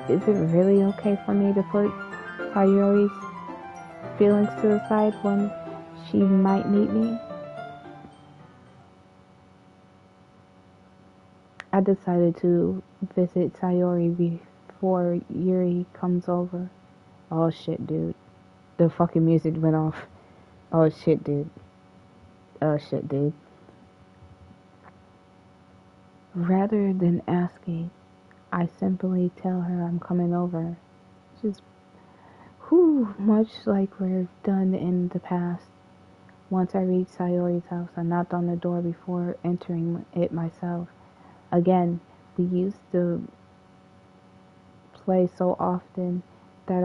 it really okay for me to put Sayori's feelings to the side when she might meet me? I decided to visit Sayori before Yuri comes over. Oh shit, dude. The fucking music went off. Oh shit, dude. Rather than asking, I simply tell her I'm coming over. Just much like we've done in the past. Once I reached Sayori's house, I knocked on the door before entering it myself. Again, we used to play so often that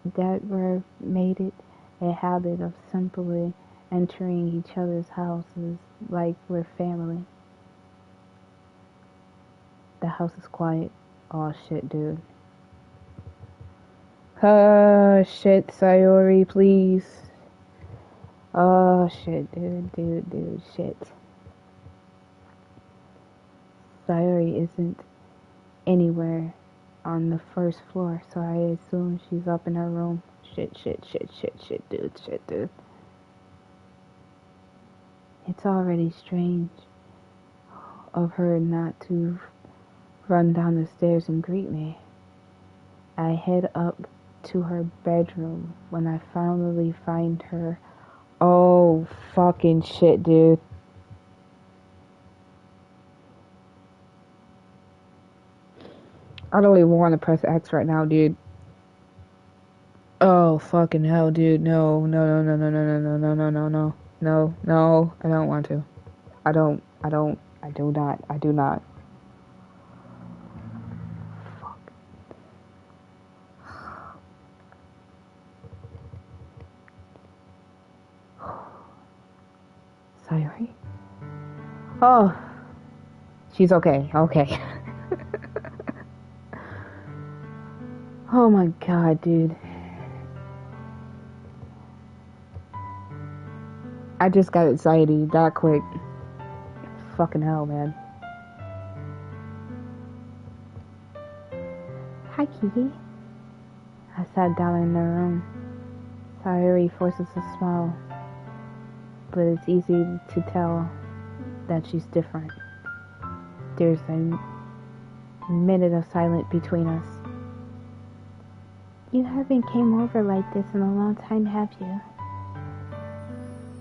we made it a habit of simply entering each other's houses like we're family. The house is quiet. Oh shit, dude. Shit, Sayori, please. Oh shit, dude, shit. Sayori isn't anywhere on the first floor, so I assume she's up in her room. Shit, dude. It's already strange of her not to run down the stairs and greet me. I head up to her bedroom when I finally find her. Oh, fucking shit, dude. I don't even want to press X right now, dude. Oh, fucking hell, dude. No, I don't want to. I do not. Fuck. Sayori? Oh, she's okay. Oh my god, dude. I just got anxiety that quick. Fucking hell, man. Hi, Kiki. I sat down in the room. Sayori forces a smile, but it's easy to tell that she's different. There's a minute of silence between us. You haven't came over like this in a long time, have you?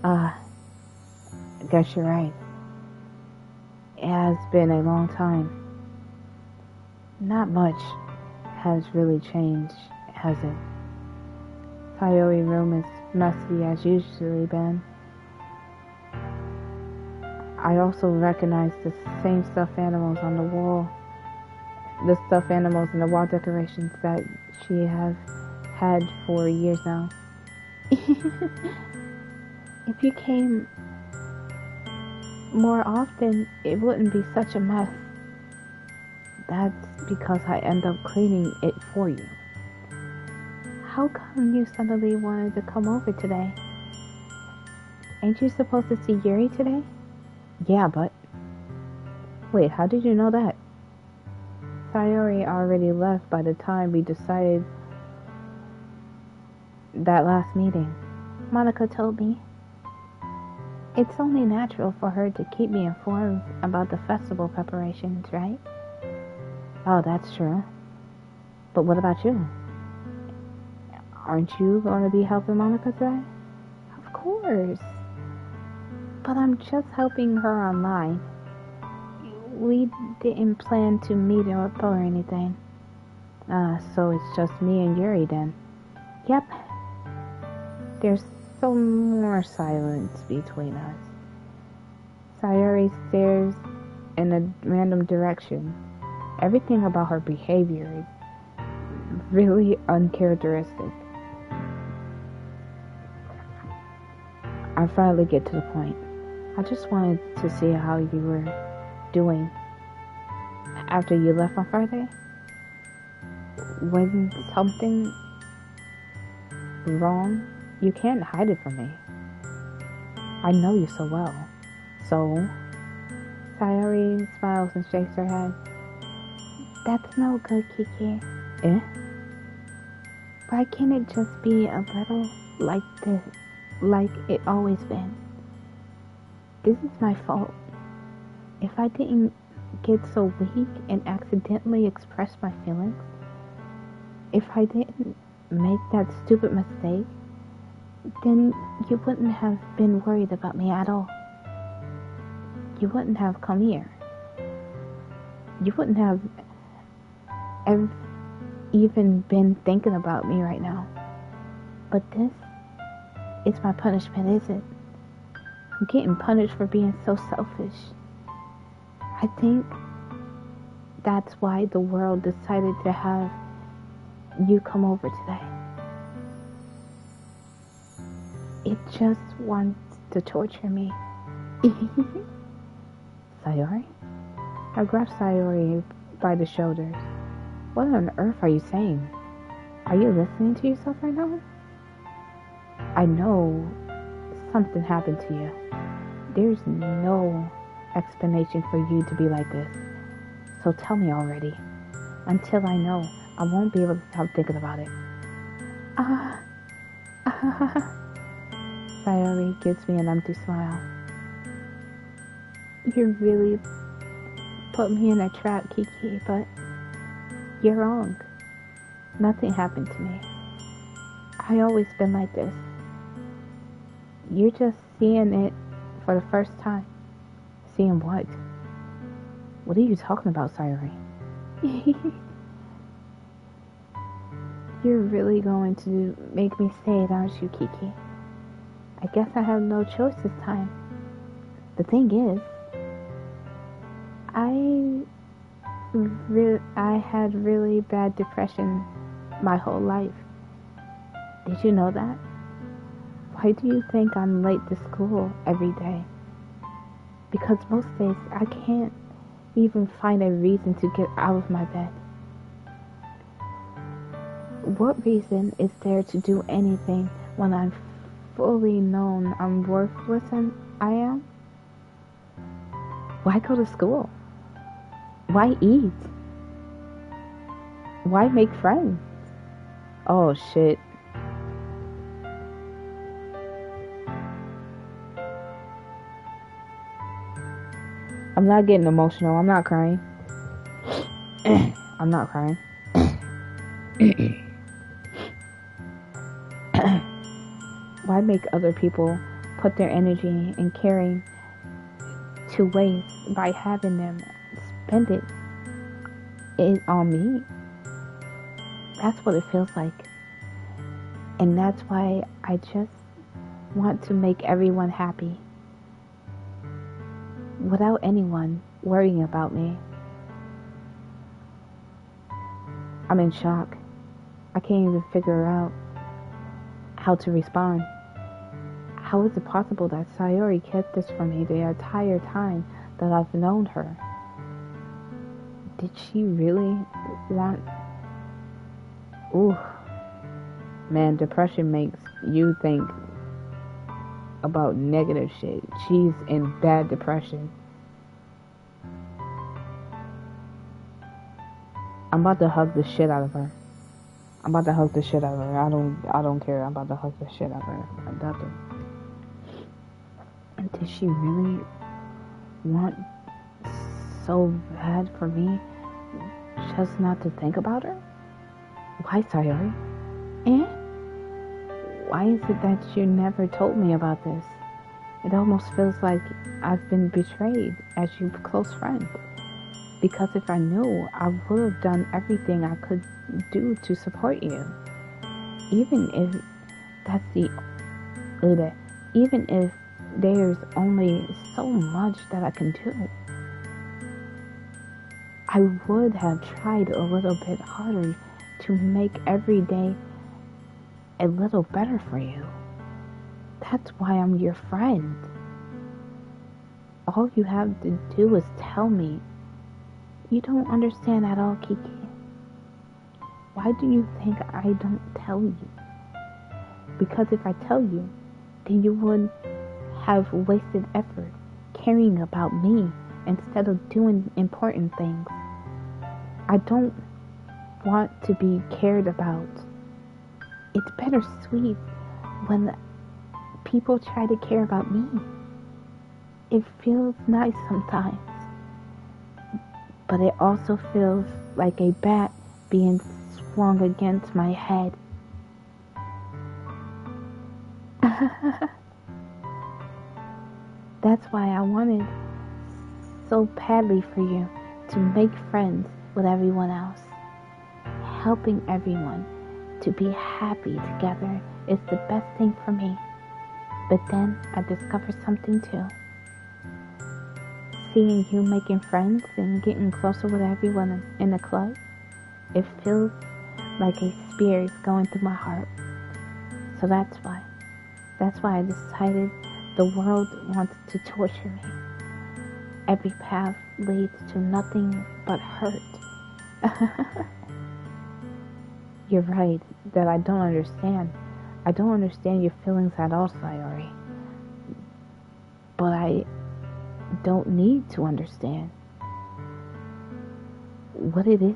I guess you're right. It has been a long time. Not much has really changed, has it? Sayori's room is messy as usually been. I also recognize the same stuffed animals on the wall. The stuffed animals and the wall decorations that she has had for years now. If you came more often, it wouldn't be such a mess. That's because I end up cleaning it for you. How come you suddenly wanted to come over today? Ain't you supposed to see Yuri today? Yeah, but... Wait, how did you know that? Sayori already left by the time we decided that last meeting. Monica told me. It's only natural for her to keep me informed about the festival preparations, right? Oh, that's true. But what about you? Aren't you going to be helping Monica today? Of course. But I'm just helping her online. We didn't plan to meet up or anything. So it's just me and Yuri then? Yep. There's some more silence between us. Sayori stares in a random direction. Everything about her behavior is really uncharacteristic. I finally get to the point. I just wanted to see how you were doing after you left on Friday. When something wrong, you can't hide it from me. I know you so well. So, Sayori smiles and shakes her head. That's no good, Kiki. Eh? Why can't it just be a little like this, like it always been? This is my fault. If I didn't get so weak and accidentally express my feelings, if I didn't make that stupid mistake, then you wouldn't have been worried about me at all. You wouldn't have come here. You wouldn't have even been thinking about me right now. But this It's my punishment, is it? I'm getting punished for being so selfish. I think that's why the world decided to have you come over today. It just wants to torture me. Sayori? I grabbed Sayori by the shoulders. What on earth are you saying? Are you listening to yourself right now? I know something happened to you. There's no explanation for you to be like this. So tell me already. Until I know, I won't be able to stop thinking about it. Sayori gives me an empty smile. You really put me in a trap, Kiki, but you're wrong. Nothing happened to me. I always been like this. You're just seeing it for the first time. Seeing what? What are you talking about, Sayori? You're really going to make me say it, aren't you, Kiki? I guess I have no choice this time. The thing is, I had really bad depression my whole life. Did you know that? Why do you think I'm late to school every day? Because most days I can't even find a reason to get out of my bed. What reason is there to do anything when I'm fully known I'm worthless and I am? Why go to school? Why eat? Why make friends? Oh shit. I'm not getting emotional. I'm not crying. I'm not crying. Why make other people put their energy and caring to waste by having them spend it on me? That's what it feels like. And that's why I just want to make everyone happy without anyone worrying about me. I'm in shock. I can't even figure out how to respond. How is it possible that Sayori kept this from me the entire time that I've known her? Did she really want... Ooh. Man, depression makes you think about negative shit. She's in bad depression. I'm about to hug the shit out of her. I don't care. I'm about to hug the shit out of her. Did she really want so bad for me just not to think about her? Why, Sayori? And why is it that you never told me about this? It almost feels like I've been betrayed as your close friend. Because if I knew, I would have done everything I could do to support you. Even if there's only so much that I can do. I would have tried a little bit harder to make every day a little better for you. That's why I'm your friend. All you have to do is tell me. You don't understand at all, Kiki. Why do you think I don't tell you? Because if I tell you, then you would have wasted effort caring about me instead of doing important things. I don't want to be cared about. It's bittersweet when people try to care about me. It feels nice sometimes, but it also feels like a bat being swung against my head. That's why I wanted so badly for you to make friends with everyone else. Helping everyone to be happy together is the best thing for me. But then I discovered something too. Seeing you making friends and getting closer with everyone in the club, it feels like a spear is going through my heart. So that's why I decided the world wants to torture me. Every path leads to nothing but hurt. You're right that I don't understand. I don't understand your feelings at all, Sayori. But I don't need to understand. What it is,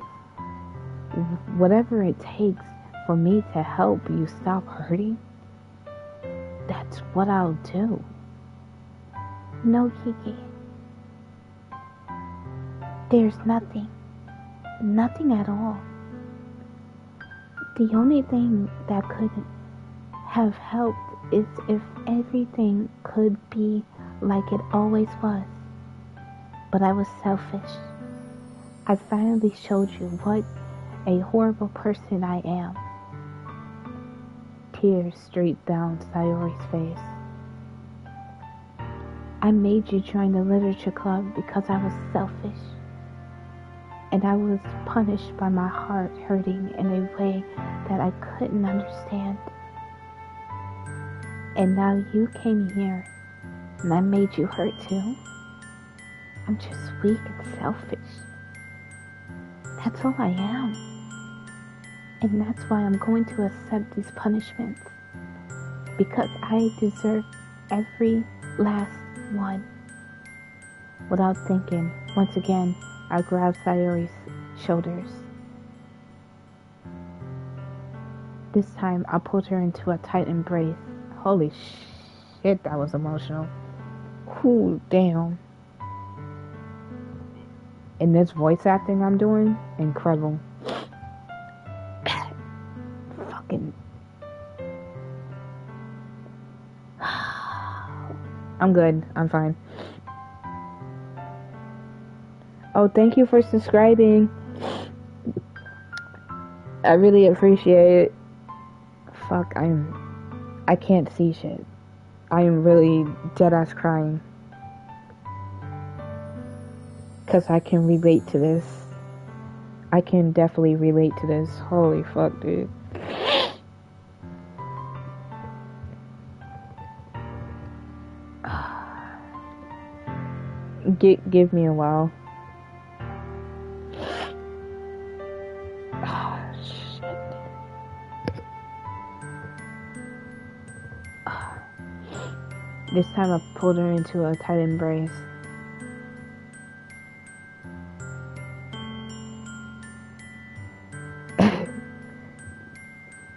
whatever it takes for me to help you stop hurting, that's what I'll do. No, Kiki. There's nothing at all. The only thing that could have helped is if everything could be like it always was. But I was selfish. I finally showed you what a horrible person I am. Tears streaked down Sayori's face. I made you join the literature club because I was selfish. And I was punished by my heart hurting in a way that I couldn't understand. And now you came here, and I made you hurt too. I'm just weak and selfish. That's all I am. And that's why I'm going to accept these punishments. Because I deserve every last one. Without thinking, once again, I grabbed Sayori's shoulders. This time, I pulled her into a tight embrace. Holy shit, that was emotional. Ooh, damn. And this voice acting I'm doing, incredible. Fucking. I'm good. I'm fine. Oh, thank you for subscribing. I really appreciate it. Fuck, I can't see shit. I am really dead ass crying. Cause I can relate to this. I can definitely relate to this. Holy fuck, dude. Give me a while. This time I pulled her into a tight embrace.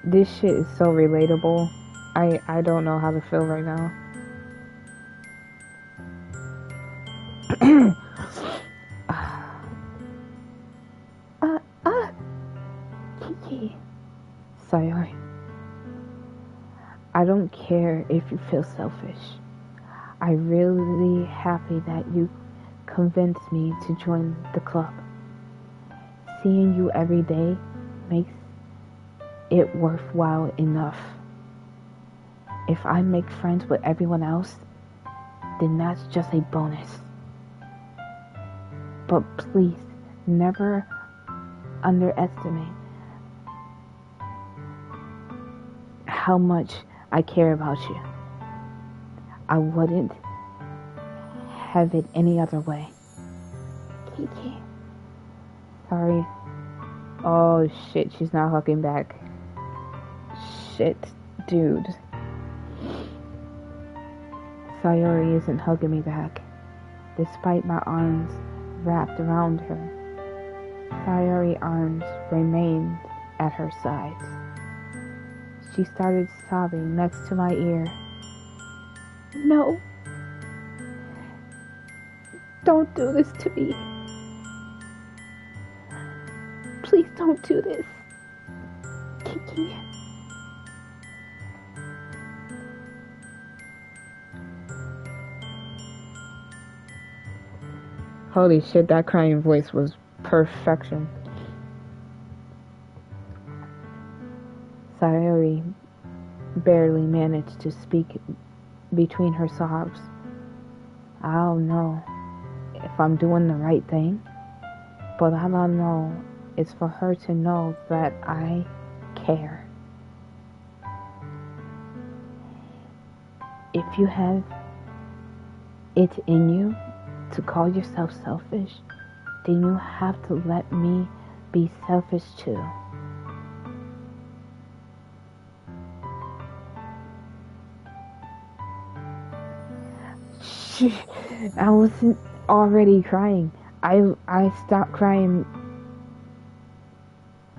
This shit is so relatable. I don't know how to feel right now. Kiki. Sayori. I don't care if you feel selfish. I'm really happy that you convinced me to join the club. Seeing you every day makes it worthwhile enough. If I make friends with everyone else, then that's just a bonus. But please, never underestimate how much I care about you. I wouldn't have it any other way. Kiki. Sorry. Oh shit, she's not hugging back. Shit, dude. Sayori isn't hugging me back, despite my arms wrapped around her. Sayori's arms remained at her sides. She started sobbing next to my ear. No. Don't do this to me. Please don't do this. Kiki. Holy shit, that crying voice was perfection. Sayori barely managed to speak between her sobs. I don't know if I'm doing the right thing, but all I know is for her to know that I care. If you have it in you to call yourself selfish, then you have to let me be selfish too. I wasn't already crying. I stopped crying.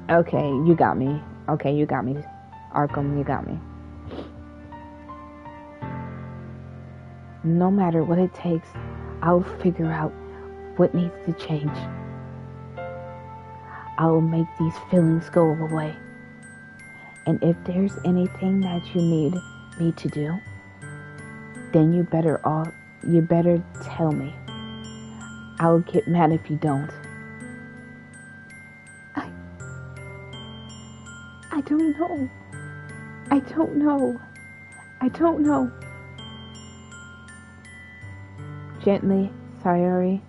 Okay, you got me. Okay, you got me. Arkham, you got me. No matter what it takes, I'll figure out what needs to change. I'll make these feelings go away. And if there's anything that you need me to do, then you better tell me. I'll get mad if you don't. I don't know. I don't know. I don't know. Gently, Sayori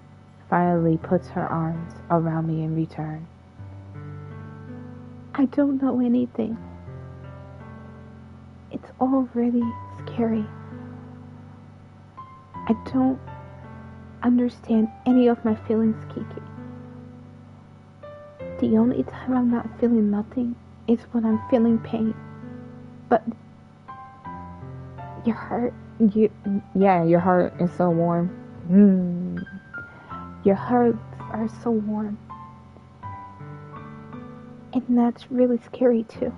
finally puts her arms around me in return. I don't know anything. It's all really scary. I don't understand any of my feelings, Kiki. The only time I'm not feeling nothing is when I'm feeling pain. But your heart, your heart is so warm. Your hearts are so warm. And that's really scary too.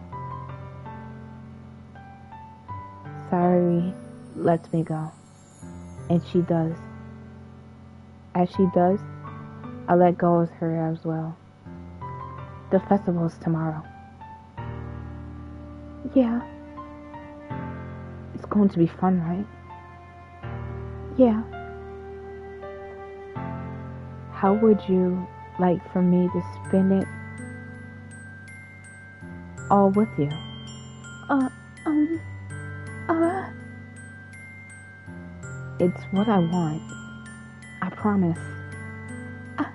Sayori lets me go. And she does. As she does, I let go of her as well. The festival's tomorrow. Yeah. It's going to be fun, right? Yeah. How would you like for me to spend it all with you? It's what I want. I promise. I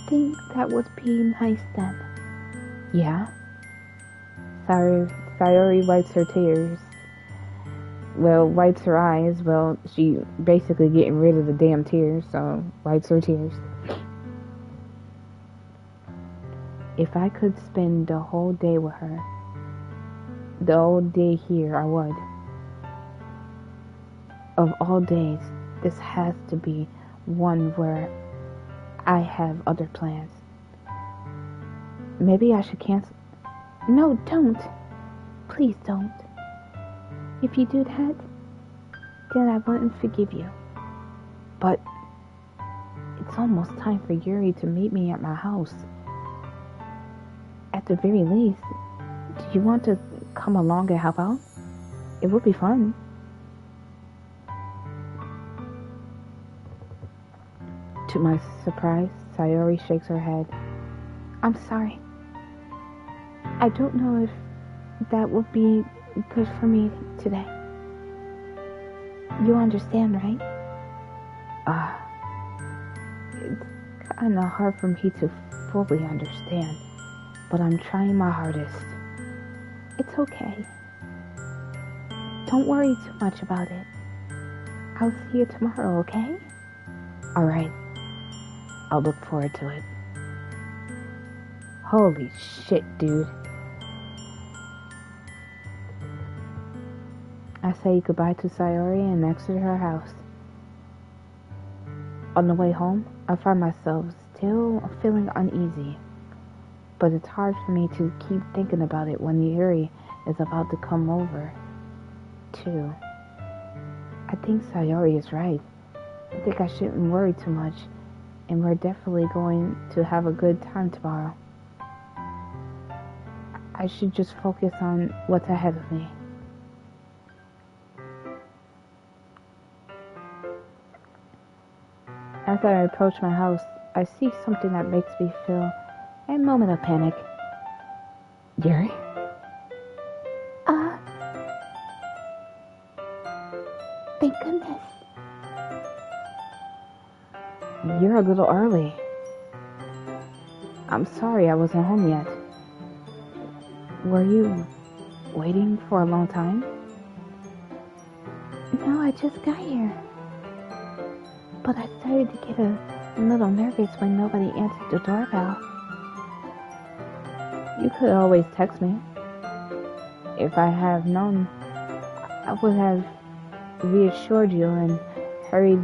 think that would be nice then. Yeah? Sayori wipes her tears. Well, wipes her eyes. Well, she basically getting rid of the damn tears, so wipes her tears. If I could spend the whole day with her, the whole day here, I would. Of all days, this has to be one where I have other plans. Maybe I should cancel. No, don't. Please don't. If you do that, then I wouldn't forgive you. But it's almost time for Yuri to meet me at my house. At the very least, do you want to come along and help out? It would be fun. To my surprise, Sayori shakes her head. I'm sorry. I don't know if that would be good for me today. You understand, right? It's kind of hard for me to fully understand, but I'm trying my hardest. It's okay. Don't worry too much about it. I'll see you tomorrow, okay? Alright. I'll look forward to it. Holy shit, dude. I say goodbye to Sayori and exit her house. On the way home, I find myself still feeling uneasy. But it's hard for me to keep thinking about it when Yuri is about to come over, too. I think Sayori is right. I think I shouldn't worry too much, and we're definitely going to have a good time tomorrow. I should just focus on what's ahead of me. As I approach my house, I see something that makes me feel a moment of panic. Yuri? Thank goodness. You're a little early. I'm sorry I wasn't home yet. Were you waiting for a long time? No, I just got here. But I started to get a little nervous when nobody answered the doorbell. You could always text me. If I have known, I would have reassured you and hurried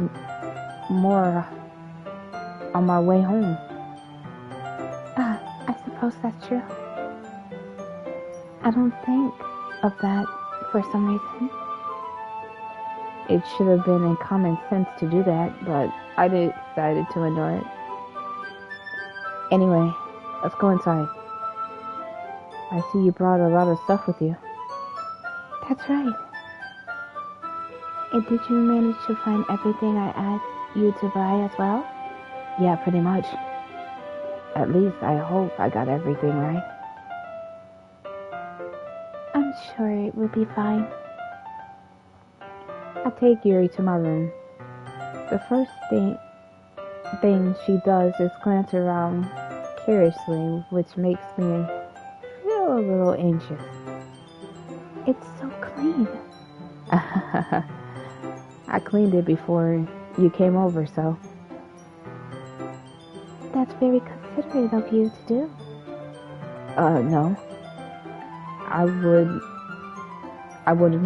more on my way home. I suppose that's true. I don't think of that for some reason. It should have been in common sense to do that, but I decided to ignore it. Anyway, let's go inside. I see you brought a lot of stuff with you. That's right. And did you manage to find everything I asked you to buy as well? Yeah, pretty much. At least I hope I got everything right. I'm sure it will be fine. I take Yuri to my room. The first thing she does is glance around curiously, which makes me feel a little anxious. It's so clean. I cleaned it before you came over, so. That's very considerate of you to do. No. I would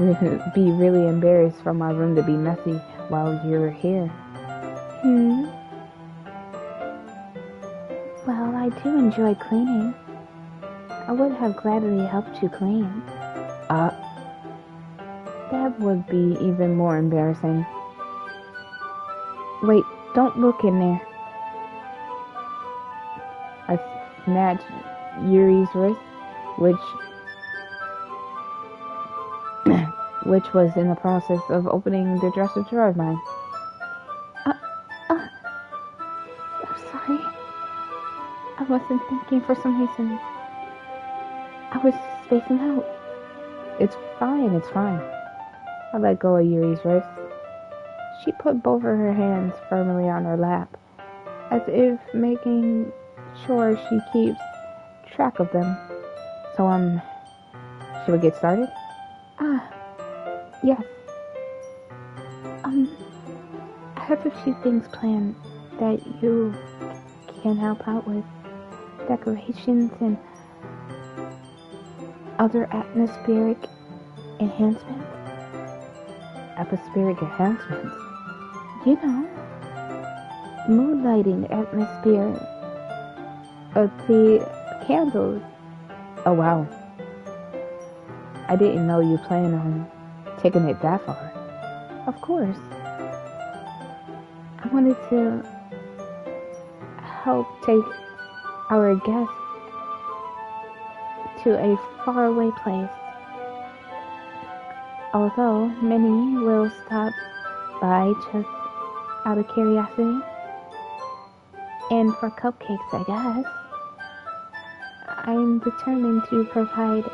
be really embarrassed for my room to be messy while you're here. Well, I do enjoy cleaning. I would have gladly helped you clean. That would be even more embarrassing. Wait, don't look in there. I snatched Yuri's wrist, which was in the process of opening the dresser drawer of mine. I'm sorry. I wasn't thinking for some reason. I was spacing out. It's fine. I let go of Yuri's wrist. She put both of her hands firmly on her lap, as if making sure she keeps track of them. So, should we get started? Yes. I have a few things planned that you can help out with. Decorations and other atmospheric enhancements. Atmospheric enhancements? You know, moonlighting atmosphere of the candles. Oh, wow. I didn't know you planned on taking it that far. Of course. I wanted to help take our guests to a faraway place. Although many will stop by just out of curiosity. And for cupcakes, I guess. I'm determined to provide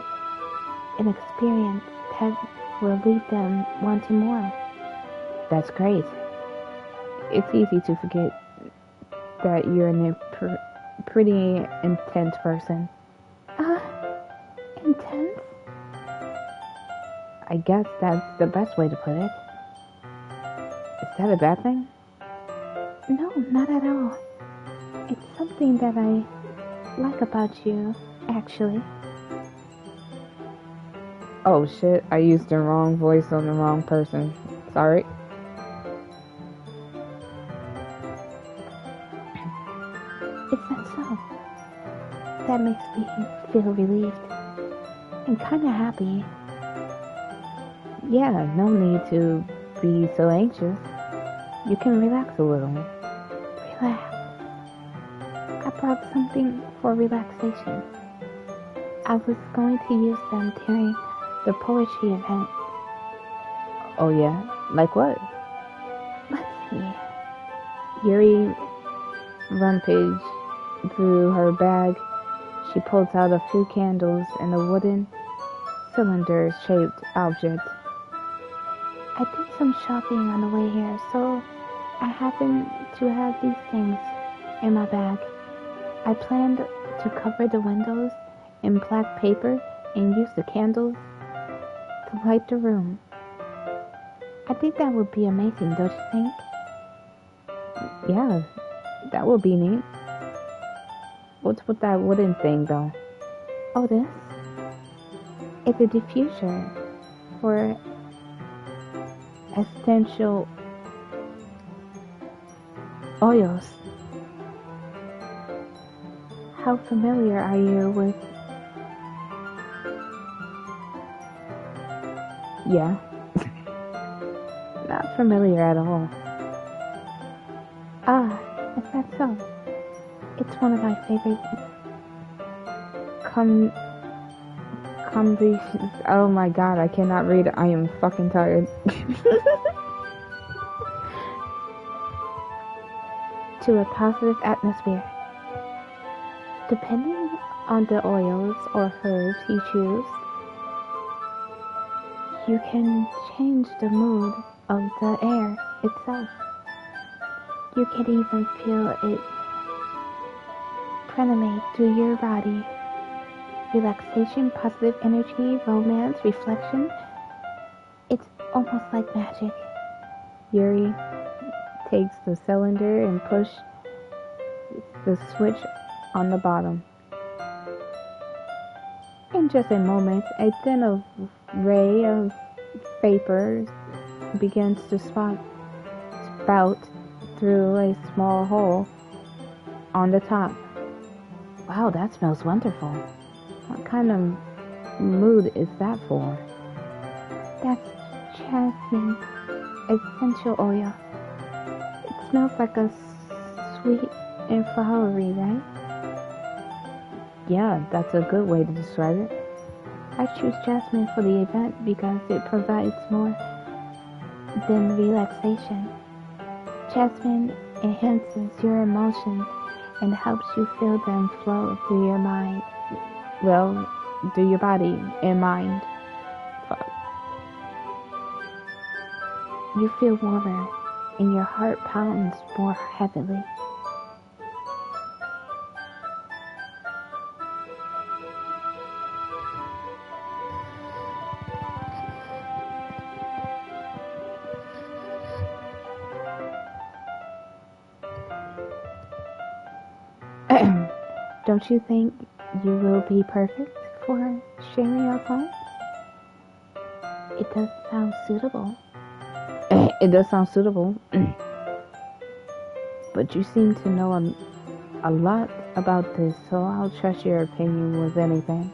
an experience that will leave them wanting more. That's great. It's easy to forget that you're a pretty intense person. Intense? I guess that's the best way to put it. Is that a bad thing? No, not at all. It's something that I like about you, actually. Oh shit, I used the wrong voice on the wrong person. Sorry. Is that so? That makes me feel relieved and kind of happy. Yeah, no need to be so anxious. You can relax a little. Relax. I brought something for relaxation. I was going to use them during the poetry event. Oh yeah? Like what? Let's see. Yuri rummaged through her bag. She pulls out a few candles and a wooden cylinder-shaped object. I did some shopping on the way here, so I happen to have these things in my bag. I planned to cover the windows in black paper and use the candles to light the room. I think that would be amazing, don't you think? Yeah, that would be neat. What's with that wooden thing, though? Oh, this? It's a diffuser for essential oils. How familiar are you with... Yeah. Not familiar at all. Ah, is that so? It's one of my favorite combinations. Oh my god, I cannot read. I am fucking tired. To a positive atmosphere. Depending on the oils or herbs you choose, you can change the mood of the air itself. You can even feel it permeate through your body. Relaxation, positive energy, romance, reflection. It's almost like magic. Yuri takes the cylinder and push the switch on the bottom. In just a moment, a thin ray of vapor begins to spout through a small hole on the top. Wow, that smells wonderful. What kind of mood is that for? That's jasmine essential oil. It smells like a sweet and flowery, right? Yeah, that's a good way to describe it. I choose jasmine for the event because it provides more than relaxation. Jasmine enhances your emotions and helps you feel them flow through your mind. Well, through your body and mind. You feel warmer and your heart pounds more heavily. Don't you think you will be perfect for sharing your poems? It does sound suitable. It does sound suitable. But you seem to know a lot about this, so I'll trust your opinion with anything.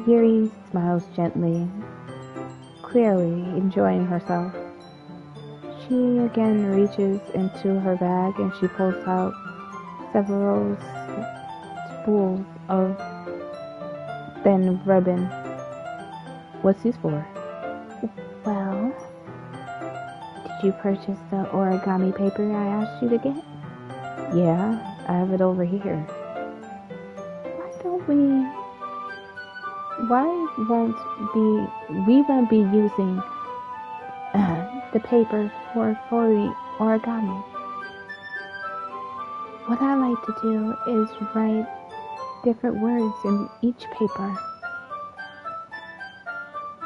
Yuri smiles gently, clearly enjoying herself. She again reaches into her bag and she pulls out several spools of thin ribbon. What's this for? Well, did you purchase the origami paper I asked you to get? Yeah, I have it over here. We won't be using the paper for the origami. What I like to do is write different words in each paper.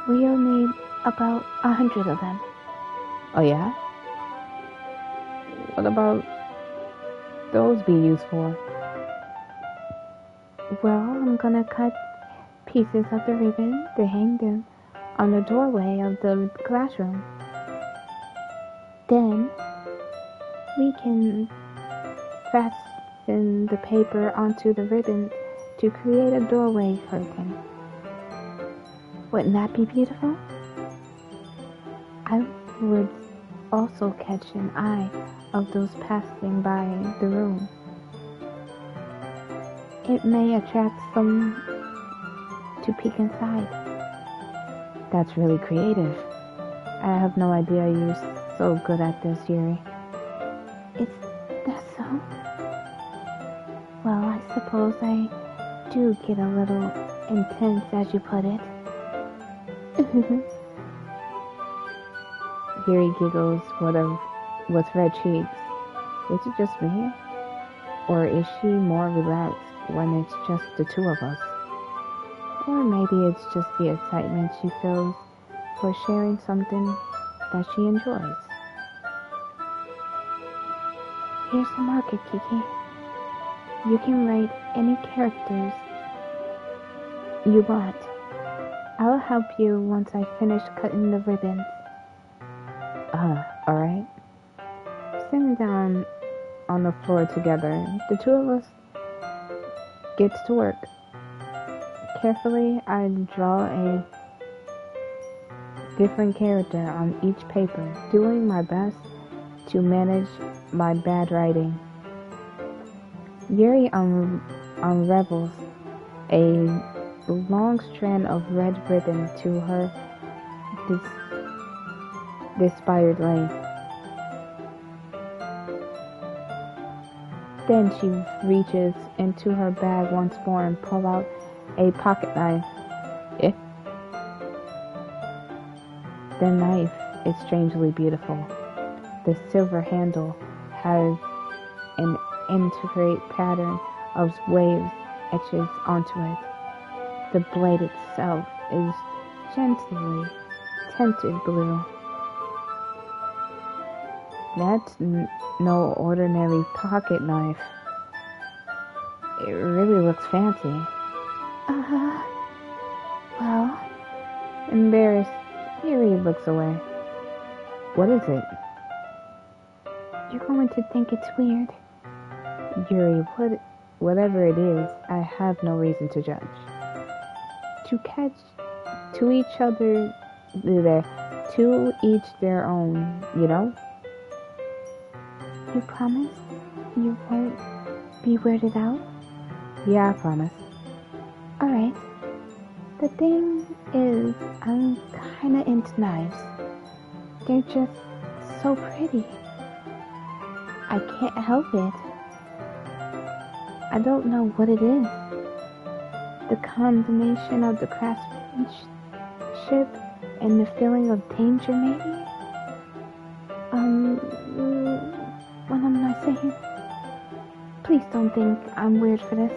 We'll need about 100 of them. Oh yeah? What about those be used for? Well, I'm gonna cut pieces of the ribbon to hang them on the doorway of the classroom. Then we can fasten the paper onto the ribbon to create a doorway curtain. Wouldn't that be beautiful? I would also catch an eye of those passing by the room. It may attract some to peek inside. That's really creative. I have no idea you're so good at this, Yuri. Is that so? Well, I suppose I do get a little intense, as you put it. Yuri giggles with red cheeks. Is it just me? Or is she more relaxed when it's just the two of us? Or maybe it's just the excitement she feels for sharing something that she enjoys. Here's the marker, Kiki. You can write any characters you want. I'll help you once I finish cutting the ribbons. Alright. Sitting down on the floor together, the two of us gets to work. Carefully, I draw a different character on each paper, doing my best to manage my bad writing. Yuri unravels a long strand of red ribbon to her desired length. Then she reaches into her bag once more and pulls out a pocket knife. The knife is strangely beautiful. The silver handle has an intricate pattern of waves etched onto it. The blade itself is gently tinted blue. That's no ordinary pocket knife. It really looks fancy. Well, Embarrassed, Yuri looks away. What is it? you're going to think it's weird. Yuri, whatever it is, I have no reason to judge. To each their own, you know? You promise you won't be weirded out? Yeah, I promise. Alright. The thing is, I'm kinda into knives. They're just so pretty. I can't help it. I don't know what it is. The combination of the craftsmanship and the feeling of danger, maybe? What am I saying? Please don't think I'm weird for this.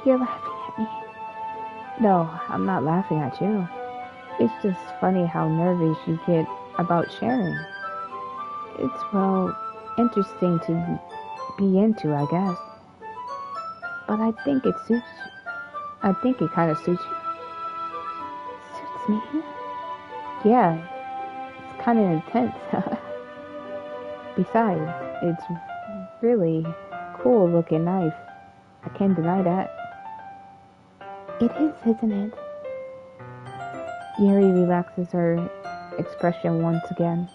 You're laughing at me. No, I'm not laughing at you. It's just funny how nervous you get about sharing. It's, well, interesting to be into, I guess. But I think it suits you. I think it kind of suits you. Suits me? Yeah, it's kind of intense. Besides, it's really cool looking knife. I can't deny that. It is, isn't it? Yuri relaxes her expression once again.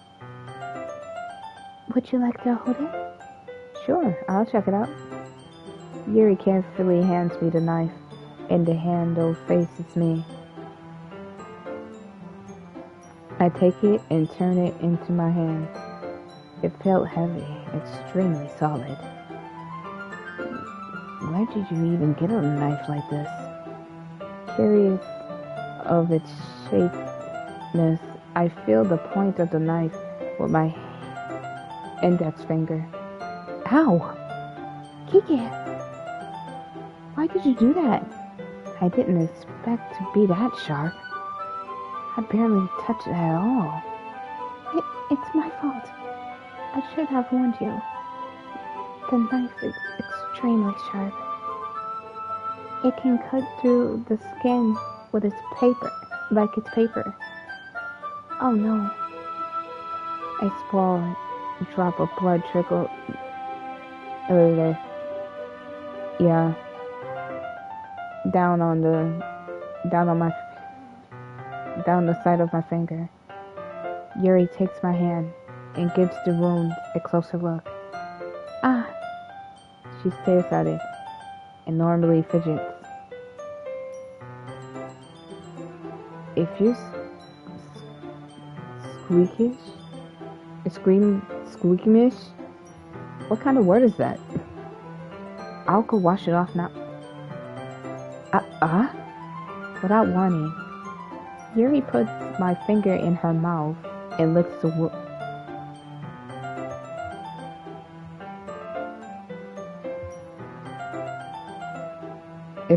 Would you like to hold it? Sure, I'll check it out. Yuri carefully hands me the knife, and the handle faces me. I take it and turn it into my hand. It felt heavy, extremely solid. Where did you even get a knife like this? Curious of its shapeness, I feel the point of the knife with my index finger. Ow! Kiki! Why did you do that? I didn't expect to be that sharp. I barely touched it at all. It's my fault. I should have warned you. The knife is extremely sharp. It can cut through the skin with its paper, like it's paper. Oh no. A small drop of blood trickled. Yeah. Down the side of my finger. Yuri takes my hand and gives the wound a closer look. Ah! She stares at it and normally fidgets. If you squeakish? What kind of word is that? I'll go wash it off now. Without warning, Yuri puts my finger in her mouth and licks the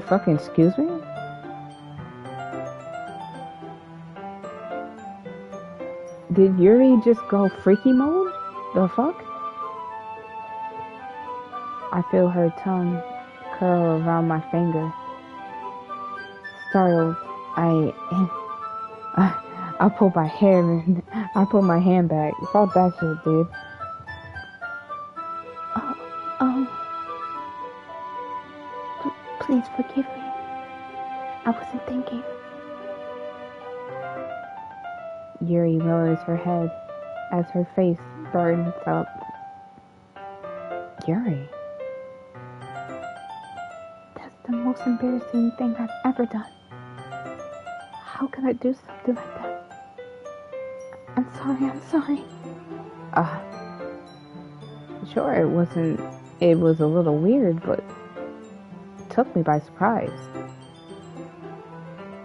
fucking excuse me? Did Yuri just go freaky mode? The fuck? I feel her tongue curl around my finger. Startled, I pull my hand back. Fuck that shit, dude. Please forgive me. I wasn't thinking. Yuri lowers her head as her face burns up. Yuri. That's the most embarrassing thing I've ever done. How could I do something like that? I'm sorry. Sure, it was a little weird, but it took me by surprise.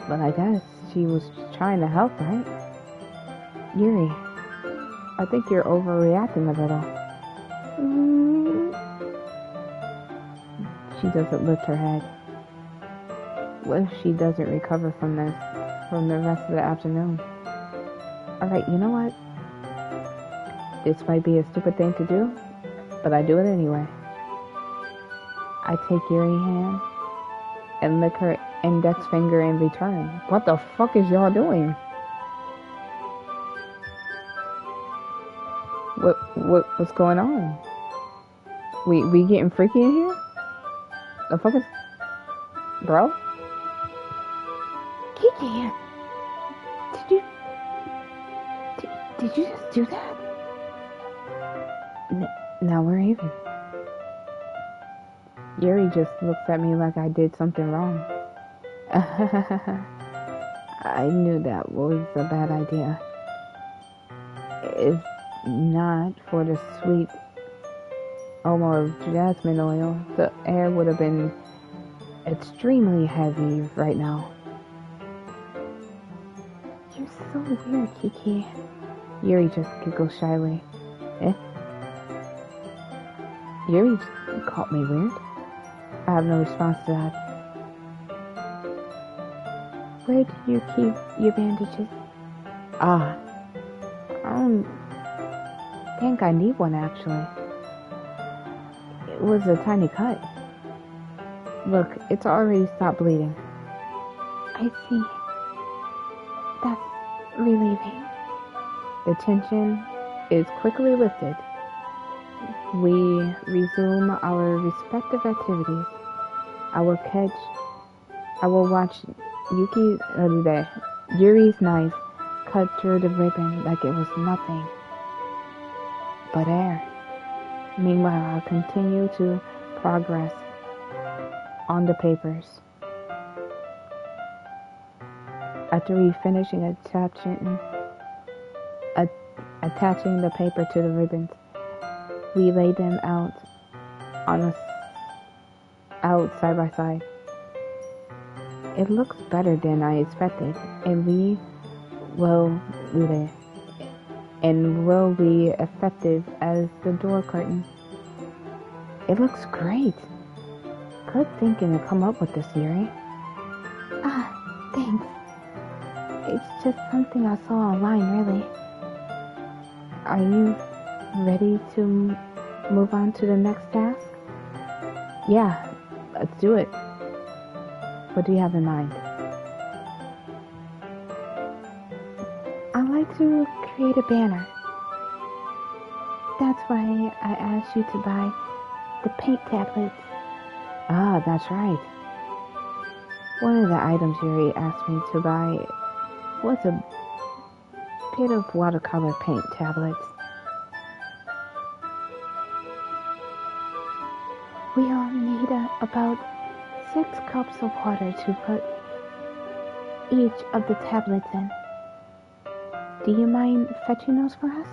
But I guess she was trying to help, right? Yuri, I think you're overreacting a little. She doesn't lift her head. What if she doesn't recover from the rest of the afternoon? Alright, you know what? This might be a stupid thing to do, but I do it anyway. I take Yuri's hand and lick her index finger in return. What the fuck is y'all doing? What's going on? We getting freaky in here? The fuck is... Bro? Kiki! Did you just do that? Now we're even. Yuri just looks at me like I did something wrong. I knew that was a bad idea. If not for the sweet aroma of jasmine oil, the air would have been extremely heavy right now. You're so weird, Kiki. Yuri just giggles shyly. Yuri just called me weird. I have no response to that. Where do you keep your bandages? I don't think I need one, actually. It was a tiny cut. Look, it's already stopped bleeding. I see. That's relieving. The tension is quickly lifted. We resume our respective activities. I will watch Yuri's knife cut through the ribbon like it was nothing but air. Meanwhile, I'll continue to progress on the papers. After we finish attaching the paper to the ribbons, we lay them out side by side. It looks better than I expected, and will be effective as the door curtain. It looks great. Good thinking to come up with this, Yuri. Thanks. It's just something I saw online, really. Are you ready to move on to the next task? Yeah, let's do it. What do you have in mind? I'd like to create a banner. That's why I asked you to buy the paint tablets. Ah, that's right. One of the items Yuri asked me to buy was a bit of watercolor paint tablets. We'll need about 6 cups of water to put each of the tablets in. Do you mind fetching those for us?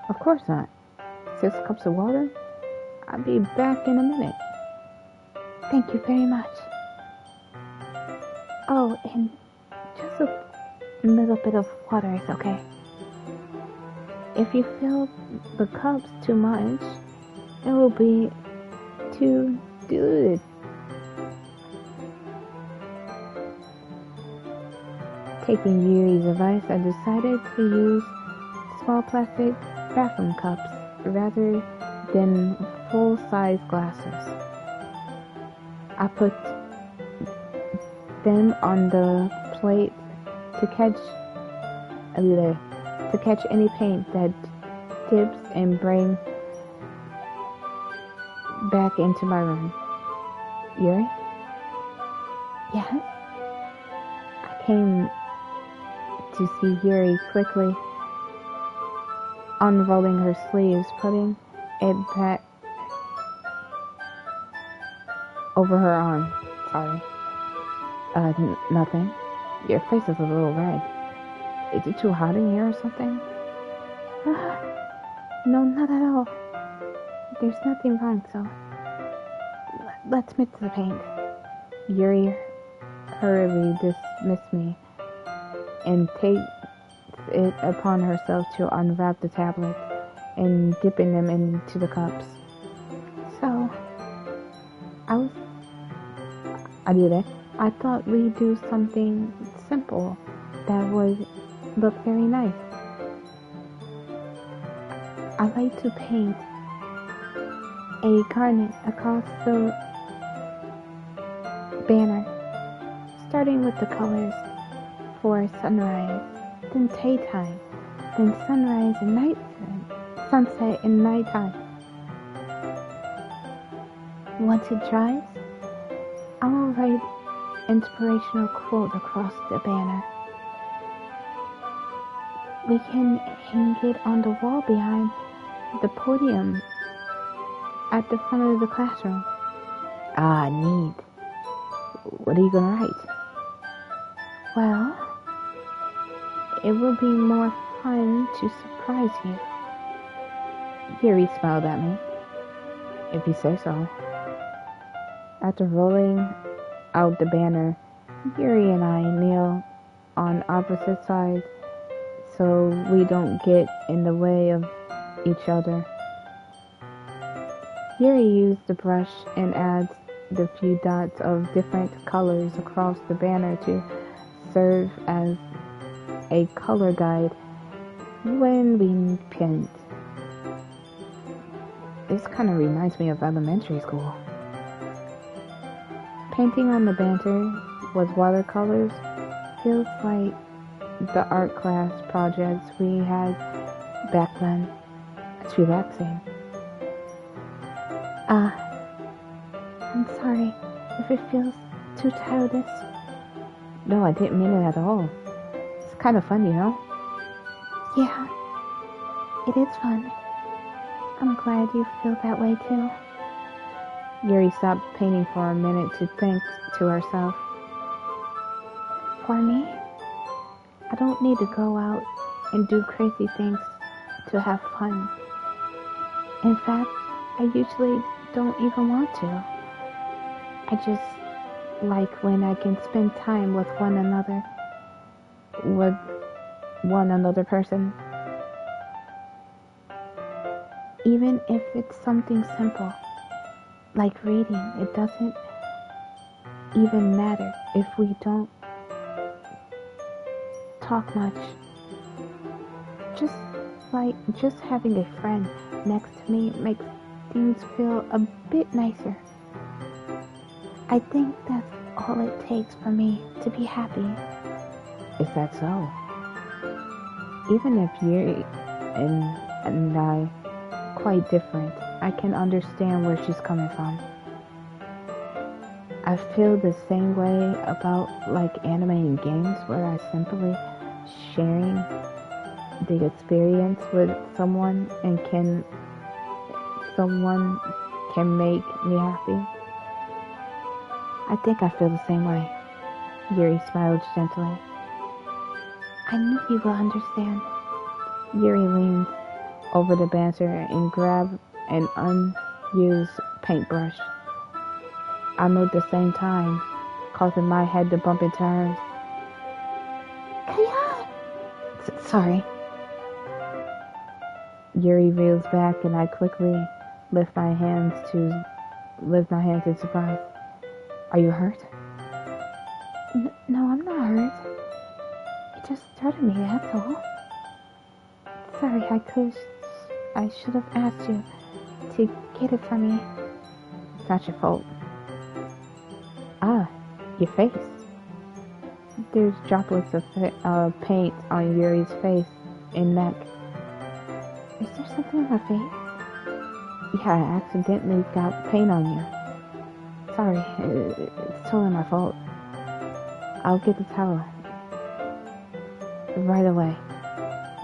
Of course not. 6 cups of water? I'll be back in a minute. Thank you very much. Oh, and just a little bit of water is okay. If you fill the cups too much, it will be too diluted. Taking Yuri's advice, I decided to use small plastic bathroom cups rather than full-size glasses. I put them on the plate to catch any paint that dips and bring back into my room. Yuri? Yes? I came to see Yuri quickly unrolling her sleeves, putting it back over her arm. Sorry. Nothing. Your face is a little red. Is it too hot in here or something? No, not at all. There's nothing wrong, so let's mix the paint. Yuri hurriedly dismissed me and takes it upon herself to unwrap the tablets and dipping them into the cups. So, I did it. I thought we'd do something simple that would look very nice. I like to paint a garnet across the banner, starting with the colors for sunrise, then daytime, then sunrise and nighttime, sunset and nighttime. Once it dries, I will write inspirational quote across the banner. We can hang it on the wall behind the podium at the front of the classroom. Ah, neat. What are you gonna write? Well, it will be more fun to surprise you. Yuri smiled at me. If you say so. After rolling out the banner, Yuri and I kneel on opposite sides so we don't get in the way of each other. Yuri used the brush and adds the few dots of different colors across the banner to serve as a color guide when we paint. This kind of reminds me of elementary school. Painting on the banner with watercolors feels like the art class projects we had back then. It's relaxing. I'm sorry if it feels too childish. No, I didn't mean it at all. It's kind of fun, you know? Yeah, it is fun. I'm glad you feel that way too. Yuri stopped painting for a minute to think to herself. For me, I don't need to go out and do crazy things to have fun. In fact, I usually don't even want to. I just like when I can spend time with one another person. Even if it's something simple, like reading, it doesn't even matter if we don't talk much. Just having a friend next to me makes things feel a bit nicer. I think that's all it takes for me to be happy. Is that so? Even if Yuri and I quite different, I can understand where she's coming from. I feel the same way about like anime and games where I simply sharing the experience with someone and someone can make me happy. I think I feel the same way. Yuri smiled gently. I knew you will understand. Yuri leans over the banter and grabs an unused paintbrush. I moved at the same time, causing my head to bump into hers. Kaya! Sorry. Yuri reels back and I quickly lift my hands in surprise. Are you hurt? No, I'm not hurt. It just startled me, that's all. Sorry, I should have asked you to get it for me. It's not your fault. Ah, your face. There's droplets of paint on Yuri's face and neck. Is there something on my face? Yeah, I accidentally got paint on you. Sorry, it's totally my fault. I'll get the towel. Right away.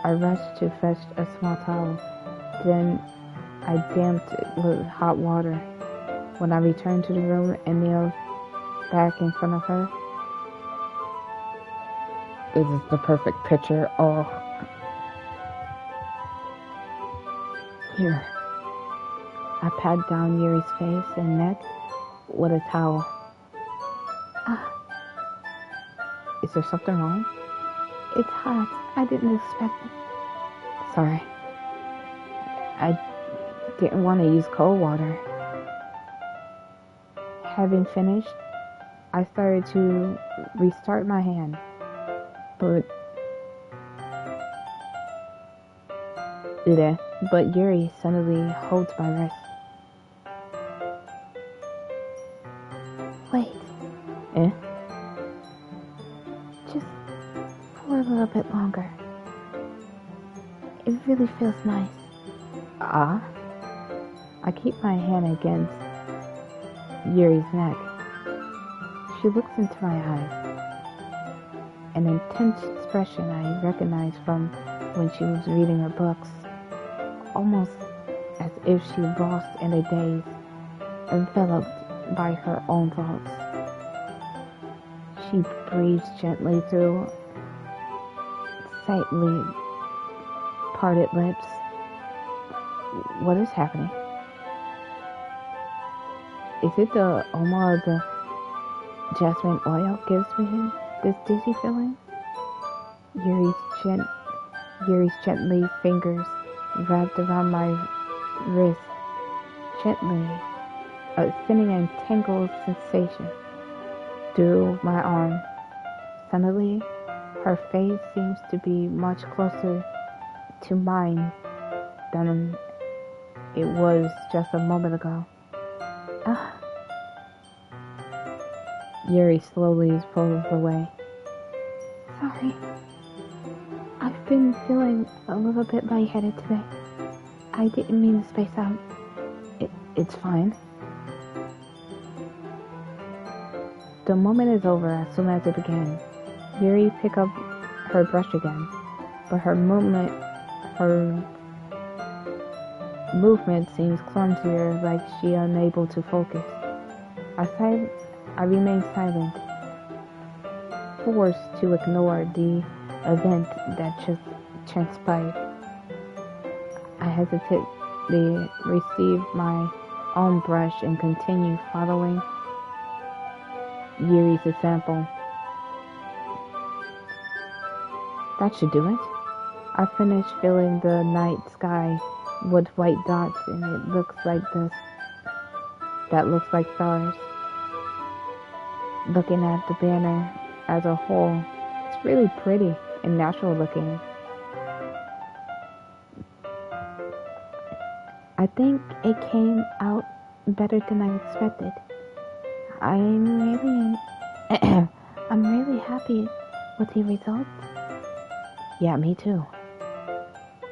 I rushed to fetch a small towel. Then I damped it with hot water. When I returned to the room and kneeled back in front of her, this is the perfect picture. Oh. Here. I pat down Yuri's face and neck with a towel. Is there something wrong? It's hot. I didn't expect it. Sorry. I didn't want to use cold water. Having finished, I started to restart my hand, but Yuri suddenly holds my wrist. Wait. Eh? Just for a little bit longer. It really feels nice. Ah? I keep my hand against Yuri's neck. She looks into my eyes. An intense expression I recognize from when she was reading her books. Almost as if she lost in a daze, enveloped by her own thoughts. She breathes gently through slightly parted lips. What is happening? Is it the aroma the jasmine oil gives me this dizzy feeling? Yuri's gently fingers wrapped around my wrist, gently, sending a tangled sensation through my arm. Suddenly, her face seems to be much closer to mine than it was just a moment ago. Yuri slowly pulls away. Sorry. I've been feeling a little bit lightheaded today. I didn't mean to space out. It's fine. The moment is over as soon as it began. Yuri picked up her brush again, but her movement seems clumsier, like she unable to focus. I remained silent, forced to ignore the event that just transpired. I hesitantly received my own brush and continued following Yuri's example. That should do it. I finished filling the night sky with white dots, and it looks like this. That looks like stars. Looking at the banner as a whole, it's really pretty and natural looking. I think it came out better than I expected. I'm really happy with the results. Yeah, me too.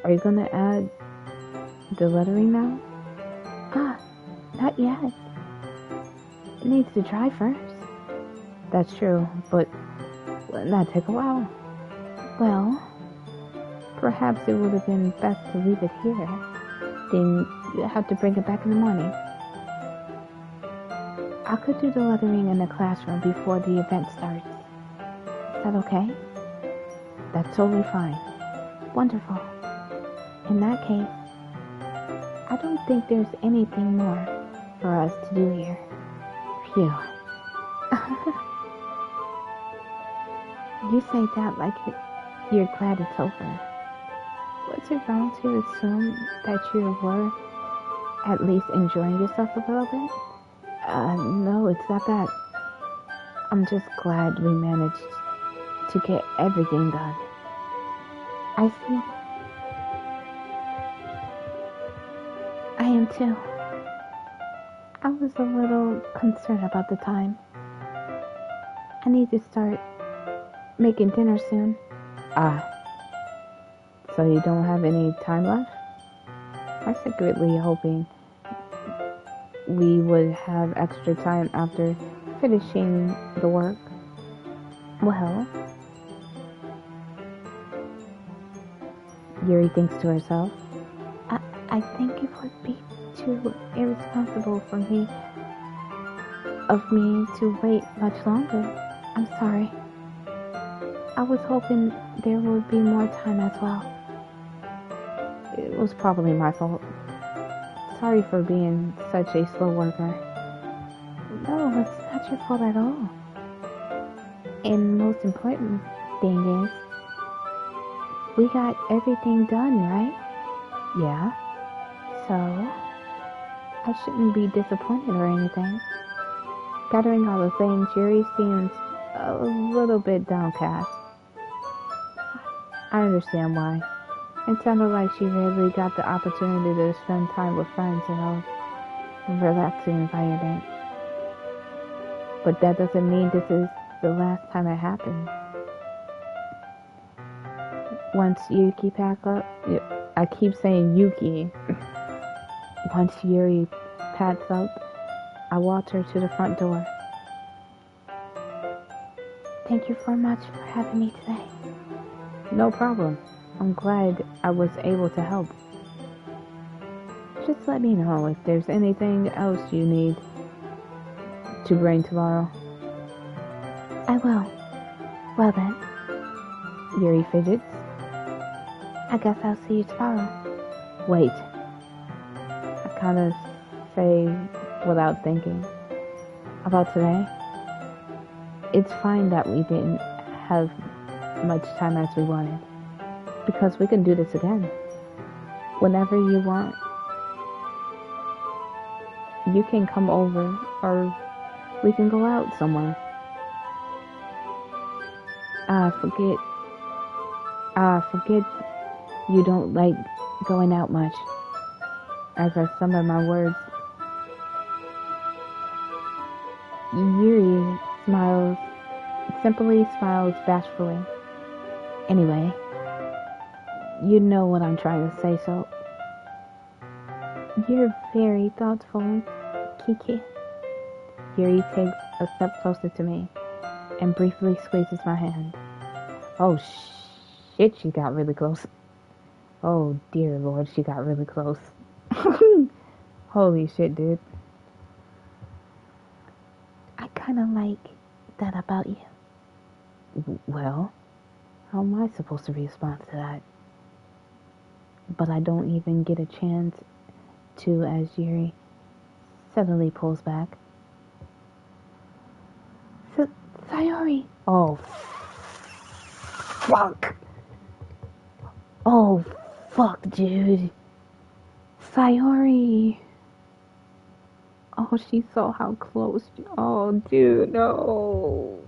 Are you gonna add the lettering now? Not yet. It needs to dry first. That's true, but wouldn't that take a while? Well, perhaps it would have been best to leave it here. Then you have to bring it back in the morning. I could do the lettering in the classroom before the event starts. Is that okay? That's totally fine. Wonderful. In that case, I don't think there's anything more for us to do here. Phew. You say that like you're glad it's over. Was it wrong to assume that you were at least enjoying yourself a little bit? No, it's not that. I'm just glad we managed to get everything done. I see. I am too. I was a little concerned about the time. I need to start making dinner soon. Ah, so you don't have any time left? I was secretly hoping we would have extra time after finishing the work. Well, Yuri thinks to herself, I think it would be too irresponsible for me to wait much longer. I'm sorry. I was hoping there would be more time as well. It was probably my fault. Sorry for being such a slow worker. No, it's not your fault at all. And most important thing is, we got everything done, right? Yeah. So, I shouldn't be disappointed or anything. Gathering all the things, Yuri seems a little bit downcast. I understand why. It sounded like she really got the opportunity to spend time with friends in a relaxing environment. But that doesn't mean this is the last time it happened. Once Yuki pack up, I keep saying Yuki. Once Yuri packs up, I walked her to the front door. Thank you so much for having me today. No problem. I'm glad I was able to help. Just let me know if there's anything else you need to bring tomorrow. I will. Well then. Yuri fidgets. I guess I'll see you tomorrow. Wait. I kind of say without thinking. About today? It's fine that we didn't have much time as we wanted. Because we can do this again. Whenever you want. You can come over or we can go out somewhere. Forget you don't like going out much. As I stumble my words, Yuri simply smiles bashfully. Anyway, you know what I'm trying to say, so you're very thoughtful, Kiki. Yuri takes a step closer to me and briefly squeezes my hand. Oh shit, she got really close. Oh dear Lord, she got really close. Holy shit, dude. I kinda like that about you. Well, how am I supposed to respond to that? But I don't even get a chance to as Yuri suddenly pulls back. Sayori! Oh, fuck! Oh, fuck, dude. Sayori! Oh, she saw how close. Oh, dude, no.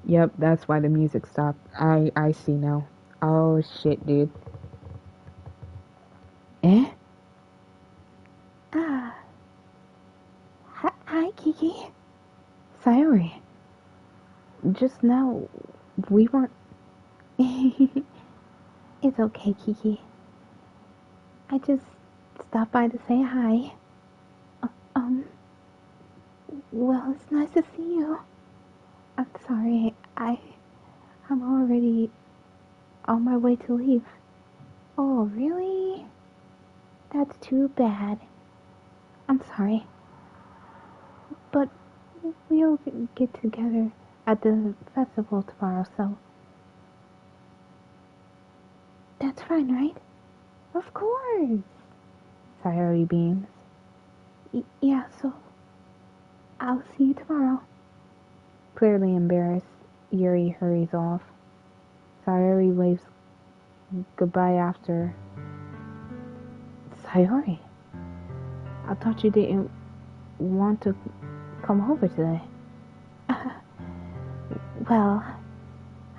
Yep, that's why the music stopped. I see now. Oh, shit, dude. Eh? Hi, Kiki. Sayori. Just now, we weren't... It's okay, Kiki. I just stopped by to say hi. Well, it's nice to see you. I'm sorry, I'm already on my way to leave. Oh, really? That's too bad. I'm sorry. But we'll get together at the festival tomorrow, so... That's fine, right? Of course! Sayori beams. Yeah, so... I'll see you tomorrow. Clearly embarrassed, Yuri hurries off. Sayori waves goodbye after. Sayori, I thought you didn't want to come over today. Well,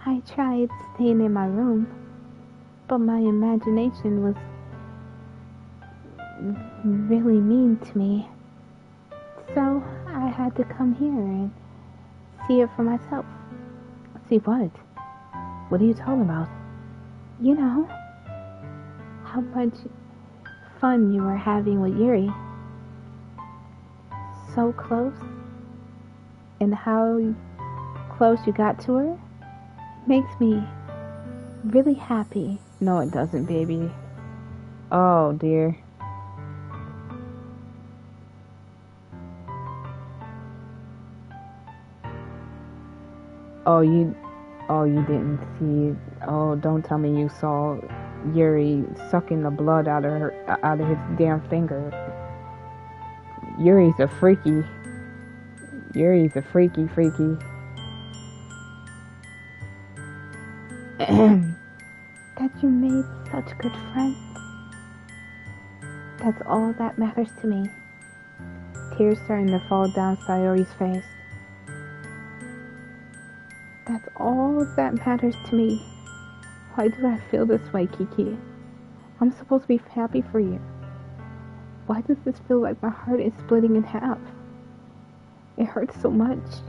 I tried staying in my room, but my imagination was really mean to me. So I had to come here and see it for myself. See what? What are you talking about? You know, how much fun you were having with Yuri. So close. And how close you got to her makes me really happy. No, it doesn't, baby. Oh, dear. Oh, you didn't see. Oh, don't tell me you saw Yuri sucking the blood out of his damn finger. Yuri's a freaky. That you made such good friends. That's all that matters to me. Tears starting to fall down Sayori's face. That's all that matters to me. Why do I feel this way, Kiki? I'm supposed to be happy for you. Why does this feel like my heart is splitting in half? It hurts so much.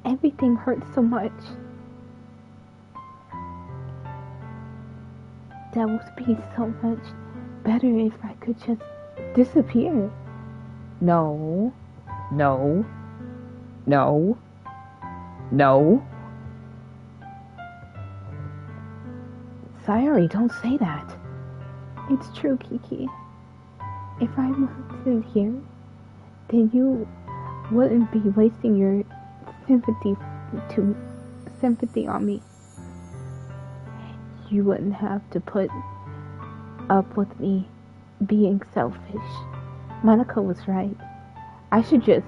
Everything hurts so much. That would be so much better if I could just disappear. No. Sayori, don't say that. It's true, Kiki. If I weren't here, then you wouldn't be wasting your sympathy on me. You wouldn't have to put up with me being selfish. Monica was right. I should just...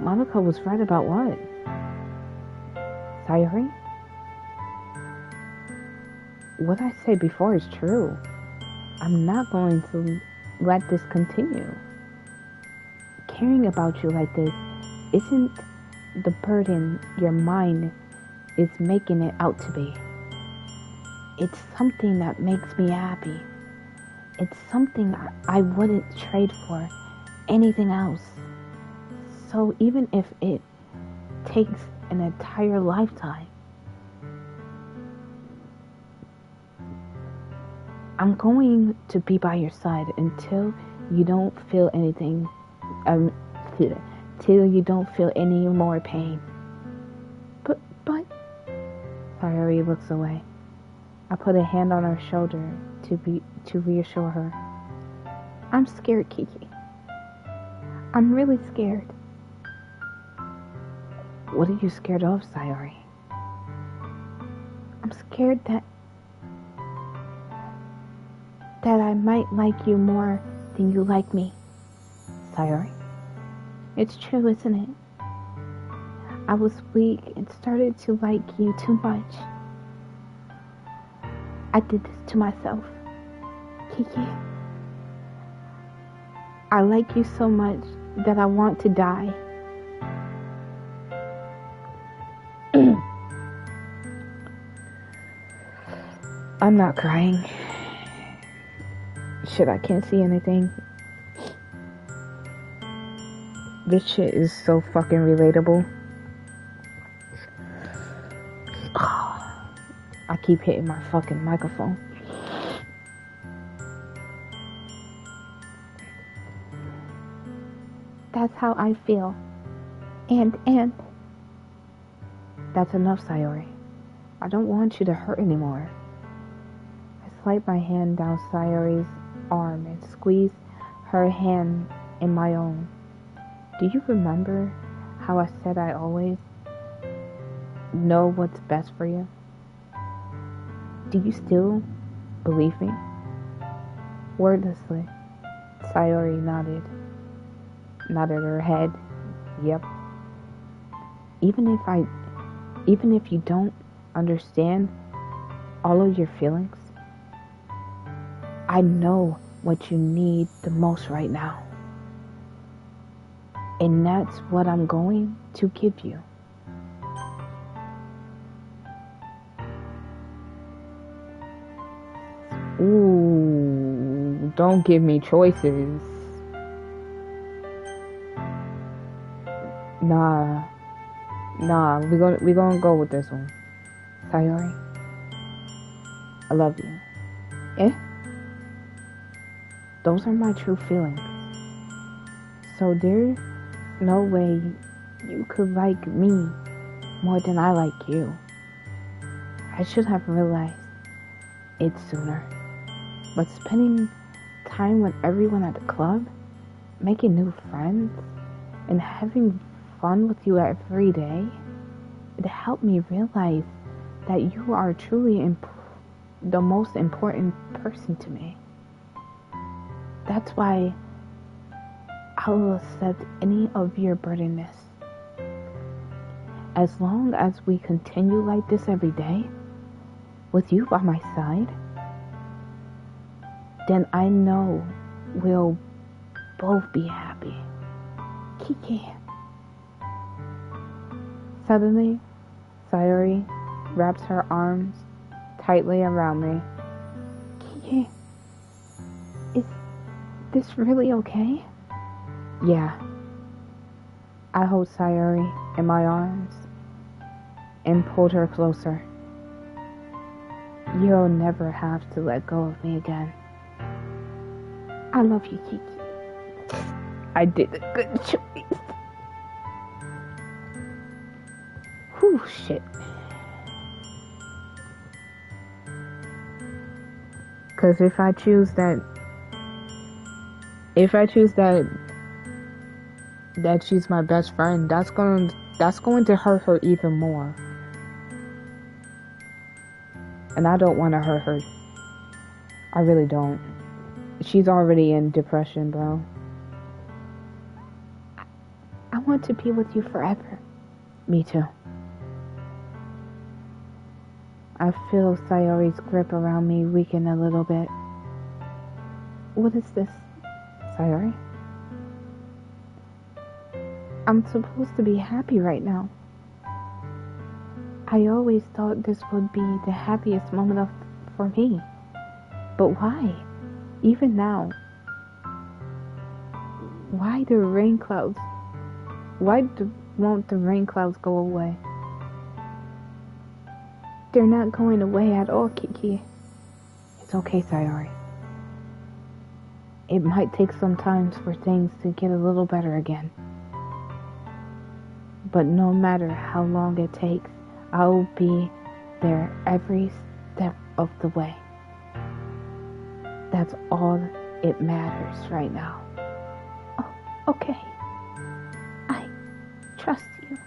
Monica was right about what? Sayori? What I said before is true. I'm not going to let this continue. Caring about you like this isn't the burden your mind is making it out to be. It's something that makes me happy. It's something I wouldn't trade for anything else. So even if it takes an entire lifetime, I'm going to be by your side until you don't feel anything, till you don't feel any more pain. But... Sayori looks away. I put a hand on her shoulder to reassure her. I'm scared, Kiki. I'm really scared. What are you scared of, Sayori? I'm scared that I might like you more than you like me. Sayori? It's true, isn't it? I was weak and started to like you too much. I did this to myself. Kiki, I like you so much that I want to die. I'm not crying. Shit, I can't see anything. This shit is so fucking relatable. I keep hitting my fucking microphone. That's how I feel. And that's enough, Sayori. I don't want you to hurt anymore. I slide my hand down Sayori's arm and squeeze her hand in my own. Do you remember how I said I always know what's best for you? Do you still Believe me? Wordlessly, Sayori nodded her head. Yep. Even if you don't understand all of your feelings, I know what you need the most right now. And that's what I'm going to give you. Ooh, don't give me choices. Nah, we gonna go with this one. Sayori, I love you. Eh? Those are my true feelings. So there's no way you could like me more than I like you. I should have realized it sooner. But spending time with everyone at the club, making new friends, and having fun with you every day, it helped me realize that you are truly the most important person to me. That's why I will accept any of your burdenness. As long as we continue like this every day, with you by my side, then I know we'll both be happy. Kiki. Suddenly, Sayori wraps her arms tightly around me. Kiki, is this really okay? Yeah. I hold Sayori in my arms and pulled her closer. You'll never have to let go of me again. I love you, Kiki. I did a good choice. Whew, shit. Cause if I choose that she's my best friend, that's going to hurt her even more. And I don't want to hurt her. I really don't. She's already in depression, bro. I want to be with you forever. Me too. I feel Sayori's grip around me weaken a little bit. What is this, Sayori? I'm supposed to be happy right now. I always thought this would be the happiest moment for me. But why? Even now. Why the rain clouds? Why won't the rain clouds go away? They're not going away at all, Kiki. It's okay, Sayori. It might take some time for things to get a little better again. But no matter how long it takes, I'll be there every step of the way. That's all it matters right now. Oh, okay. I trust you.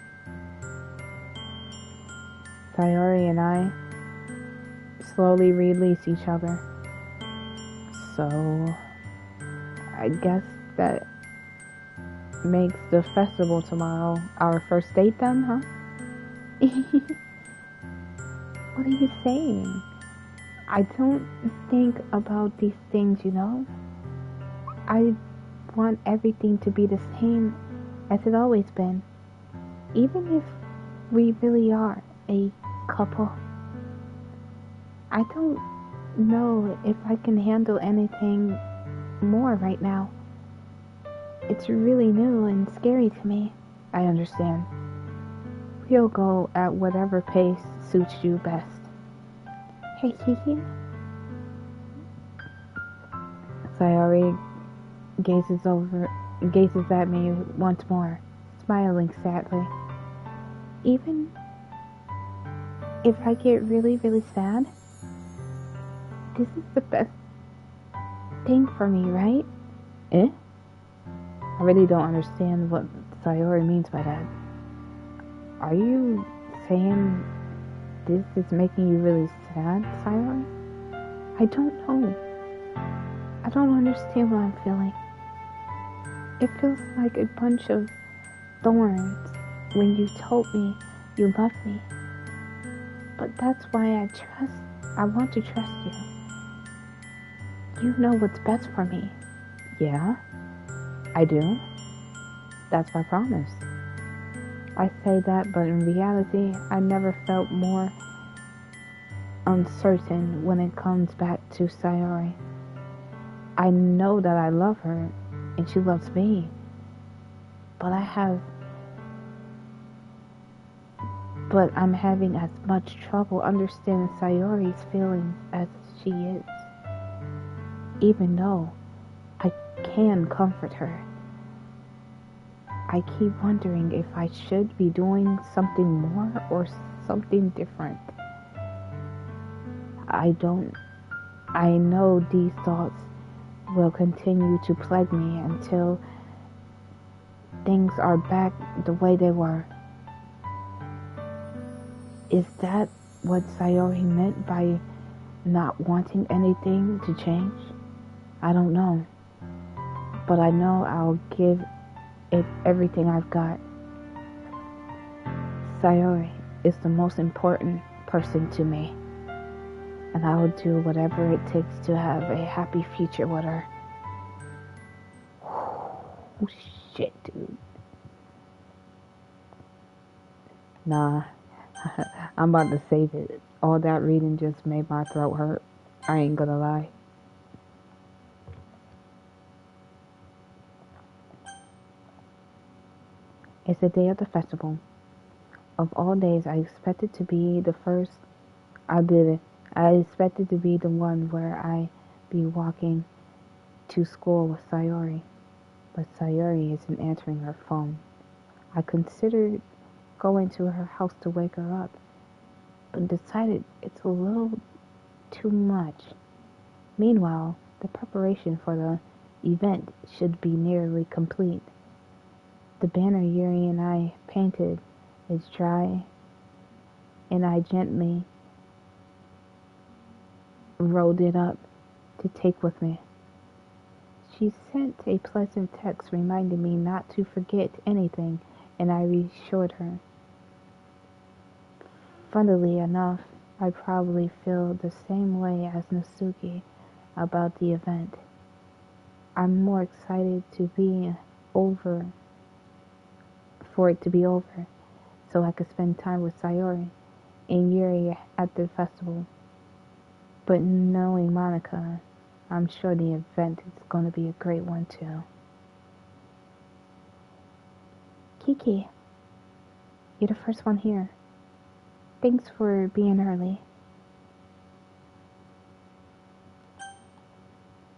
Sayori and I slowly release each other. So, I guess that makes the festival tomorrow our first date then, huh? What are you saying? I don't think about these things, you know? I want everything to be the same as it always been. Even if we really are a couple. I don't know if I can handle anything more right now. It's really new and scary to me. I understand. We'll go at whatever pace suits you best. Hey, Kiki. Sayori gazes at me once more, smiling sadly. Even if I get really, really sad, this is the best thing for me, right? Eh? I really don't understand what Sayori means by that. Are you saying this is making you really sad, Sayori? I don't know. I don't understand what I'm feeling. It feels like a bunch of thorns when you told me you loved me. But that's why I want to trust you. You know what's best for me. Yeah, I do. That's my promise. I say that, but in reality, I never felt more uncertain when it comes back to Sayori. I know that I love her, and she loves me. But I'm having as much trouble understanding Sayori's feelings as she is. Even though I can comfort her, I keep wondering if I should be doing something more or something different. I know these thoughts will continue to plague me until things are back the way they were. Is that what Sayori meant by not wanting anything to change? I don't know. But I know I'll give it everything I've got. Sayori is the most important person to me. And I will do whatever it takes to have a happy future with her. Oh, shit, dude. Nah, I'm about to save it. All that reading just made my throat hurt. I ain't gonna lie. It's the day of the festival. Of all days, I expected to be the first. I did it. I expected to be the one where I be walking to school with Sayori. But Sayori isn't answering her phone. I considered going to her house to wake her up, but decided it's a little too much. Meanwhile, the preparation for the event should be nearly complete. The banner Yuri and I painted is dry, and I gently rolled it up to take with me. She sent a pleasant text reminding me not to forget anything, and I reassured her. Funnily enough, I probably feel the same way as Natsuki about the event. I'm more excited for it to be over, so I could spend time with Sayori and Yuri at the festival. But knowing Monica, I'm sure the event is going to be a great one too. Kiki, you're the first one here. Thanks for being early.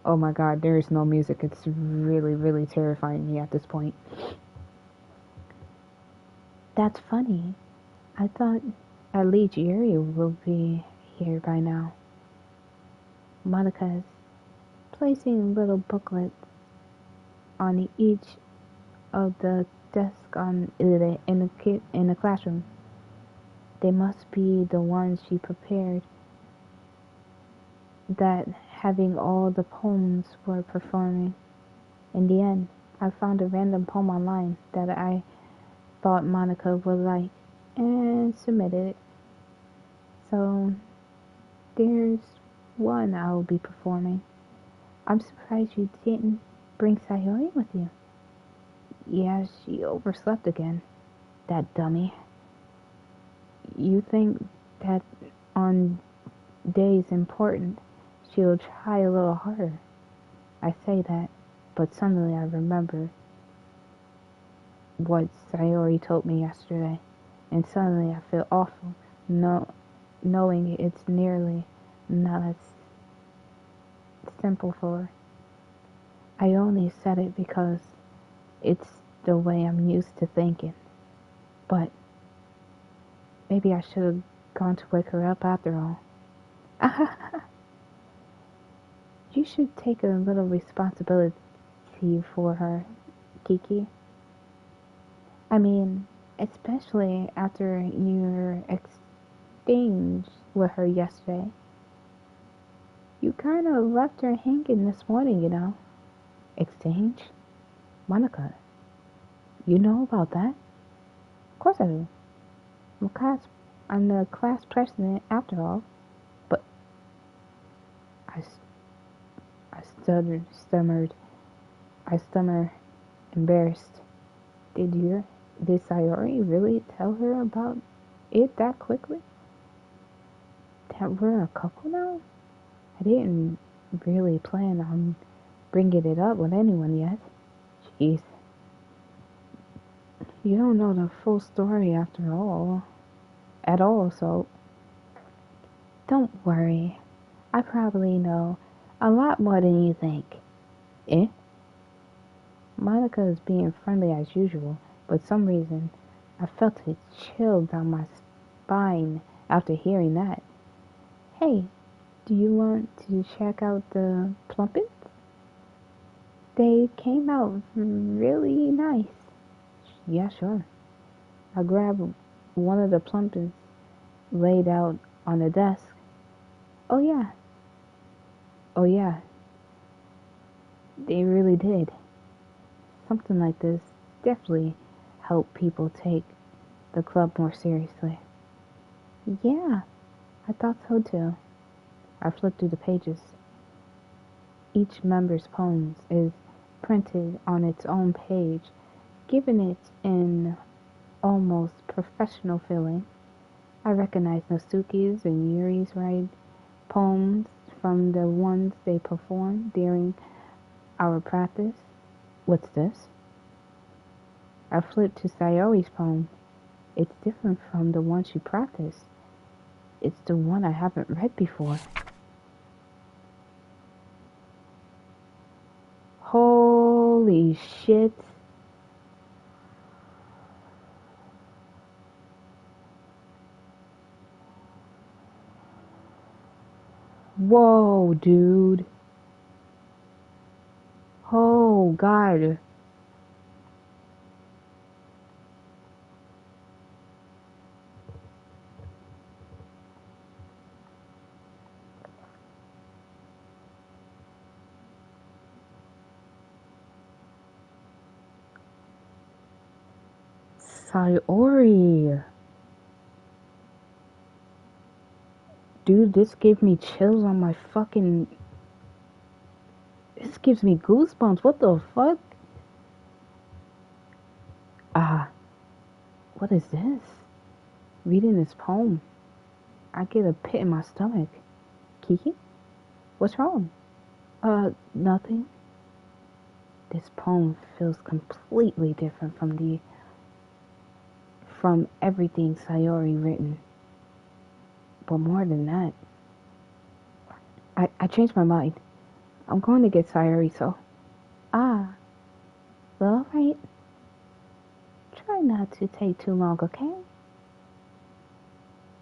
Oh my god, there is no music. It's really, really terrifying me at this point. That's funny. I thought at least Yuri will be here by now. Monica is placing little booklets on each of the desks in the classroom. They must be the ones she prepared that having all the poems were performing. In the end, I found a random poem online that I thought Monica would like and submitted it. So there's one I will be performing. I'm surprised you didn't bring Sayori with you. Yeah, she overslept again. That dummy. You think that on days important, she'll try a little harder. I say that, but suddenly I remember what Sayori told me yesterday, and suddenly I feel awful, knowing it's nearly not as simple for her. I only said it because it's the way I'm used to thinking, but maybe I should have gone to wake her up after all. You should take a little responsibility for her, Kiki. I mean, especially after your exchange with her yesterday. You kind of left her hanging this morning, you know. Exchange? Monica, you know about that? Of course I do. I'm the class president after all. But I, I stammered. I stammered, embarrassed. Did Sayori really tell her about it that quickly? That we're a couple now? I didn't really plan on bringing it up with anyone yet. Jeez. You don't know the full story after all. At all, so don't worry. I probably know a lot more than you think. Eh? Monica is being friendly as usual, but for some reason I felt a chill down my spine after hearing that. Hey, do you want to check out the plumpets? They came out really nice. Yeah, sure. I grabbed one of the plumpets laid out on the desk. Oh yeah. Oh yeah. They really did. Something like this definitely helped people take the club more seriously. Yeah, I thought so too. I flipped through the pages. Each member's poems is printed on its own page, giving it an almost professional feeling. I recognize Nosuke's and Yuri's write poems from the ones they performed during our practice. What's this? I flipped to Sayori's poem. It's different from the one she practiced. It's the one I haven't read before. Holy shit. Whoa, dude. Oh, God. Sayori. Dude, this gave me chills on my fucking... This gives me goosebumps. What the fuck? What is this? Reading this poem. I get a pit in my stomach. Kiki? What's wrong? Nothing. This poem feels completely different from everything Sayori written. But more than that, I changed my mind. I'm going to get Sayori, so... Well, alright. Try not to take too long, okay?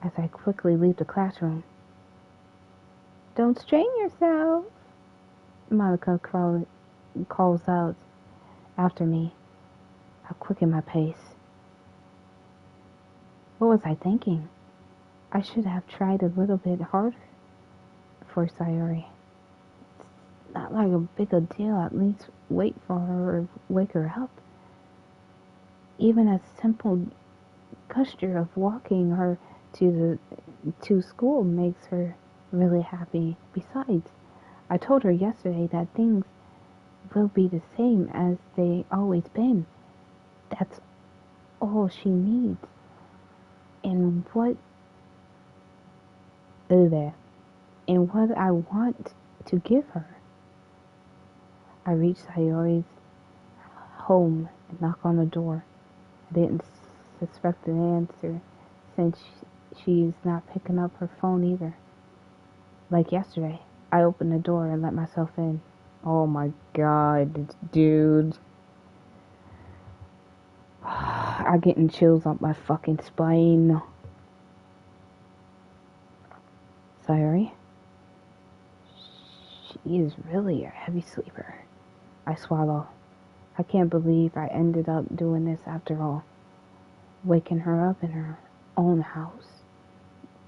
As I quickly leave the classroom. Don't strain yourself, Monica calls out after me. I quicken my pace. What was I thinking? I should have tried a little bit harder for Sayori. It's not like a big a deal, at least wait for her or wake her up. Even a simple gesture of walking her to school makes her really happy. Besides, I told her yesterday that things will be the same as they always been. That's all she needs. And what I want to give her. I reach Sayori's home and knock on the door. I didn't suspect an answer since she's not picking up her phone either. Like yesterday, I opened the door and let myself in. Oh my god, dude. I'm getting chills up my fucking spine. Sayori? She is really a heavy sleeper. I swallow. I can't believe I ended up doing this after all. Waking her up in her own house.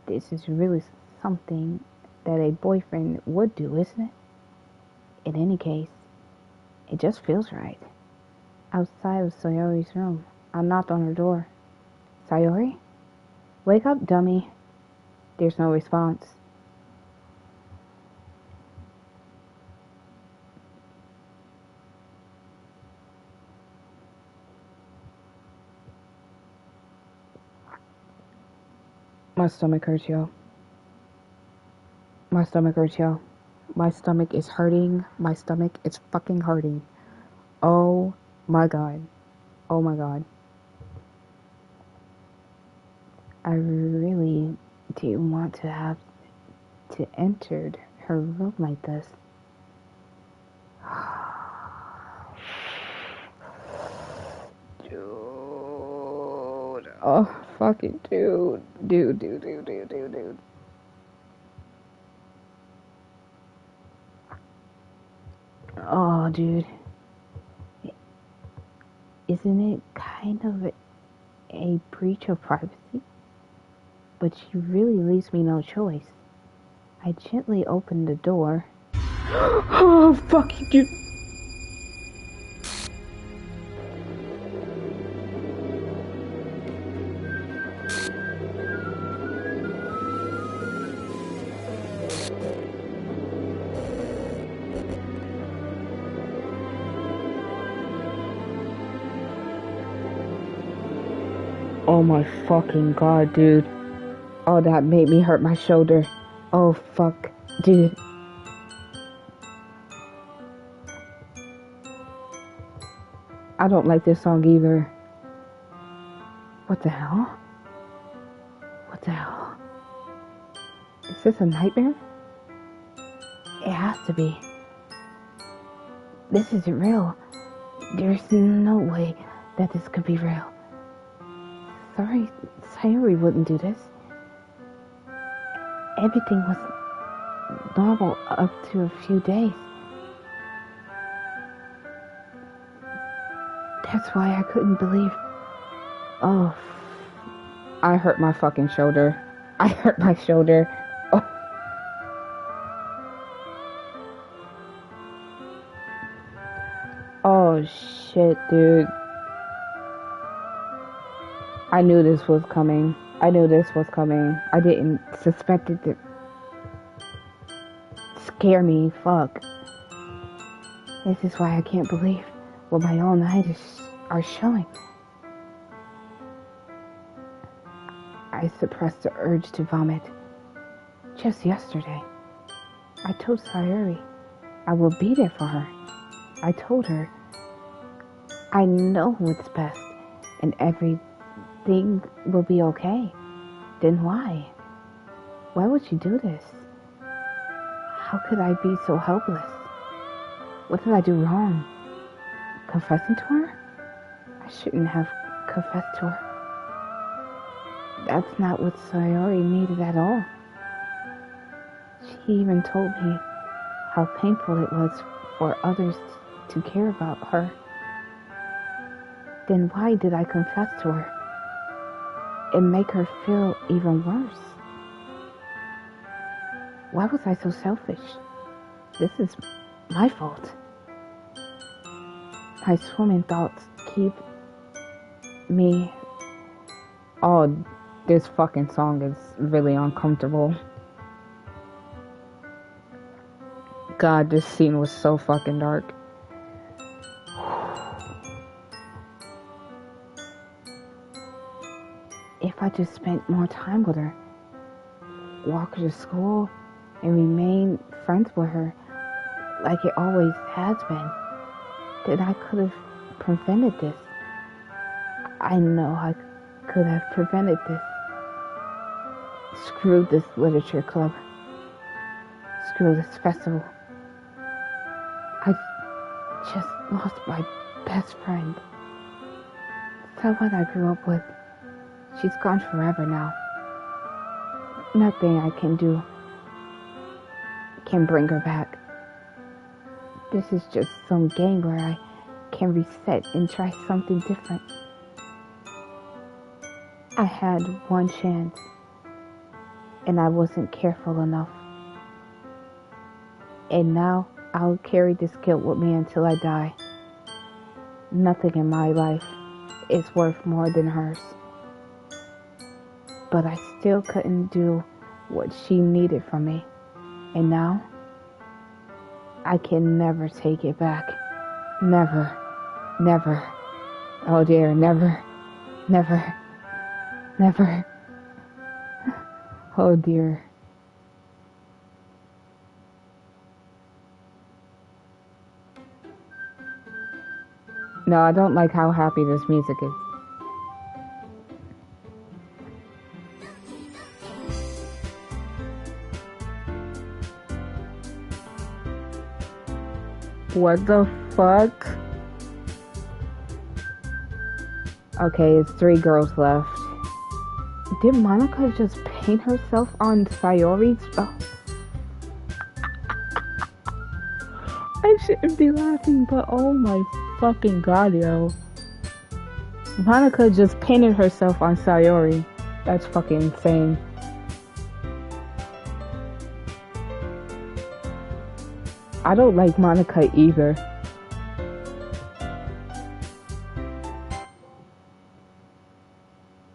This is really something that a boyfriend would do, isn't it? In any case, it just feels right. Outside of Sayori's room, I knocked on her door. Sayori? Wake up, dummy. There's no response. My stomach hurts, yo. My stomach hurts, yo. My stomach is hurting. My stomach is fucking hurting. Oh my god. Oh my god. I really didn't want to have to enter her room like this. Dude. Oh, fucking dude. Dude. Oh, dude. Isn't it kind of a breach of privacy? But she really leaves me no choice. I gently opened the door. Oh, fuck you, dude. Oh my fucking god, dude. Oh, that made me hurt my shoulder. Oh, fuck. Dude. I don't like this song either. What the hell? What the hell? Is this a nightmare? It has to be. This isn't real. There's no way that this could be real. Sorry, Sayori wouldn't do this. Everything was normal up to a few days. That's why I couldn't believe. Oh, I hurt my fucking shoulder. I hurt my shoulder. Oh. Oh shit, dude. I knew this was coming. I didn't suspect it to scare me. Fuck. This is why I can't believe what my own eyes are showing. I suppressed the urge to vomit. Just yesterday, I told Sayori I will be there for her. I told her I know what's best and everything will be okay. Then why? Why would she do this? How could I be so helpless? What did I do wrong? Confessing to her? I shouldn't have confessed to her. That's not what Sayori needed at all. She even told me how painful it was for others to care about her. Then why did I confess to her and make her feel even worse? Why was I so selfish? This is my fault. My swimming thoughts keep me... Oh, this fucking song is really uncomfortable. God, this scene was so fucking dark. If I just spent more time with her, walk her to school, and remain friends with her like it always has been, then I could have prevented this. I know I could have prevented this. Screw this literature club. Screw this festival. I just lost my best friend. Someone I grew up with. She's gone forever now. Nothing I can do can bring her back. This is just some game where I can reset and try something different. I had one chance, and I wasn't careful enough. And now I'll carry this guilt with me until I die. Nothing in my life is worth more than hers. But I still couldn't do what she needed from me. And now, I can never take it back. Never. Never. Oh dear, never. Never. Never. Oh dear. No, I don't like how happy this music is. What the fuck? Okay, it's 3 girls left. Did Monica just paint herself on Sayori's? Oh. I shouldn't be laughing, but oh my fucking god, yo. Monica just painted herself on Sayori. That's fucking insane. I don't like Monica either.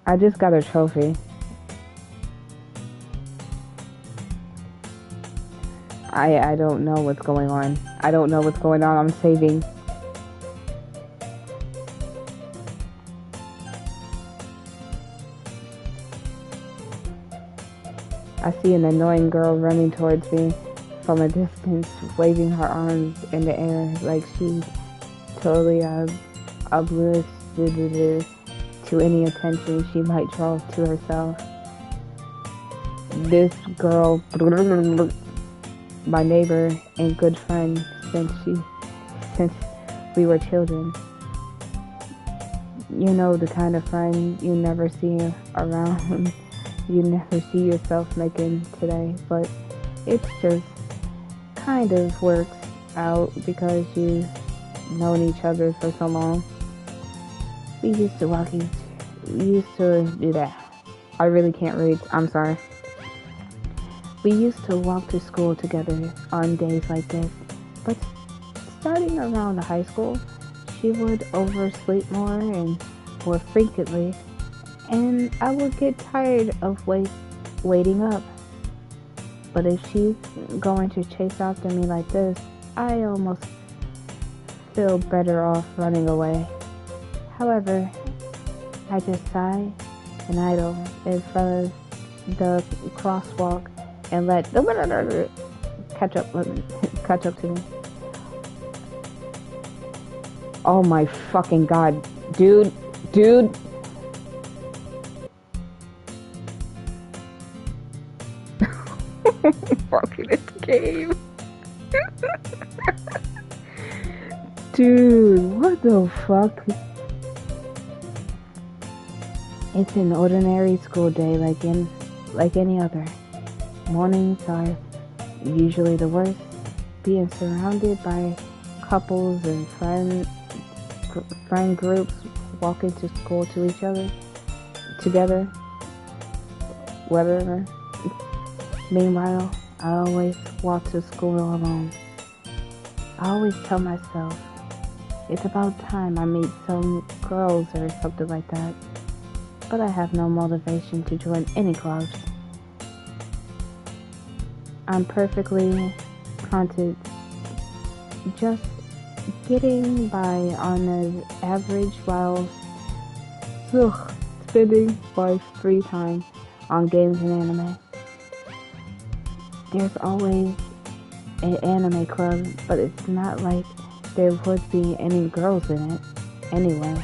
I just got a trophy. I don't know what's going on. I don't know what's going on. I'm saving. I see an annoying girl running towards me from a distance, waving her arms in the air like she's totally oblivious to any attention she might draw to herself. This girl, my neighbor and good friend since we were children. You know, the kind of friend you never see around, you never see yourself making today, but it's just kind of works out because you've known each other for so long. We used to do that. I really can't read. I'm sorry. We used to walk to school together on days like this, but starting around high school, she would oversleep more and more frequently, and I would get tired of waiting up. But if she's going to chase after me like this, I almost feel better off running away. However, I just sigh and idle in front of the crosswalk and let catch up to me. Oh my fucking god, dude. Fucking this game. Dude, what the fuck? It's an ordinary school day like any other. Mornings are usually the worst, being surrounded by couples and friend groups walking to school to each other together, whatever. Meanwhile, I always walk to school alone. I always tell myself it's about time I meet some girls or something like that, but I have no motivation to join any clubs. I'm perfectly content just getting by on an average while spending my free time on games and anime. There's always an anime club, but it's not like there would be any girls in it anyway.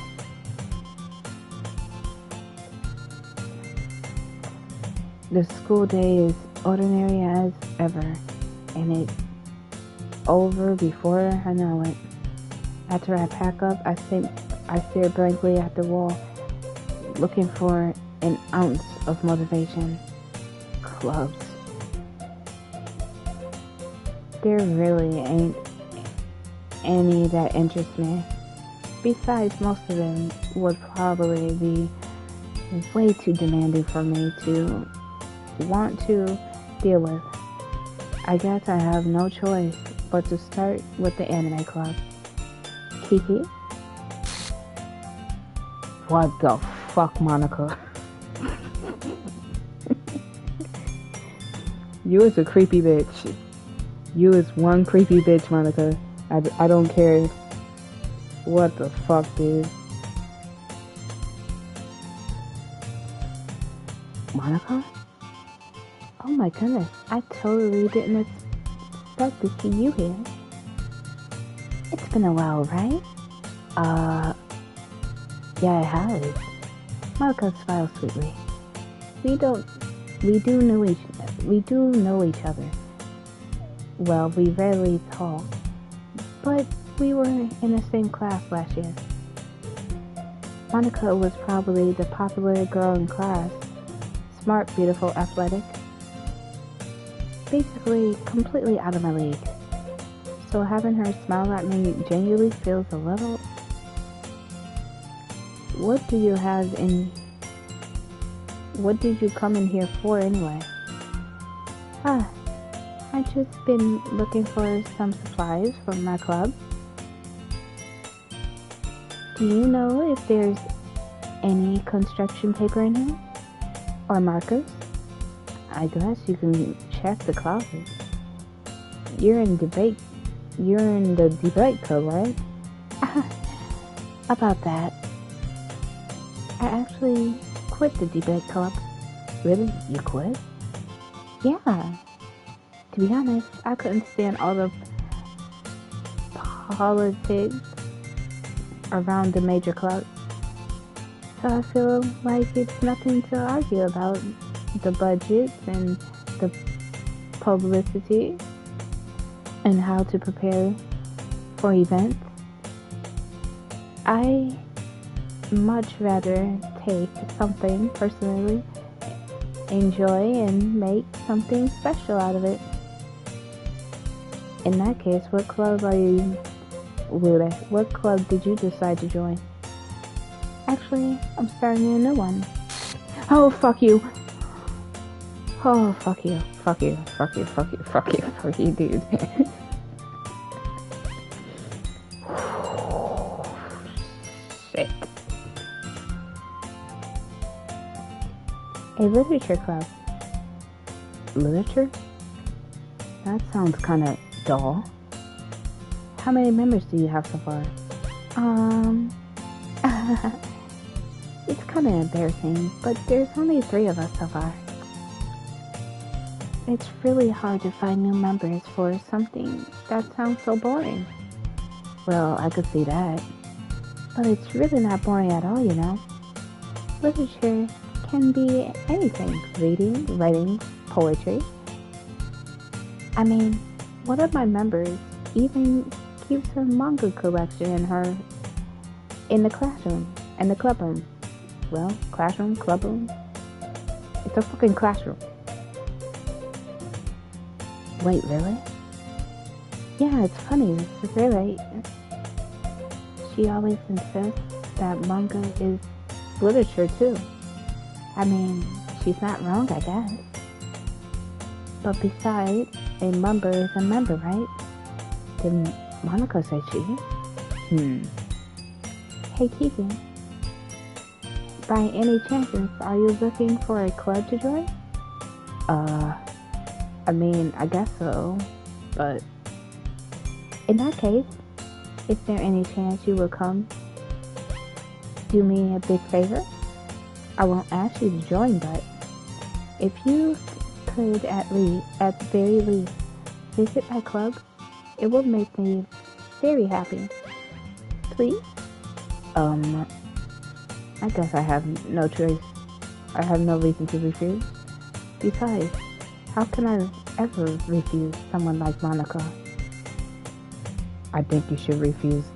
The school day is ordinary as ever, and it's over before I know it. After I pack up, I stare blankly at the wall, looking for an ounce of motivation. Clubs. There really ain't any that interest me. Besides, most of them would probably be way too demanding for me to want to deal with. I guess I have no choice but to start with the anime club. Kiki? What the fuck, Monica? You is a creepy bitch. You is one creepy bitch, Monica. I don't care. What the fuck, dude? Monica? Oh my goodness, I totally didn't expect to see you here. It's been a while, right? Yeah, it has. Monica smiled sweetly. We do know each other. Well, we rarely talk, but we were in the same class last year. Monica was probably the popular girl in class. Smart, beautiful, athletic. Basically, completely out of my league. So having her smile at me genuinely feels a little... What did you come in here for anyway? I've just been looking for some supplies for my club. Do you know if there's any construction paper in here? Or markers? I guess you can check the closet. You're in the debate club, right? About that. I actually quit the debate club. Really? You quit? Yeah. To be honest, I couldn't stand all the politics around the major club. So I feel like it's nothing to argue about. The budgets and the publicity and how to prepare for events. I much rather take something personally, enjoy, and make something special out of it. In that case, what club did you decide to join? Actually, I'm starting a new one. Oh, fuck you. Oh, fuck you, dude. Shit. A literature club. Literature? That sounds kinda dull. How many members do you have so far? It's kinda embarrassing, but there's only 3 of us so far. It's really hard to find new members for something that sounds so boring. Well, I could see that. But it's really not boring at all, you know. Literature can be anything. Reading, writing, poetry. I mean, one of my members even keeps her manga collection in the classroom and the clubroom. Well, classroom, clubroom. It's a fucking classroom. Wait, really? Yeah, it's funny. Really. She always insists that manga is literature too. I mean, she's not wrong, I guess. But besides, a member is a member, right? Didn't Monica say she? Hey, Keegan. By any chances, are you looking for a club to join? I mean, I guess so, but in that case, is there any chance you will come do me a big favor? I won't ask you to join, but if you could at the very least visit my club, it would make me very happy. Please? I guess I have no choice. I have no reason to refuse. Besides, how can I ever refuse someone like Monica? I think you should refuse.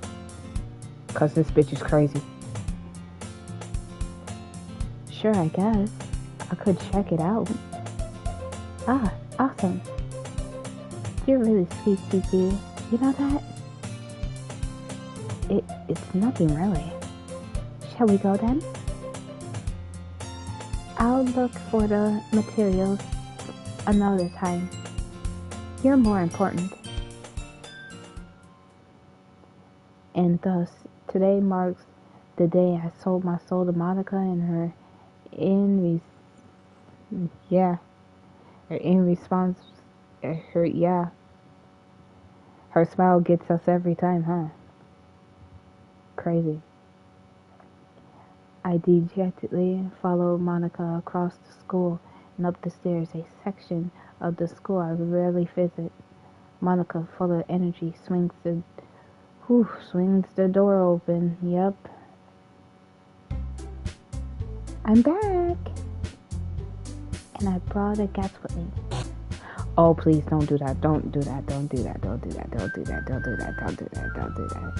Cause this bitch is crazy. Sure, I guess. I could check it out. Ah, awesome. You're really sweet, Kiki. You know that? It's nothing really. Shall we go then? I'll look for the materials another time. You're more important. And thus, today marks the day I sold my soul to Monica and her her smile gets us every time, huh? Crazy. I dejectedly followed Monica across the school and up the stairs, a section of the school I rarely visit. Monica, full of energy, swings the door open. Yep. I'm back. And I brought a guest with me. Oh, please don't do that. Don't do that. Don't do that. Don't do that. Don't do that. Don't do that. Don't do that. Don't do that.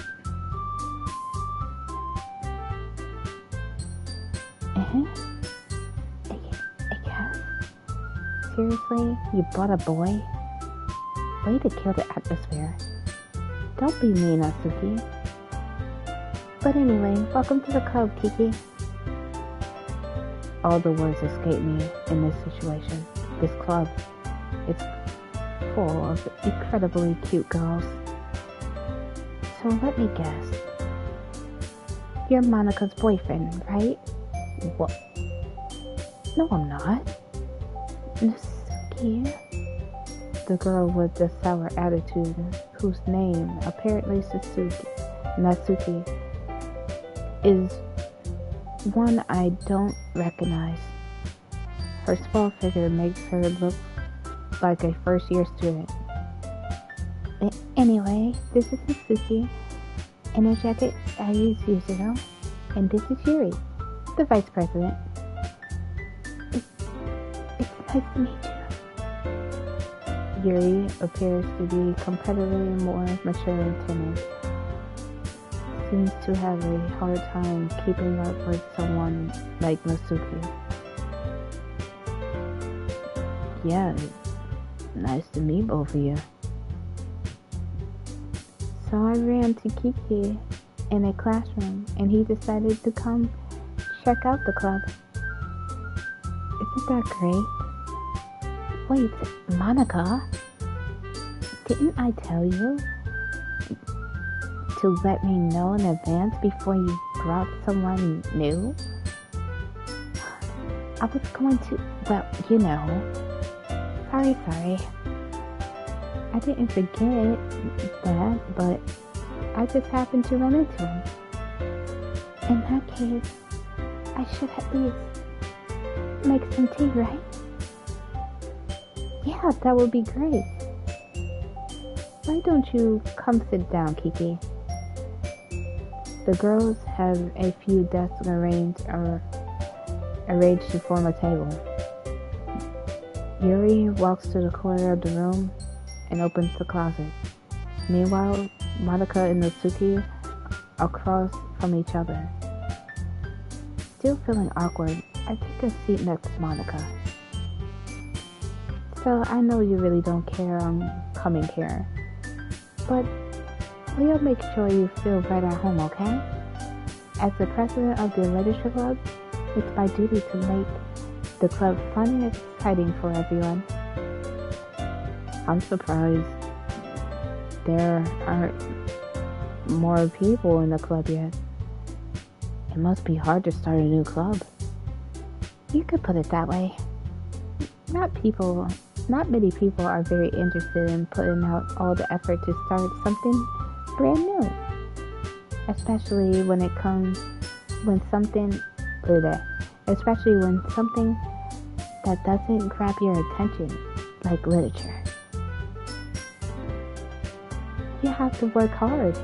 I guess. Seriously? You brought a boy? Way to kill the atmosphere. Don't be mean, Asuki. But anyway, welcome to the club, Kiki. All the words escape me in this situation. This club. It's full of incredibly cute girls. So let me guess. You're Monica's boyfriend, right? What? No, I'm not. Nasuki? The girl with the sour attitude, whose name, apparently Nasuki, is one I don't recognize. Her small figure makes her look like a first-year student. Anyway, this is Nasuki, energetic as usual, and this is Yuri, the vice president. It's nice to meet you. Yuri appears to be comparatively more mature and timid. Seems to have a hard time keeping up with someone like Nasuki. Yeah, nice to meet both of you. So I ran to Kiki in a classroom and he decided to come check out the club. Isn't that great? Wait, Monica? Didn't I tell you to let me know in advance before you brought someone new? I was going to, well, you know. Sorry. I didn't forget that, but I just happened to run into him. In that case, I should at least make some tea, right? Yeah, that would be great. Why don't you come sit down, Kiki? The girls have a few desks arranged to form a table. Yuri walks to the corner of the room and opens the closet. Meanwhile, Monica and Nasuki are across from each other. Still feeling awkward, I take a seat next to Monica. So I know you really don't care I'm coming here, but we'll make sure you feel right at home, okay? As the president of the literature club, it's my duty to make the club fun and exciting for everyone. I'm surprised there aren't more people in the club yet. It must be hard to start a new club. You could put it that way. Not many people are very interested in putting out all the effort to start something brand new. Especially when something that doesn't grab your attention, like literature. You have to work hard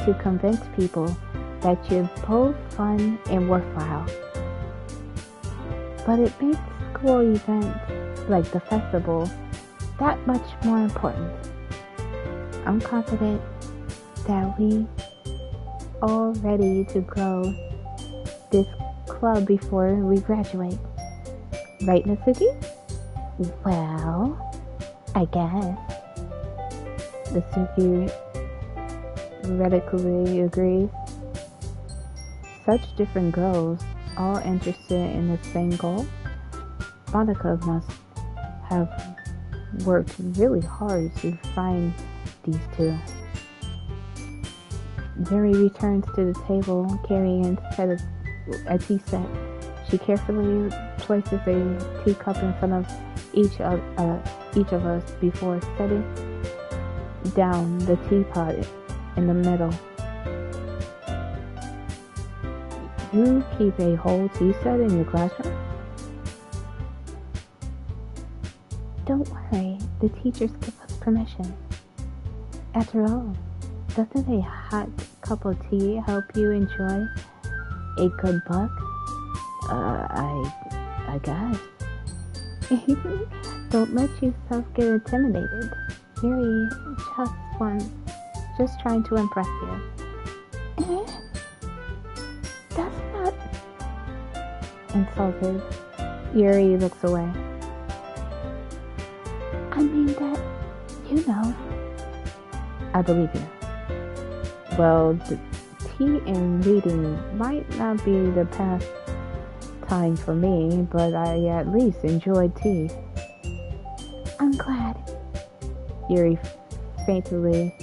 to convince people that you're both fun and worthwhile. But it makes school events like the festival that much more important. I'm confident that we all ready to grow this club before we graduate. Right, Nasuki? Well, I guess. Nasuki radically agrees. Such different girls, all interested in the same goal. Monica must have worked really hard to find these two. Yuri returns to the table, carrying a tea set. She carefully places a teacup in front of each of us before setting down the teapot in the middle. You keep a whole tea set in your classroom? Don't worry, the teachers give us permission. After all, doesn't a hot cup of tea help you enjoy a good book? I guess. Don't let yourself get intimidated. Yuri just trying to impress you. That's not... Insulted, Yuri looks away. I mean that, you know. I believe you. Well, the tea and reading might not be the past time for me, but I at least enjoyed tea. I'm glad. Yuri faintly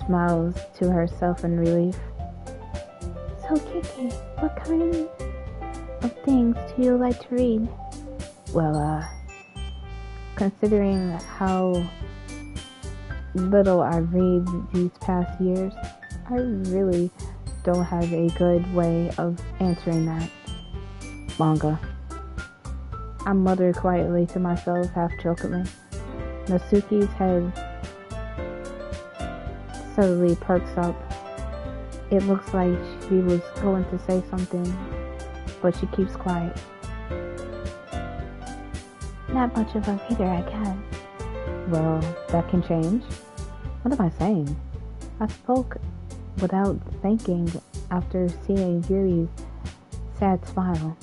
smiles to herself in relief. So, Kiki, what kind of things do you like to read? Well, considering how little I read these past years, I really don't have a good way of answering that. Manga. I muttered quietly to myself, half jokingly. Natsuki's head suddenly perks up. It looks like she was going to say something, but she keeps quiet. Not much of a reader, I guess. Well, that can change. What am I saying? I spoke without thinking after seeing Yuri's sad smile.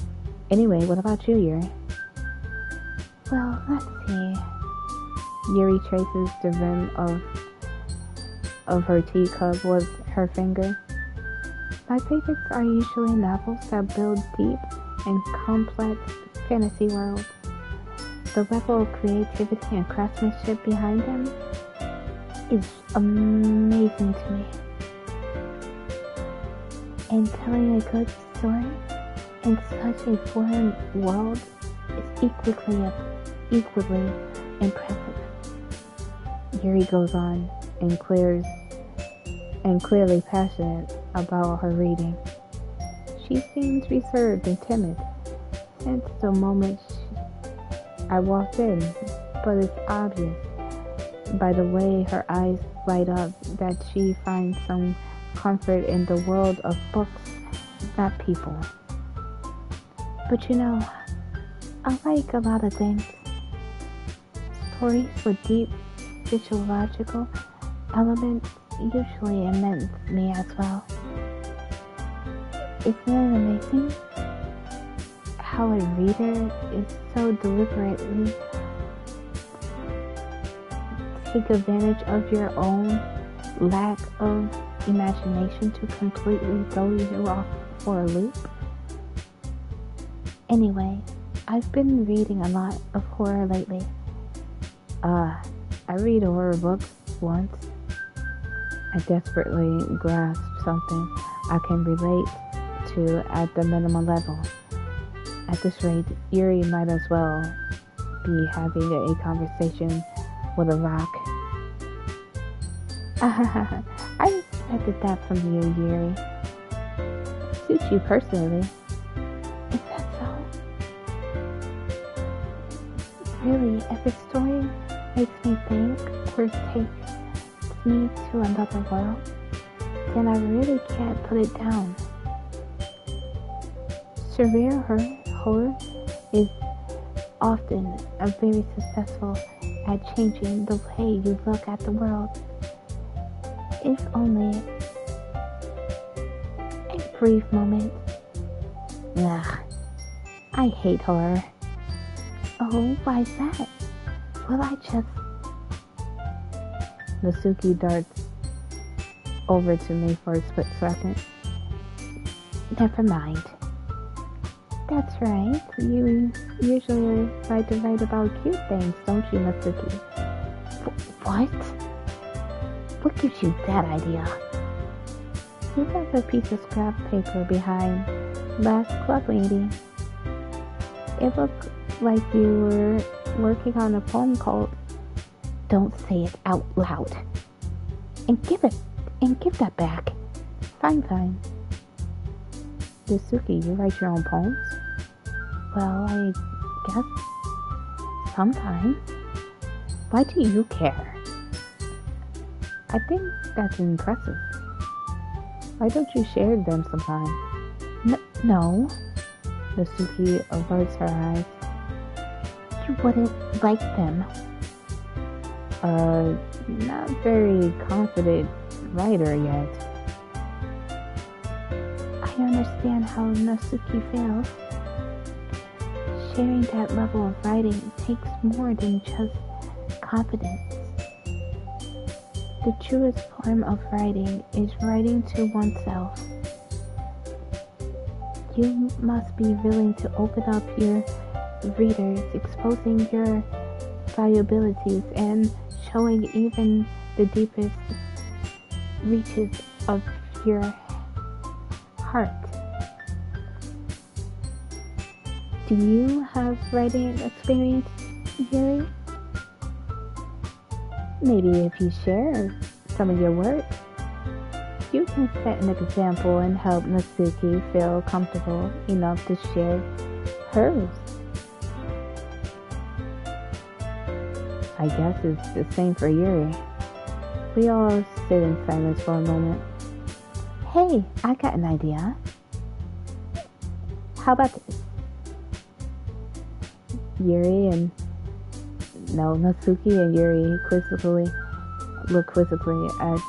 Anyway, what about you, Yuri? Well, let's see. Yuri traces the rim of her teacup with her finger. My favorites are usually novels that build deep and complex fantasy worlds. The level of creativity and craftsmanship behind them is amazing to me. And telling a good story in such a foreign world is equally impressive. Yuri goes on and clearly passionate about her reading. She seems reserved and timid since the moment I walked in, but it's obvious by the way her eyes light up that she finds some comfort in the world of books, not people. But you know, I like a lot of things. Stories with deep physiological elements usually immense me as well. Isn't it amazing how a reader is so deliberately take advantage of your own lack of imagination to completely throw you off for a loop? Anyway, I've been reading a lot of horror lately. I read horror books once. I desperately grasp something I can relate to at the minimum level. At this rate, Yuri might as well be having a conversation with a rock. I expected that from you, Yuri. Suits you personally. Is that so? Really, if a story makes me think or takes me to another world, then I really can't put it down. Surreal horror is often very successful at changing the way you look at the world. If only a brief moment. Ugh, I hate horror. Oh, why's that? Well, I just... Natsuki darts over to me for a split second. Never mind. That's right. You usually like to write about cute things, don't you, Natsuki? What? What gives you that idea? You left a piece of scrap paper behind last club meeting. It looked like you were working on a poem called Don't say it out loud. And give that back. Fine. Yusuke, you write your own poems? Well, I guess sometimes. Why do you care? I think that's impressive. Why don't you share them sometime? No. Yusuke averts her eyes. You wouldn't like them. Not very confident writer yet. I understand how Natsuki feels. Sharing that level of writing takes more than just confidence. The truest form of writing is writing to oneself. You must be willing to open up your readers, exposing your vulnerabilities and showing even the deepest reaches of your heart. Do you have writing experience, Yuri? Maybe if you share some of your work, you can set an example and help Natsuki feel comfortable enough to share hers. I guess it's the same for Yuri. We all sit in silence for a moment. Hey, I got an idea. How about this? Natsuki and Yuri look quizzically at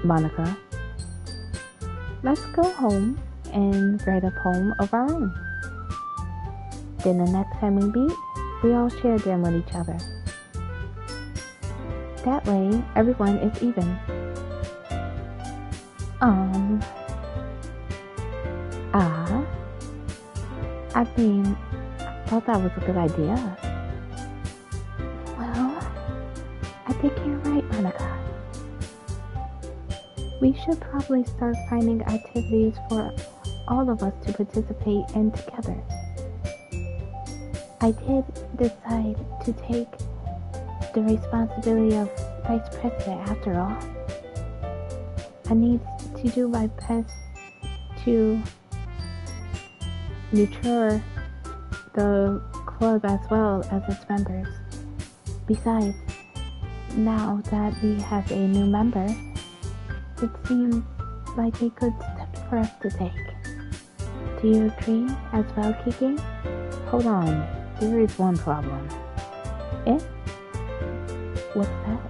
Monica. Let's go home and write a poem of our own. Then the next time we meet, we all share them with each other. That way, everyone is even. I thought that was a good idea. Well, I think you're right, Monica. We should probably start finding activities for all of us to participate in together. I did decide to take the responsibility of vice president after all. I need to do my best to nurture the club as well as its members. Besides, now that we have a new member, it seems like a good step for us to take. Do you agree as well, Kiki? Hold on, there is one problem. Eh? What's that?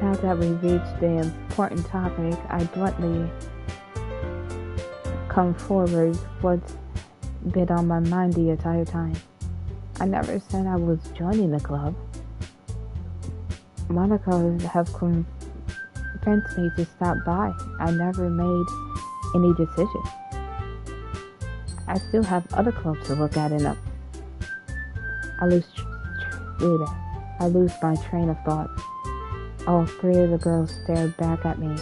Now that we've reached the important topic, I bluntly come forward what's been on my mind the entire time. I never said I was joining the club. Monica have convinced me to stop by. I never made any decision. I still have other clubs to look at and I lose my train of thought. All three of the girls stared back at me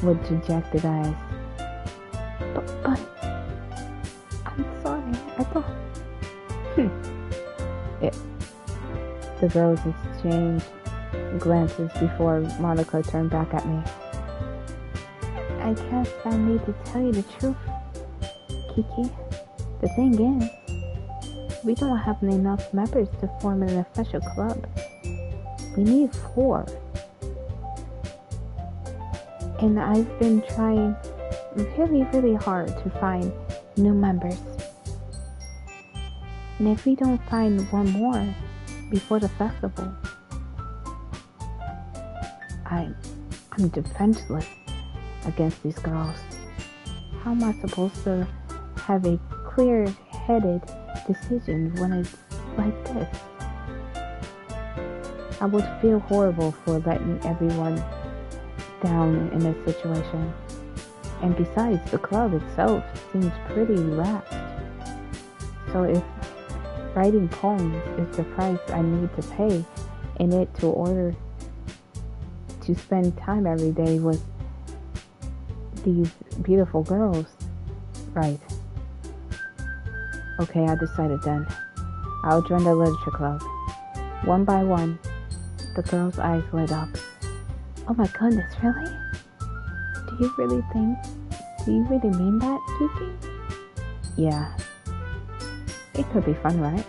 with dejected eyes. But I'm sorry. I thought. The girls exchanged glances before Monica turned back at me. I guess I need to tell you the truth, Kiki. The thing is, we don't have enough members to form an official club. We need 4. And I've been trying really, really hard to find new members. And if we don't find one more before the festival, I'm defenseless against these girls. How am I supposed to have a clear-headed decision when it's like this? I would feel horrible for letting everyone down in this situation. And besides, the club itself seems pretty relaxed. So if writing poems is the price I need to pay in it to order to spend time every day with these beautiful girls, right? Okay, I decided then. I'll join the literature club. One by one, the girl's eyes lit up. Oh my goodness, really? Do you really mean that, Kiki? Yeah. It could be fun, right?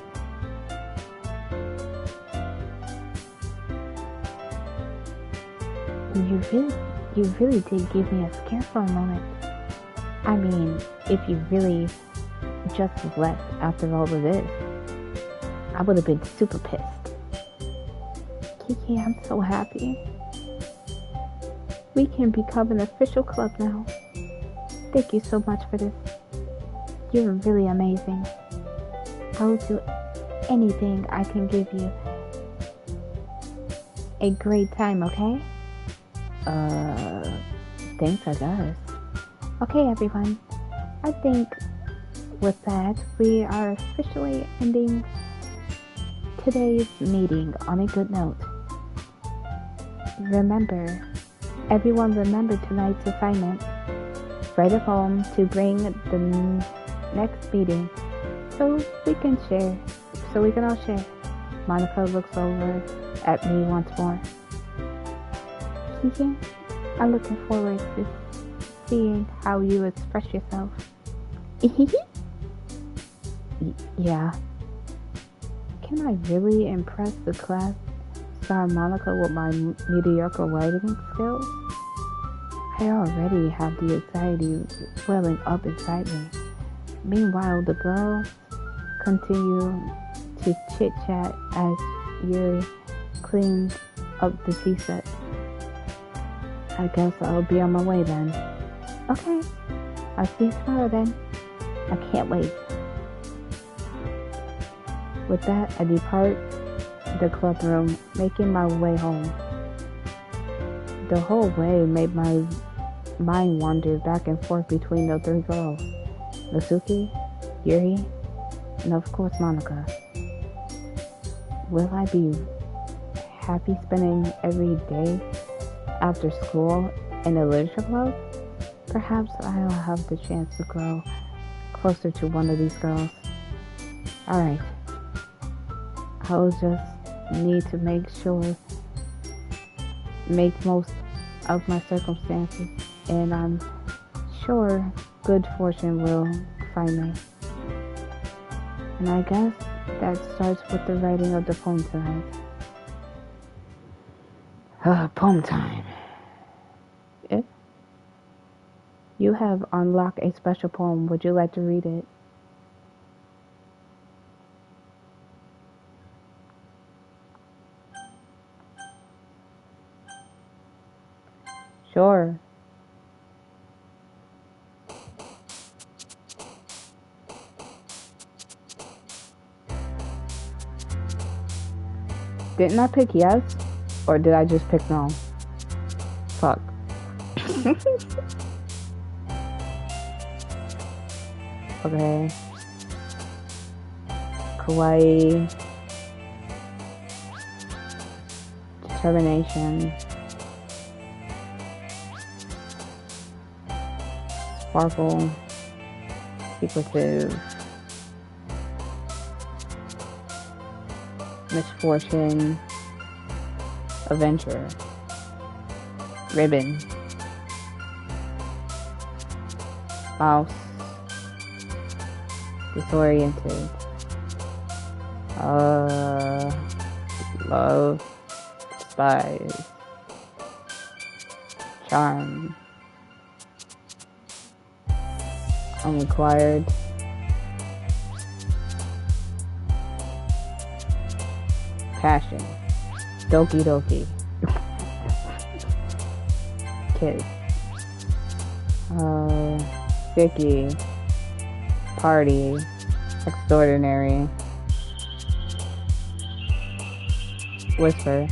You really did give me a scare for a moment. I mean, if you really just left after all of this, I would have been super pissed. Kiki, I'm so happy. We can become an official club now. Thank you so much for this. You're really amazing. I will do anything I can give you a great time, okay? Thanks, I guess. Okay, everyone. I think with that, we are officially ending today's meeting on a good note. Everyone remember tonight's assignment. Write a poem to bring the next meeting so we can all share. Monica looks over at me once more. Kiki, I'm looking forward to seeing how you express yourself. Yeah. Can I really impress the class star Monica with my mediocre writing skills? I already have the anxiety welling up inside me. Meanwhile, the girls continue to chit-chat as Yuri cleans up the tea set. I guess I'll be on my way then. Okay, I'll see you tomorrow then. I can't wait. With that, I depart the club room, making my way home. The whole way made my mind wander back and forth between the three girls, Natsuki, Yuri, and of course Monica. Will I be happy spending every day after school in a literature club? Perhaps I'll have the chance to grow closer to one of these girls. Alright. I'll just need to make most of my circumstances, and I'm sure good fortune will find me. And I guess that starts with the writing of the poem tonight. Poem time. You have unlocked a special poem. Would you like to read it? Sure. Didn't I pick yes? Or did I just pick no? Fuck. Okay. Kawaii. Determination. Sparkle. Secretive. Misfortune. Adventure. Ribbon. Mouse. Disoriented. Love. Spies. Charm. Unrequired. Passion. Doki Doki. Kiss. Sticky. Party. Extraordinary. Whisper.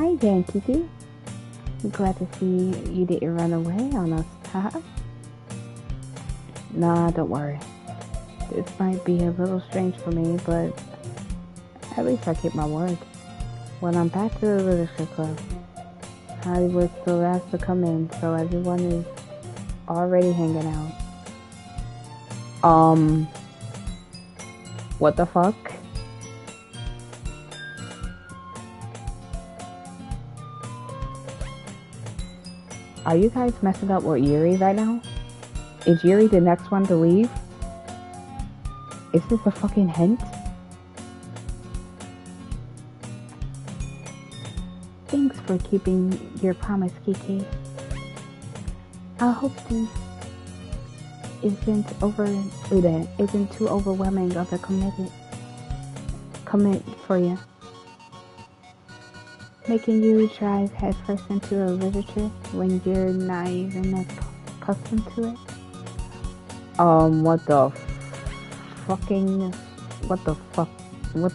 Hi there, Kiki. Glad to see you didn't run away on us, huh? Nah, don't worry. This might be a little strange for me, but at least I keep my word. When I'm back to the literature club, I was the last to come in, so everyone is already hanging out. What the fuck? Are you guys messing up with Yuri right now? Is Yuri the next one to leave? Is this a fucking hint? Thanks for keeping your promise, Kiki. I hope this isn't too overwhelming of a commit for you. Making you drive headfirst into a literature when you're not even accustomed to it. What the fuck? What?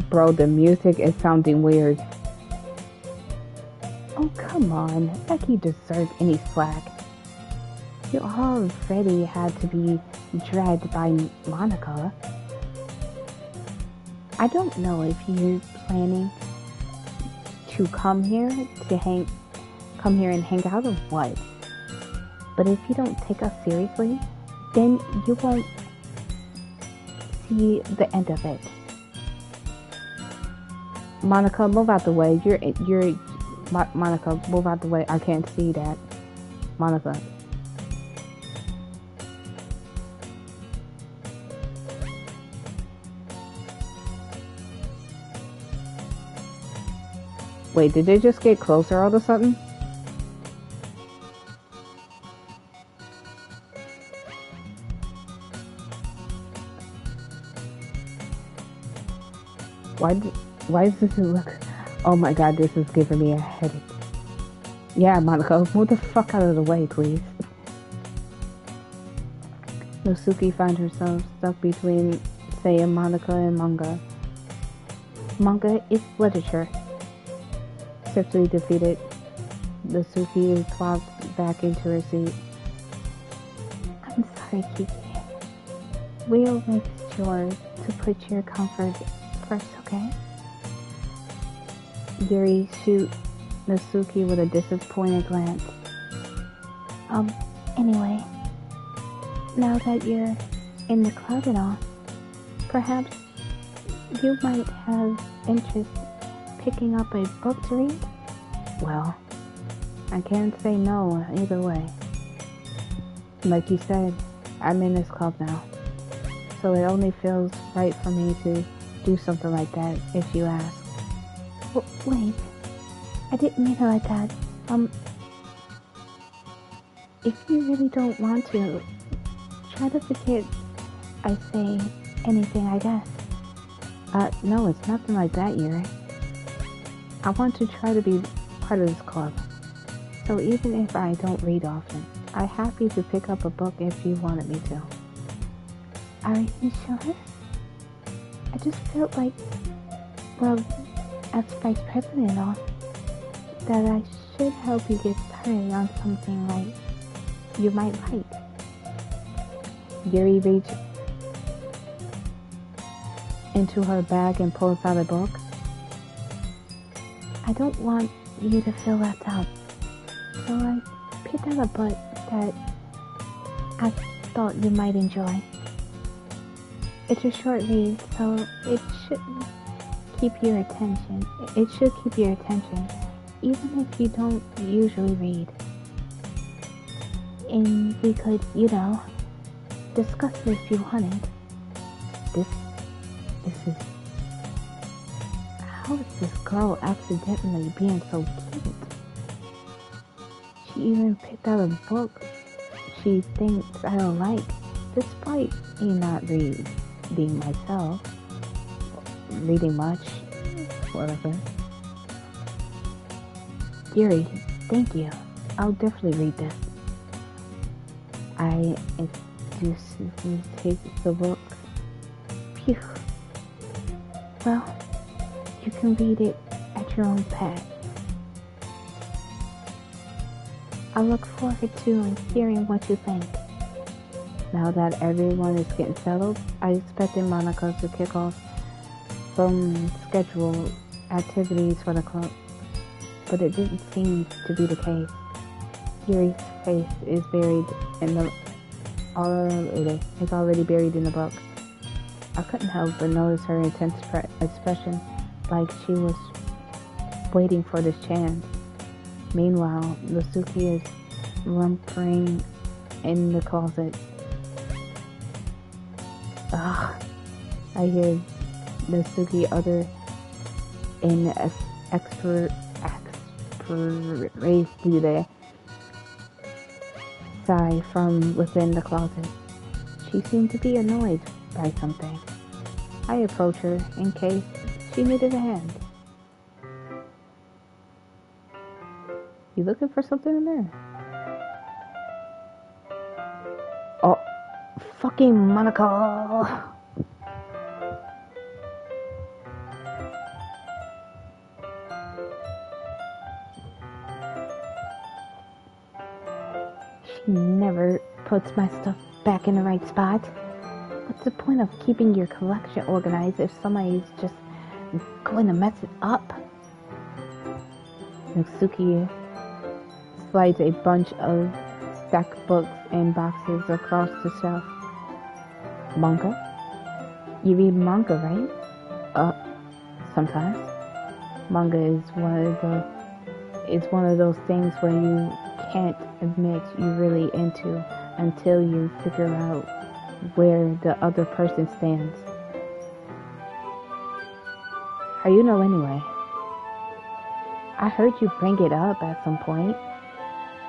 Bro, the music is sounding weird. Oh, come on. Like you deserve any slack. You already had to be dragged by Monica. I don't know if you're planning to come here and hang out or what. But if you don't take us seriously, then you won't see the end of it. Monica, move out the way. Monica, move out the way. I can't see that. Monica. Wait, did they just get closer all of a sudden? Why does this look... Oh my god, this is giving me a headache. Yeah, Monica, move the fuck out of the way, please. Nosuke finds herself stuck between saying Monica and manga. Manga is literature. Swiftly defeated, Nosuke plopped back into her seat. I'm sorry, Kiki. We'll make sure to put your comfort first, okay? Yuri shoots Nosuke with a disappointed glance. Anyway, now that you're in the club and all, perhaps you might have interest picking up a book to read? Well, I can't say no either way. Like you said, I'm in this club now, so it only feels right for me to do something like that if you ask. Wait, I didn't mean it like that. If you really don't want to, try to forget I say anything, I guess. No, it's nothing like that, Yuri. I want to try to be part of this club. So even if I don't read often, I'm happy to pick up a book if you wanted me to. Are you sure? I just felt like, well, as vice president and all, that I should help you get started on something like you might like. Yuri reached into her bag and pulls out a book. I don't want you to feel left out, so I picked out a book that I thought you might enjoy. It's a short read, so it should keep your attention. It should keep your attention, even if you don't usually read. And we could, discuss it if you wanted. This is... How is this girl accidentally being so cute? She even picked out a book she thinks I don't like, despite me not reading myself. Reading much. Whatever. Yuri, thank you. I'll definitely read this. Suzuki takes the book. Phew. Well, you can read it at your own pace. I look forward to hearing what you think. Now that everyone is getting settled, I expected Monica to kick off some scheduled activities for the club, but it didn't seem to be the case. Yuri's face is already buried in the book. I couldn't help but notice her intense expression, like she was waiting for this chance. Meanwhile, Natsuki is rumpering in the closet. Ugh, I hear Natsuki utter an sigh from within the closet. She seemed to be annoyed by something. I approached her in case she needed a hand. You looking for something in there? Oh, fucking Monica! She never puts my stuff back in the right spot. What's the point of keeping your collection organized if somebody's just going to mess it up? Natsuki slides a bunch of stacked books and boxes across the shelf. Manga? You read manga, right? Sometimes. Manga is one of those things where you can't admit you're really into until you figure out where the other person stands. How you know anyway? I heard you bring it up at some point.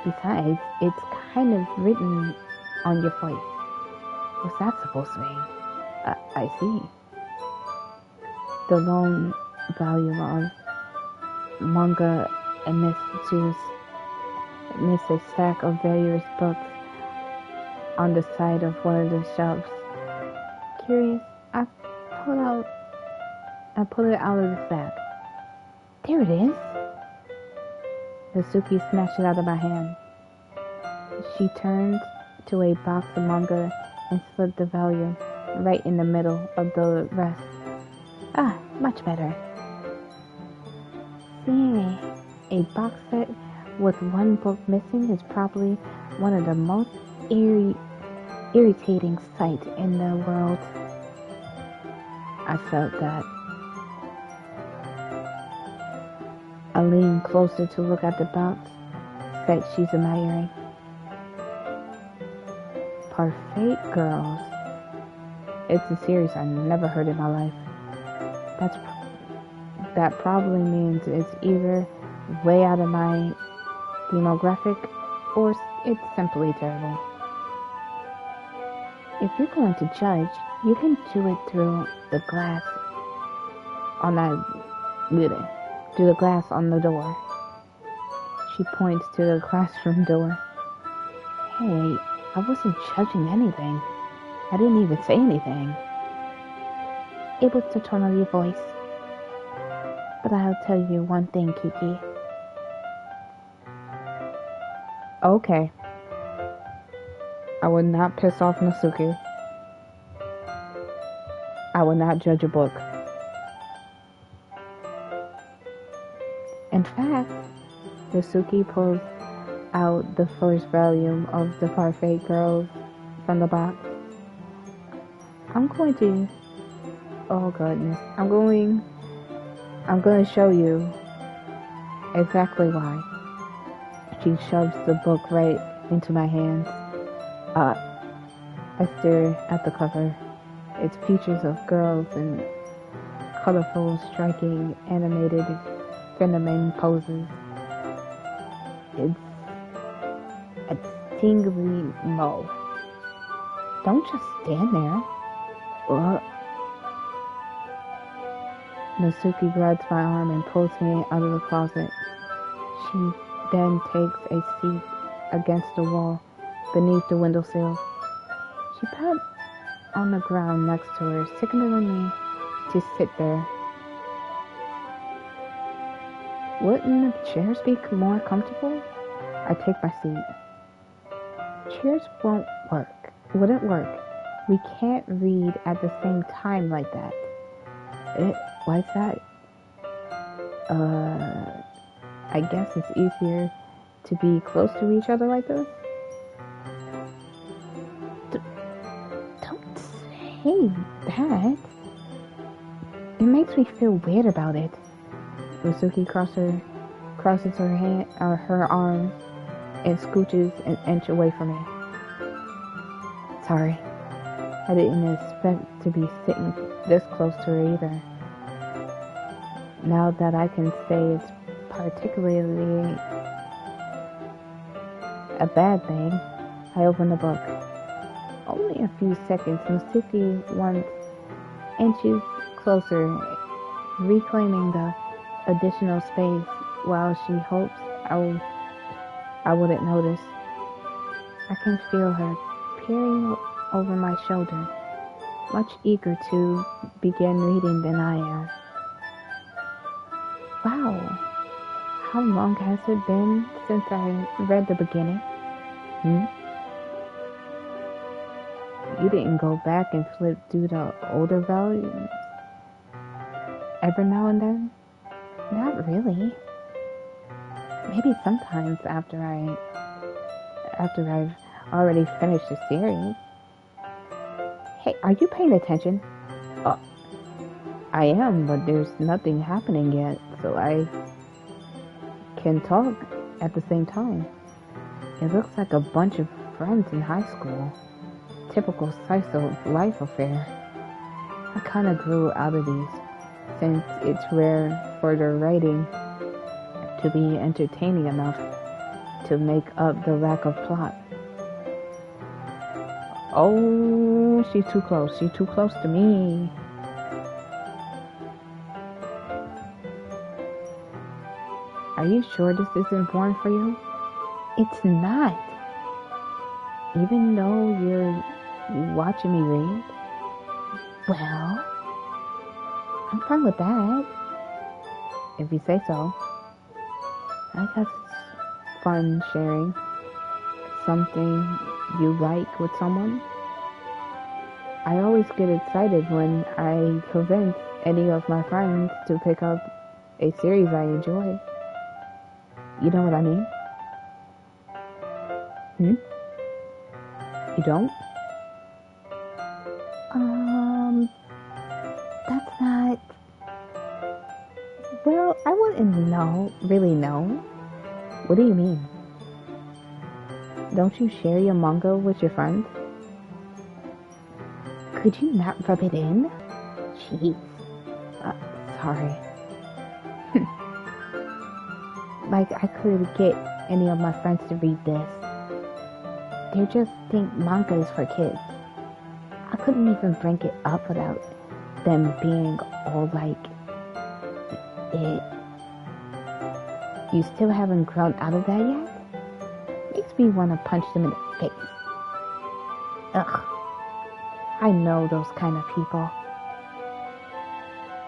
Besides, it's kind of written on your face. What's that supposed to mean? I see. The lone volume of manga amidst a stack of various books on the side of one of the shelves. Curious, I pull it out of the stack. There it is. Natsuki snatched it out of my hand. She turned to a box of manga and slipped the volume right in the middle of the rest. Ah, much better. Seeing a box set with one book missing is probably one of the most irritating sights in the world. I felt that. I leaned closer to look at the box set she's admiring. Parfait Girls. It's a series I never heard in my life. That probably means it's either way out of my demographic or it's simply terrible. If you're going to judge, you can do it through the glass on the door. She points to the classroom door. Hey, I wasn't judging anything. I didn't even say anything. It was the tone of your voice. But I'll tell you one thing, Kiki. Okay. I would not piss off Natsuki. I would not judge a book. In fact, Natsuki pulls out the first volume of the Parfait Girls from the box. I'm going to show you exactly why. She shoves the book right into my hands. I stare at the cover. It's pictures of girls in colorful, striking, animated, feminine poses. It's a tingly mo. Don't just stand there. Natsuki grabs my arm and pulls me out of the closet. She then takes a seat against the wall beneath the windowsill. She pat on the ground next to her, signaling me to sit there. Wouldn't the chairs be more comfortable? I take my seat. Chairs wouldn't work. We can't read at the same time like that. Why's that? I guess it's easier to be close to each other like this. Don't say that. It makes me feel weird about it. Usuki crosses her arms and scooches an inch away from me. Sorry, I didn't expect to be sitting this close to her either. Now that I can say it's particularly a bad thing, I open the book. Only a few seconds, Masuki once inches closer, reclaiming the additional space while she hopes I wouldn't notice. I can feel her peering over my shoulder, much eager to begin reading than I am. Wow, how long has it been since I read the beginning? You didn't go back and flip through the older volumes every now and then? Not really. Maybe sometimes after I've already finished the series. Hey, are you paying attention? I am, but there's nothing happening yet, so I can talk at the same time. It looks like a bunch of friends in high school. Typical slice of life affair. I kinda grew out of these, since it's rare for their writing to be entertaining enough to make up the lack of plot. Oh, she's too close. She's too close to me. Are you sure this isn't boring for you? It's not. Even though you're watching me read? Well, I'm fine with that. If you say so. I guess it's fun sharing something you like with someone. I always get excited when I convince any of my friends to pick up a series I enjoy. You know what I mean? You don't? That's not... Well, I wouldn't really know. What do you mean? Don't you share your manga with your friends? Could you not rub it in? Jeez. Sorry. Like I could get any of my friends to read this. They just think manga is for kids. I couldn't even bring it up without them being all like, it. You still haven't grown out of that yet? Makes me want to punch them in the face. Ugh. I know those kind of people.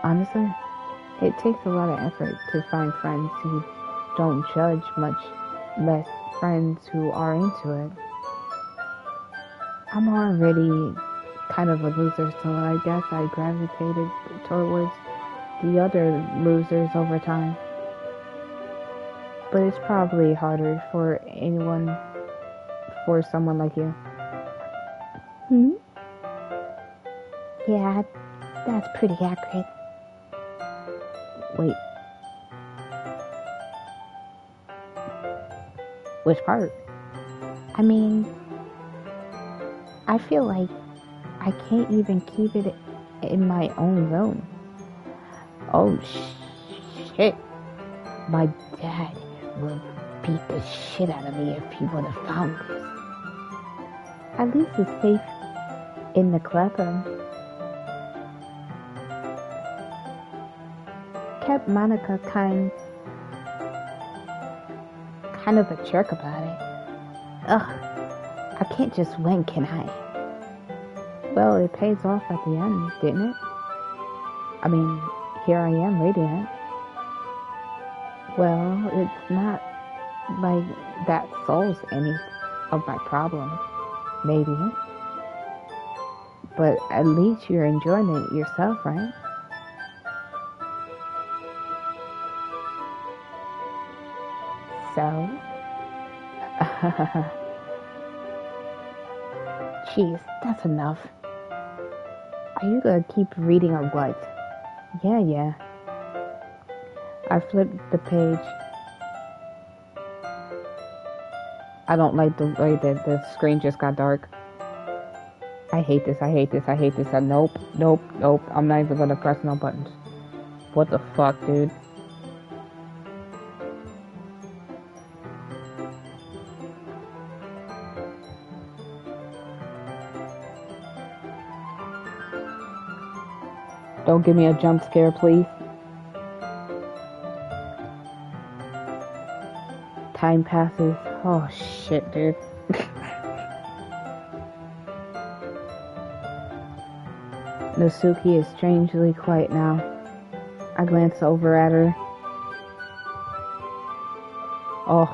Honestly, it takes a lot of effort to find friends who don't judge, much less friends who are into it. I'm already kind of a loser, so I guess I gravitated towards the other losers over time. But it's probably harder for someone like you. Yeah, that's pretty accurate. Wait. Which part? I mean, I feel like I can't even keep it in my own room. Oh shit. My dad will beat the shit out of me if he would have found this. At least it's safe in the classroom. Kept Monica kind of a jerk about it. Ugh, I can't just win, can I? Well, it pays off at the end, didn't it? I mean, here I am, radiant. Well, it's not like that solves any of my problems. Maybe. But at least you're enjoying it yourself, right? So? Jeez, that's enough. Are you gonna keep reading or what? Yeah. I flipped the page. I don't like the way that the screen just got dark. I hate this. Nope. I'm not even gonna press no buttons. What the fuck, dude? Don't give me a jump scare, please. Time passes. Oh shit, dude. Nosuke is strangely quiet now. I glance over at her. Oh.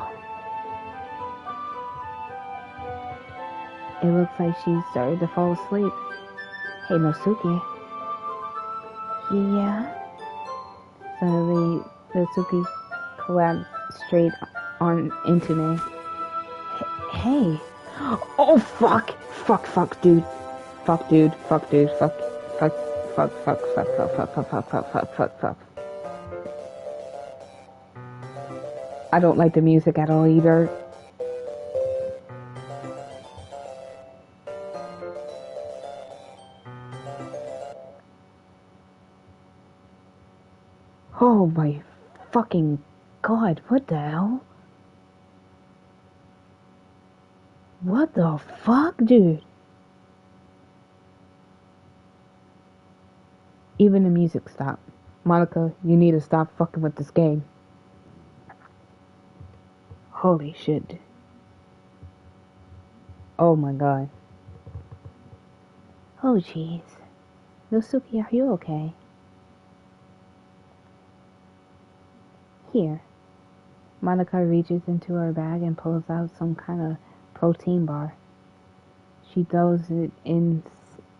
It looks like she's started to fall asleep. Hey, Nosuke. Yeah? Suddenly, Nosuke collapsed straight on into me. Hey! Oh, fuck, dude. Fuck. I don't like the music at all either. Oh my fucking god, what the hell? What the fuck, dude? Even the music stopped. Monica, you need to stop fucking with this game. Holy shit. Oh my god. Oh jeez. Nosuke, are you okay? Here. Monica reaches into her bag and pulls out some kind of protein bar. She throws it in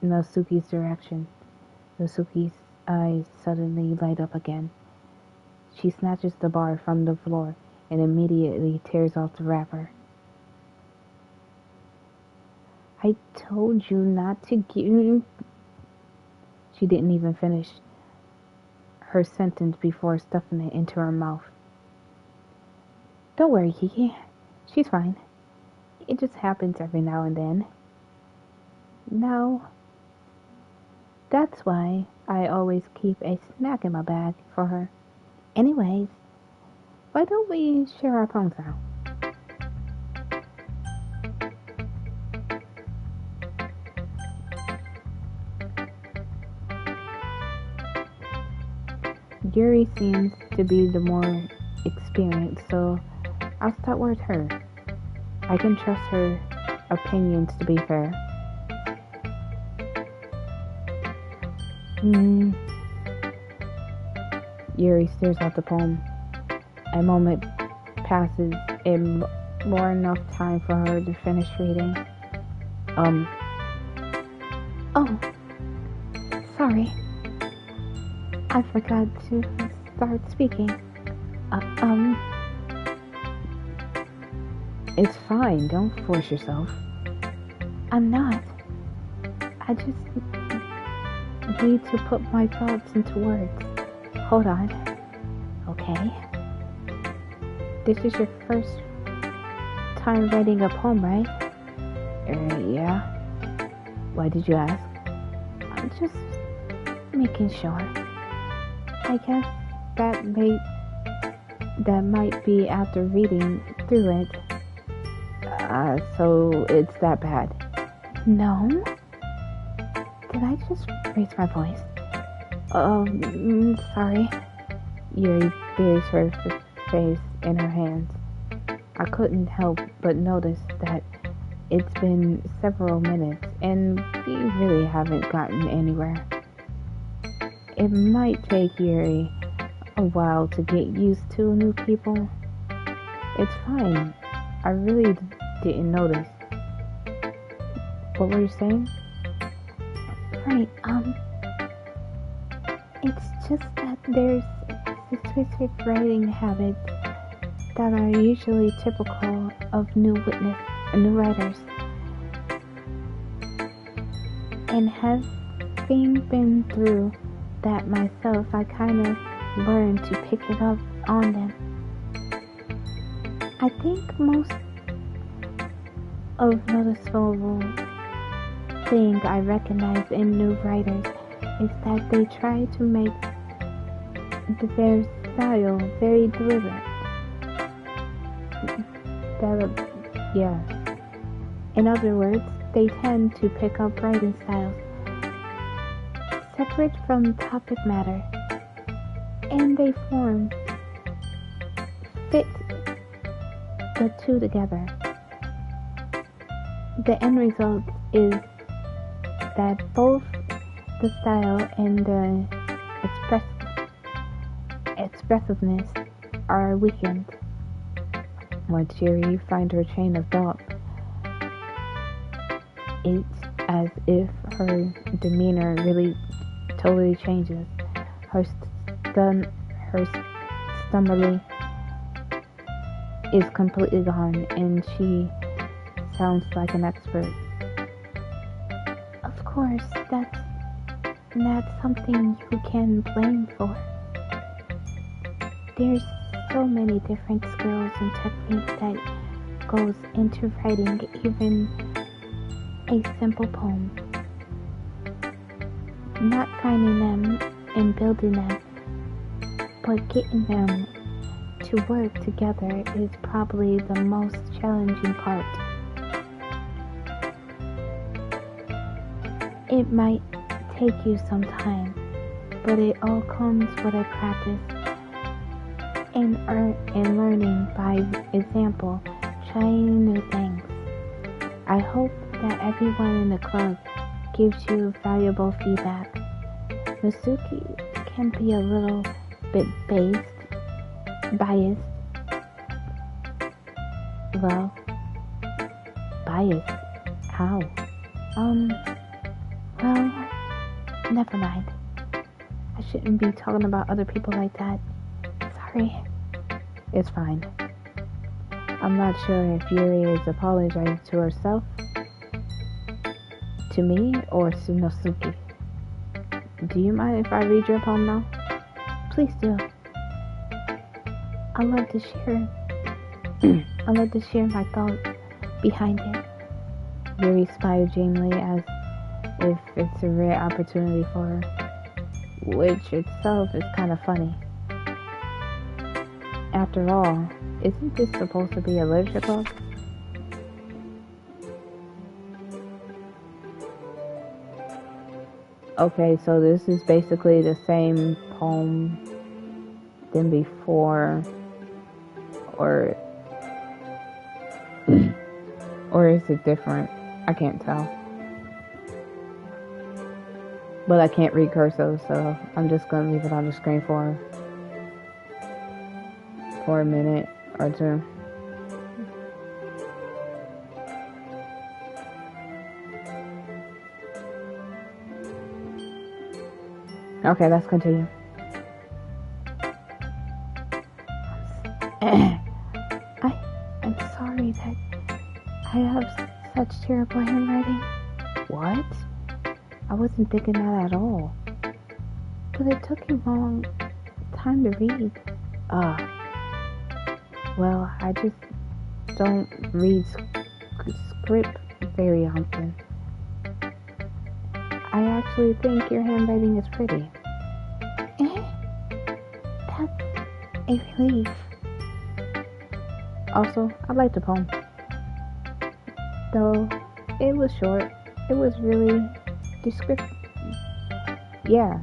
Nosuke's direction. Nosuke's eyes suddenly light up again. She snatches the bar from the floor and immediately tears off the wrapper. I told you not to give... She didn't even finish her sentence before stuffing it into her mouth. Don't worry, Kiki. She's fine. It just happens every now and then. Now, that's why I always keep a snack in my bag for her. Anyways, why don't we share our poems now? Yuri seems to be the more experienced, so I'll start with her. I can trust her opinions to be fair. Yuri stares at the poem. A moment passes in more enough time for her to finish reading. Oh, sorry. I forgot to start speaking. It's fine, don't force yourself. I'm not. I just need to put my thoughts into words. Hold on. Okay. This is your first time writing a poem, right? Yeah. Why did you ask? I'm just making sure. I guess that might be after reading through it. So it's that bad. No? Did I just raise my voice? Sorry. Yuri buries her face in her hands. I couldn't help but notice that It's been several minutes, and we really haven't gotten anywhere. It might take Yuri a while to get used to new people. It's fine. I really didn't notice. What were you saying? Right, it's just that there's specific writing habits that are usually typical of new writers. And having been through that myself, I kind of learned to pick it up on them. I think most of noticeable thing I recognize in new writers is that they try to make their style very deliberate. Yeah. In other words, they tend to pick up writing styles separate from topic matter, and they fit the two together. The end result is that both the style and the expressiveness are weakened. Once Yuri finds her train of thought, it's as if her demeanor really totally changes. Her stumblingly is completely gone, and she sounds like an expert. Of course, that's not something you can blame for. There's so many different skills and techniques that goes into writing even a simple poem. Not finding them and building them, but getting them to work together is probably the most challenging part. It might take you some time, but it all comes with a practice and learning by example, trying new things. I hope that everyone in the club gives you valuable feedback. Natsuki can be a little bit biased. Well, biased? How? Well, never mind. I shouldn't be talking about other people like that. Sorry. It's fine. I'm not sure if Yuri is apologizing to herself, to me, or to Natsuki. Do you mind if I read your poem now? Please do. I love to share my thoughts behind it. Yuri smiled genially as if it's a rare opportunity for her, which itself is kind of funny. After all, isn't this supposed to be a literature club? Okay, so this is basically the same poem than before, or is it different? I can't tell. But I can't read cursive, so I'm just gonna leave it on the screen for a minute or two. Okay, let's continue. I'm sorry that I have such terrible handwriting. What? I wasn't thinking that at all. But it took you a long time to read. Well, I just don't read script very often. I actually think your handwriting is pretty. That's a relief. Also, I liked the poem. Though it was short, it was really descriptive. Yeah.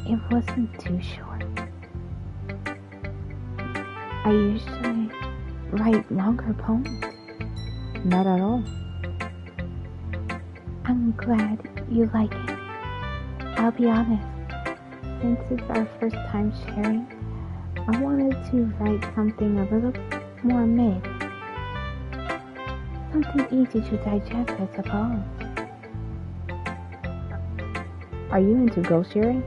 It wasn't too short. I usually write longer poems. Not at all. I'm glad you like it. I'll be honest, since it's our first time sharing, I wanted to write something a little more mid. Something easy to digest, I suppose. Are you into ghost sharing?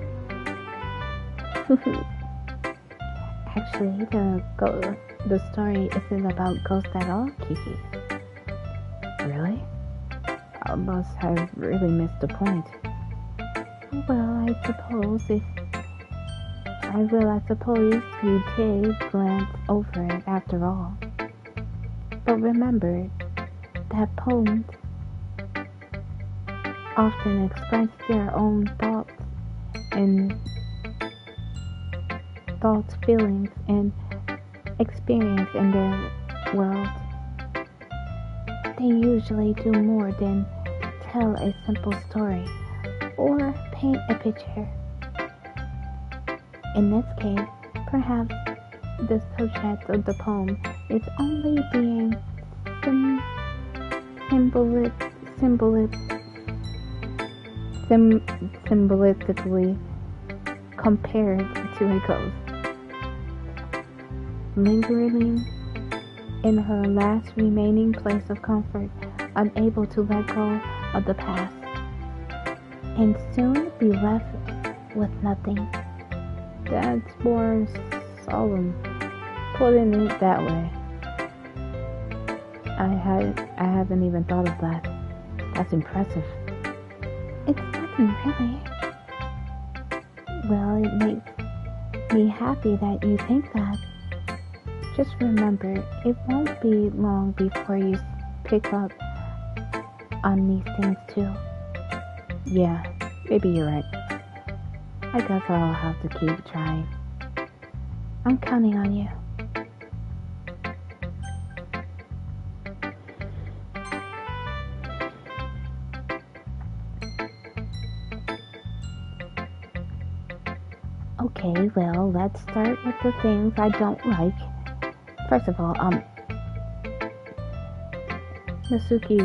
Actually, the story isn't about ghosts at all, Kiki. Really? I must have really missed the point. Well, I suppose you did glance over it after all. But remember that poems often express their own thoughts, feelings, and experience in their world. They usually do more than tell a simple story or paint a picture. In this case, perhaps the subject of the poem is only being symbolically compared to a ghost, lingering in her last remaining place of comfort, unable to let go of the past, and soon be left with nothing. That's more solemn, putting it that way. I haven't even thought of that. That's impressive. It's nothing really. Well, it makes me happy that you think that. Just remember, it won't be long before you pick up on these things too. Yeah, maybe you're right. I guess I'll have to keep trying. I'm counting on you. Okay, well, let's start with the things I don't like. First of all, Nasuki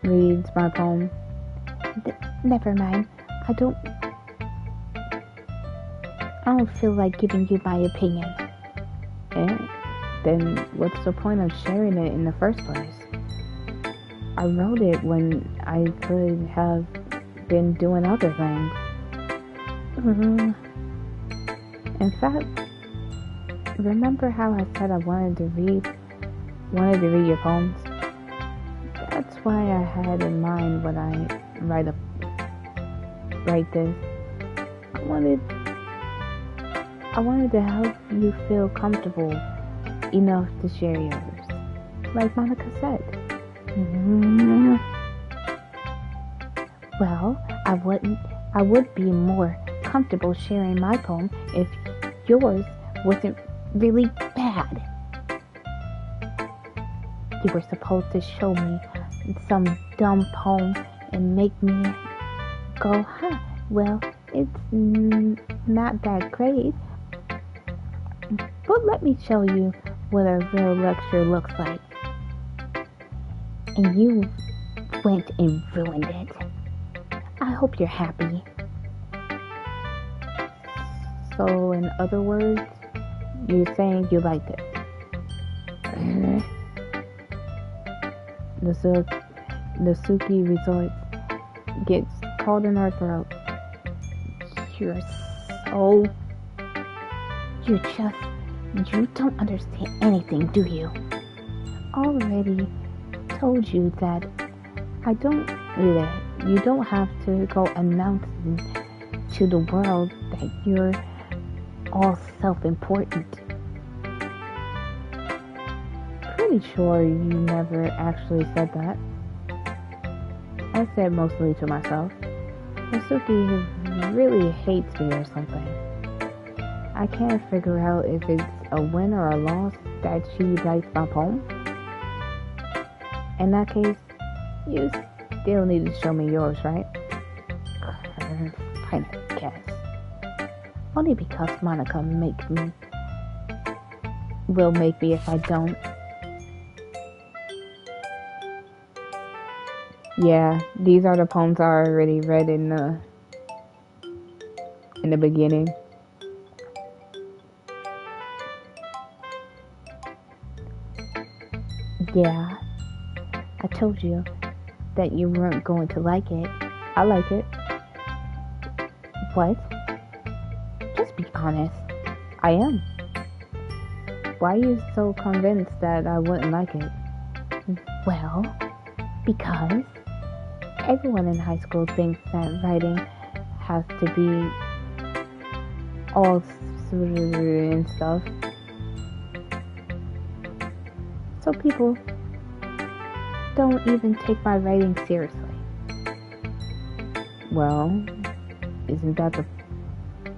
reads my poem. Never mind. I don't feel like giving you my opinion. Then what's the point of sharing it in the first place? I wrote it when I could have been doing other things. In fact, remember how I said I wanted to read your poems? That's why I had in mind when I write this. I wanted to help you feel comfortable enough to share yours, like Monica said. Well, I would be more comfortable sharing my poem if yours wasn't really bad. You were supposed to show me some dumb poem and make me go, huh, well, it's not that great. But let me show you what a real lecture looks like. And you went and ruined it. I hope you're happy. So, in other words, you're saying you liked it. Nasuki resorts, gets caught in her throat. You don't understand anything, do you? Already told you that you don't have to go announcing to the world that you're all self-important. Pretty sure you never actually said that. I said mostly to myself. Nasuki really hates me or something. I can't figure out if it's a win or a loss that she likes my poem. In that case, you still need to show me yours, right? I guess. Only because Monica will make me if I don't. Yeah, these are the poems I already read in the beginning. Yeah, I told you that you weren't going to like it. I like it. What? Just be honest. I am. Why are you so convinced that I wouldn't like it? Well, because everyone in high school thinks that writing has to be all and stuff. So people don't even take my writing seriously. Well, isn't that the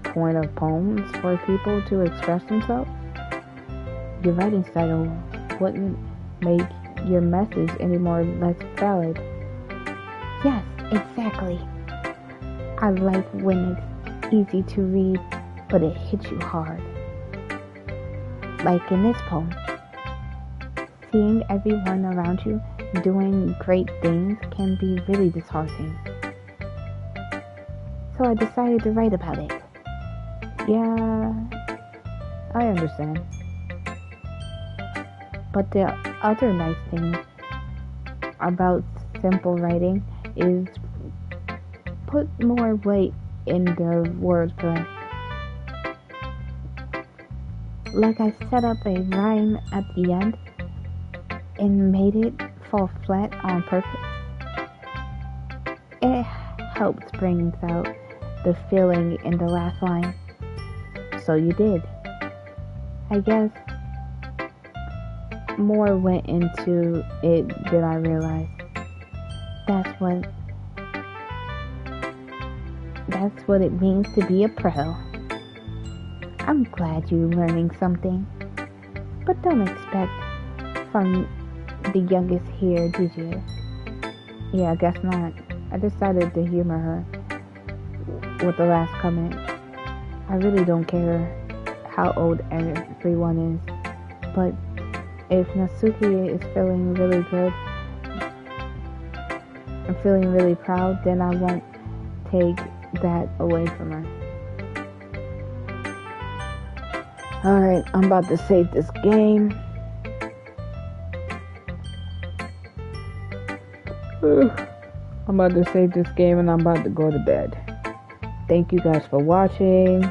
point of poems, for people to express themselves? Your writing style wouldn't make your message any more less valid. Yes, exactly. I like when it's easy to read, but it hits you hard. Like in this poem. Seeing everyone around you doing great things can be really disheartening. So I decided to write about it. Yeah, I understand. But the other nice thing about simple writing is put more weight in the wordplay. Like I set up a rhyme at the end and made it fall flat on purpose. It helps bring out the feeling in the last line. So you did. I guess more went into it than I realized. That's what it means to be a pro. I'm glad you're learning something. But don't expect from the youngest here, did you? Yeah, I guess not. I decided to humor her with the last comment. I really don't care how old everyone is, but if Natsuki is feeling really good and feeling really proud, then I won't take that away from her. Alright, I'm about to save this game. I'm about to save this game and I'm about to go to bed. Thank you guys for watching.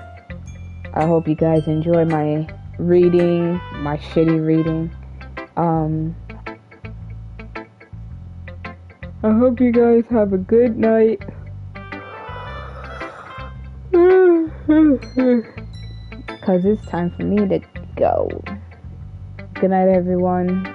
I hope you guys enjoy my reading, my shitty reading. I hope you guys have a good night. Cause it's time for me to go. Good night, everyone.